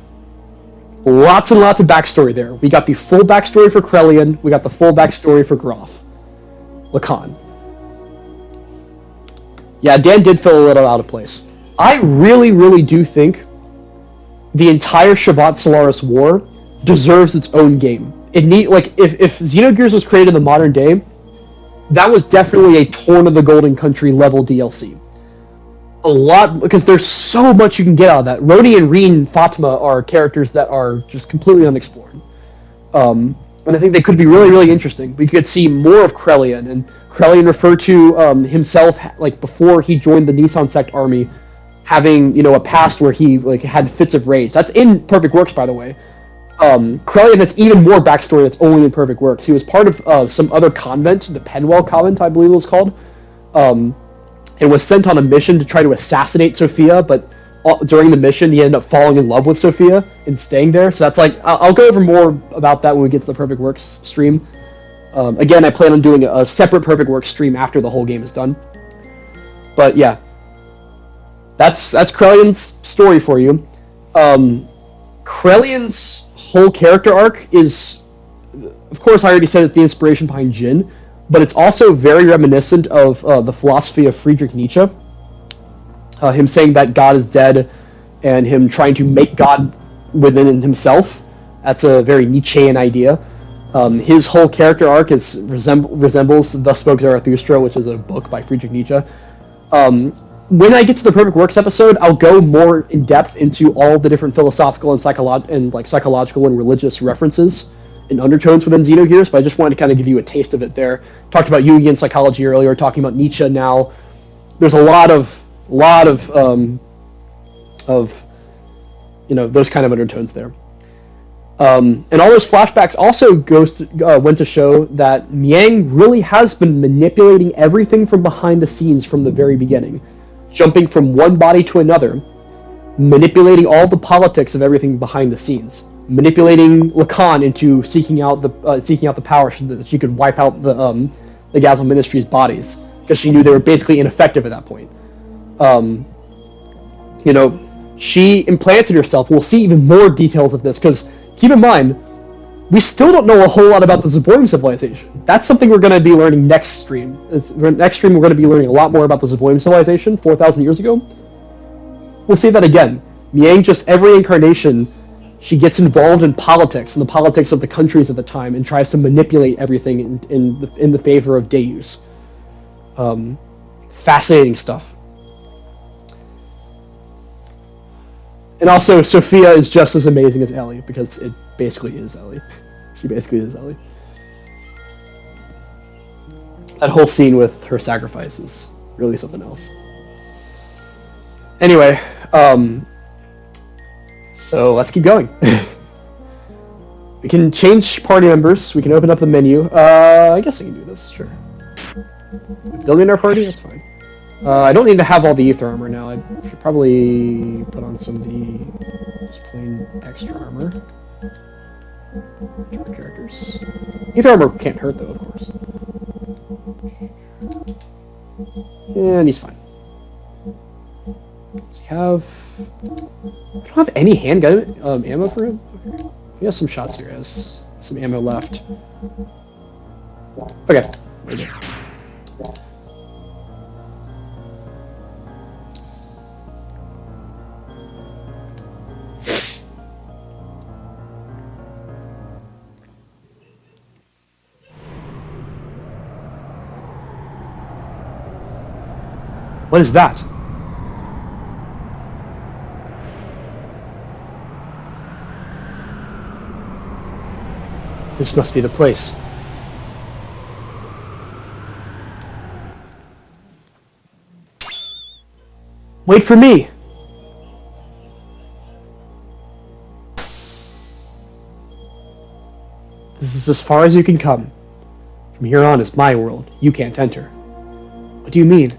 Lots and lots of backstory there. We got the full backstory for Krelian, we got the full backstory for Groth. Lacan. Yeah, Dan did feel a little out of place. I really, really do think the entire Shabbat Solaris War deserves its own game. It if Xenogears was created in the modern day, that was definitely a Torn of the Golden Country level DLC. A lot, because there's so much you can get out of that. Rhodey and Reen Fatima are characters that are just completely unexplored. And I think they could be really, really interesting. We could see more of Krelian, and Krelian referred to himself, like, before he joined the Nissan Sect army, having, a past where he, had fits of rage. That's in Perfect Works, by the way. Krelian has even more backstory that's only in Perfect Works. He was part of some other convent, the Penwell Convent, I believe it was called, and was sent on a mission to try to assassinate Sophia, but during the mission he ended up falling in love with Sophia and staying there. So that's I'll go over more about that when we get to the Perfect Works stream. Again, I plan on doing a separate Perfect Works stream after the whole game is done. But yeah, that's Krelian's story for you. Krelian's whole character arc is, of course, I already said it's the inspiration behind Jin, but it's also very reminiscent of the philosophy of Friedrich Nietzsche. Him saying that God is dead, and him trying to make God within himself. That's a very Nietzschean idea. His whole character arc resembles Thus Spoke Zarathustra, which is a book by Friedrich Nietzsche. When I get to the Perfect Works episode, I'll go more in depth into all the different philosophical and psychological and religious references and undertones within Xenogears, but I just wanted to kind of give you a taste of it there. Talked about Jungian psychology earlier, talking about Nietzsche now. There's a lot of those kind of undertones there. And all those flashbacks also went to show that Miang really has been manipulating everything from behind the scenes from the very beginning, jumping from one body to another, manipulating all the politics of everything behind the scenes, manipulating Lacan into seeking out the power so that she could wipe out the Gazel Ministry's bodies, because she knew they were basically ineffective at that point. She implanted herself. We'll see even more details of this, because keep in mind, we still don't know a whole lot about the Zavoim civilization. That's something we're going to be learning next stream. Next stream, we're going to be learning a lot more about the Zavoim civilization 4,000 years ago. We'll see that again. Miang, just every incarnation, she gets involved in politics, and the politics of the countries at the time, and tries to manipulate everything in the favor of Deus. Fascinating stuff. And also, Sophia is just as amazing as Ellie, because it basically is Ellie. She basically is Ellie. That whole scene with her sacrifice is really something else. Anyway, so let's keep going. We can change party members. We can open up the menu. I guess I can do this, sure. Building our party? That's fine. I don't need to have all the ether armor now. I should probably put on some of the just plain extra armor. Different characters. Ether armor can't hurt though, of course. And he's fine. Does he have... I don't have any handgun ammo for him? Okay. He has some shots here. He has some ammo left. Okay. Right there. What is that? This must be the place. Wait for me! This is as far as you can come. From here on is my world. You can't enter. What do you mean?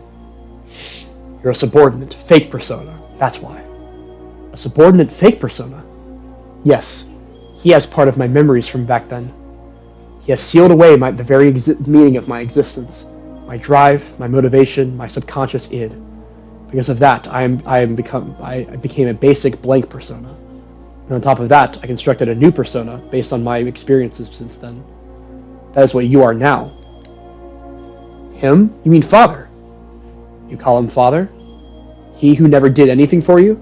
You're a subordinate, fake persona. That's why. A subordinate fake persona? Yes. He has part of my memories from back then. He has sealed away the very meaning of my existence. My drive, my motivation, my subconscious id. Because of that, I became a basic blank persona. And on top of that, I constructed a new persona based on my experiences since then. That is what you are now. Him? You mean father? You call him father? He who never did anything for you?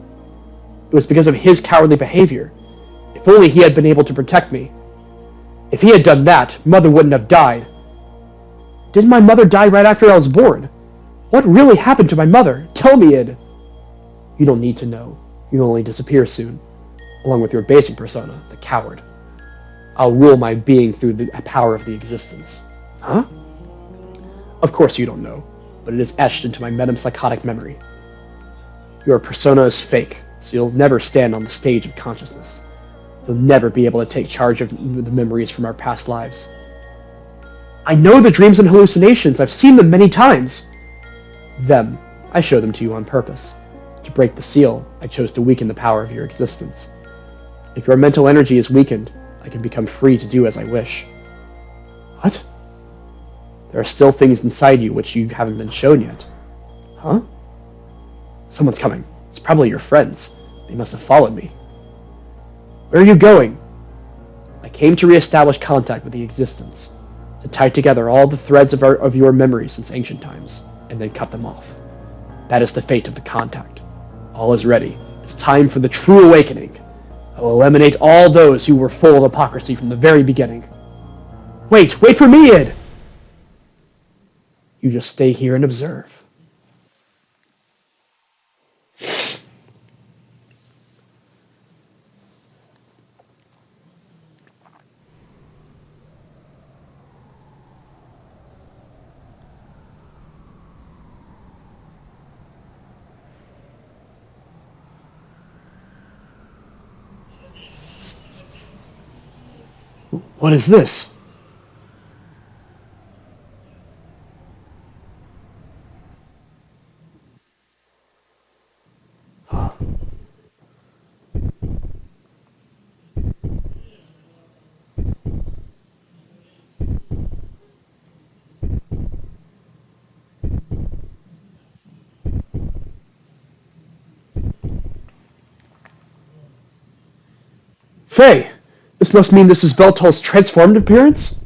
It was because of his cowardly behavior. If only he had been able to protect me. If he had done that, Mother wouldn't have died. Didn't my mother die right after I was born? What really happened to my mother? Tell me, Id. You don't need to know. You'll only disappear soon, along with your basic persona, the coward. I'll rule my being through the power of the existence. Huh? Of course you don't know, but it is etched into my metempsychotic memory. Your persona is fake, so you'll never stand on the stage of consciousness. You'll never be able to take charge of the memories from our past lives. I know the dreams and hallucinations. I've seen them many times. Them. I show them to you on purpose. To break the seal, I chose to weaken the power of your existence. If your mental energy is weakened, I can become free to do as I wish. What? There are still things inside you which you haven't been shown yet. Huh? Someone's coming. It's probably your friends. They must have followed me. Where are you going? I came to re-establish contact with the existence, to tie together all the threads of your memory since ancient times, and then cut them off. That is the fate of the contact. All is ready. It's time for the true awakening. I will eliminate all those who were full of hypocrisy from the very beginning. Wait for me, Id! You just stay here and observe. What is this? Faye! This must mean this is Beltol's transformed appearance?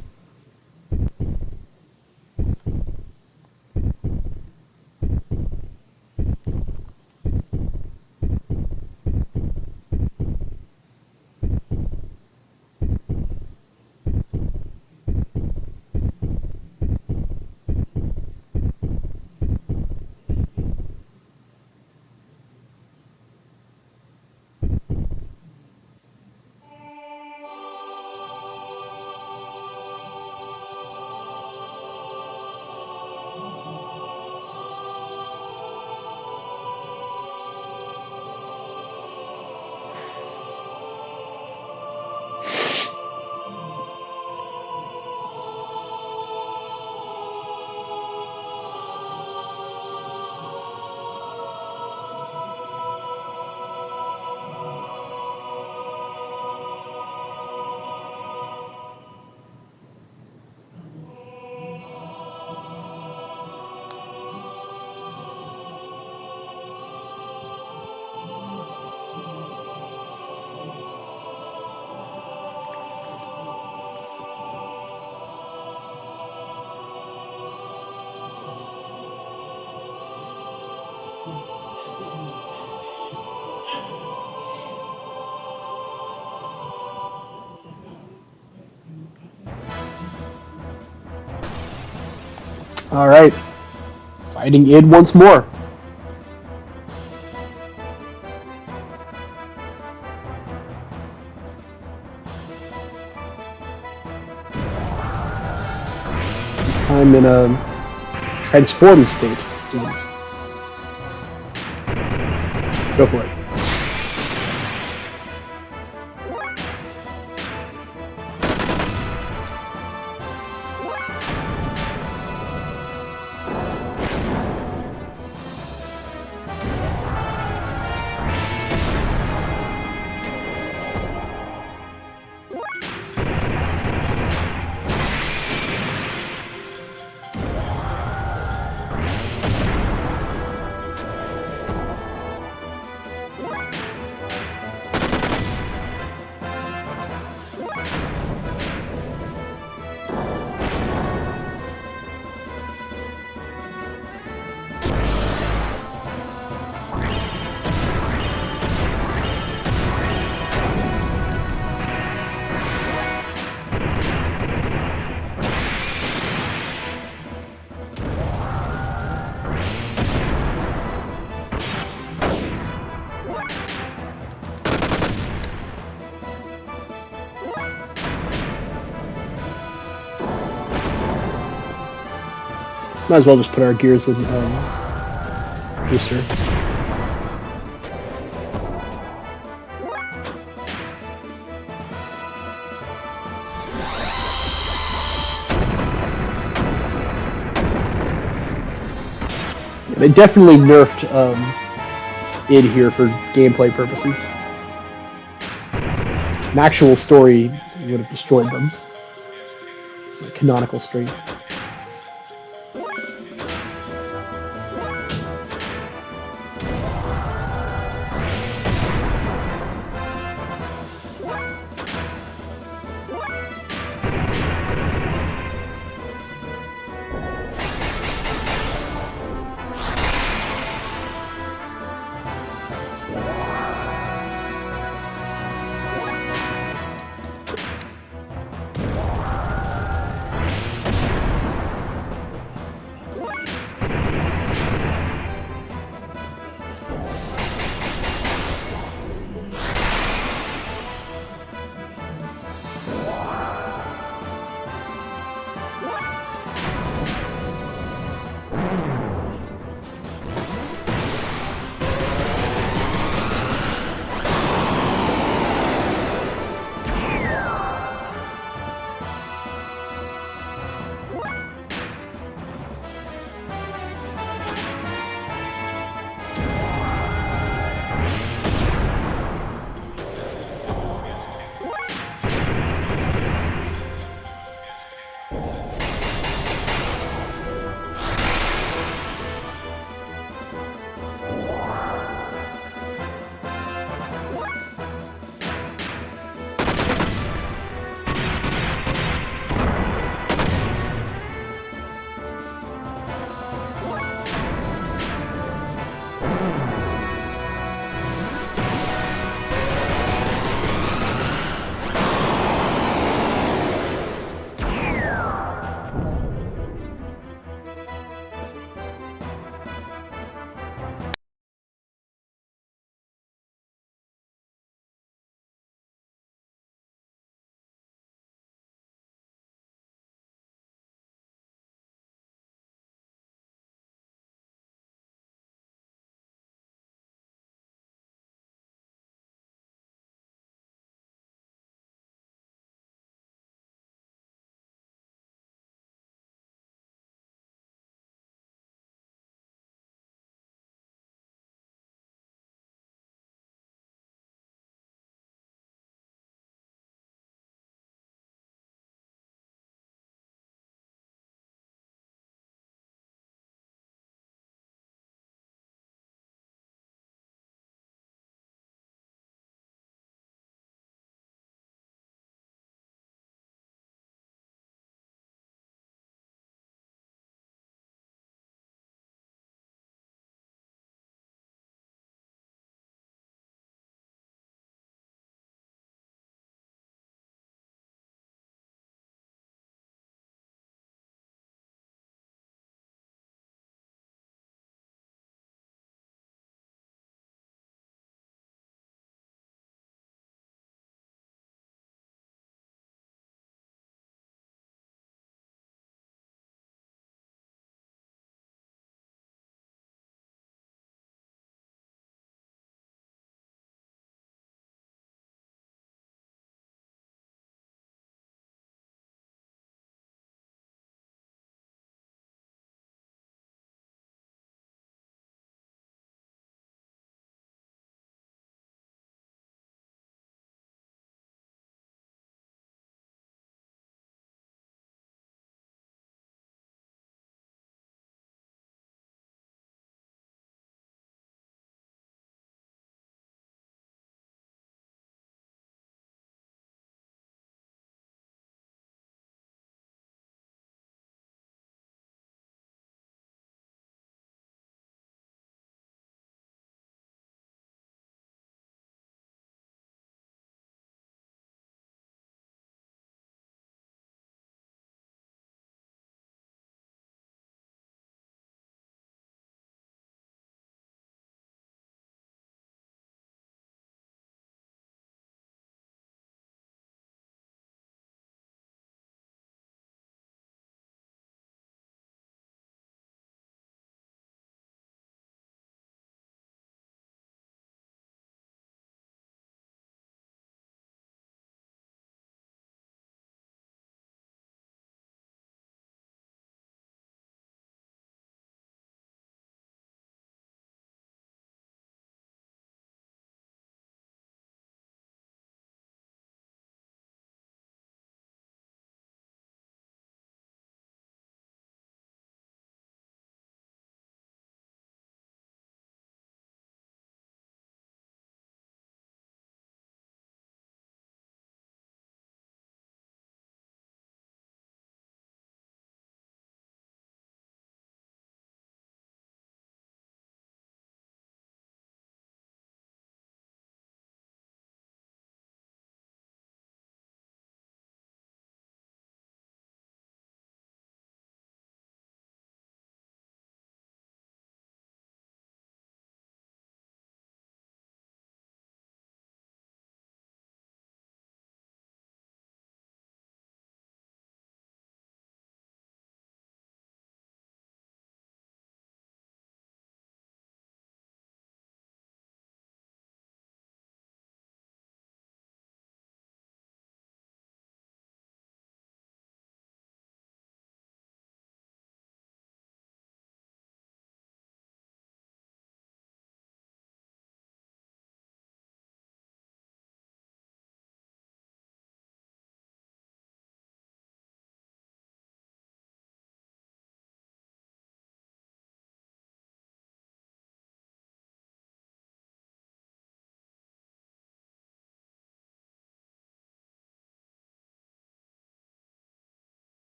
Alright. Fighting Id once more. This time in a transformed state, it seems. Go for it. Might as well just put our gears in booster. They definitely nerfed id here for gameplay purposes. An actual story would have destroyed them. A canonical story.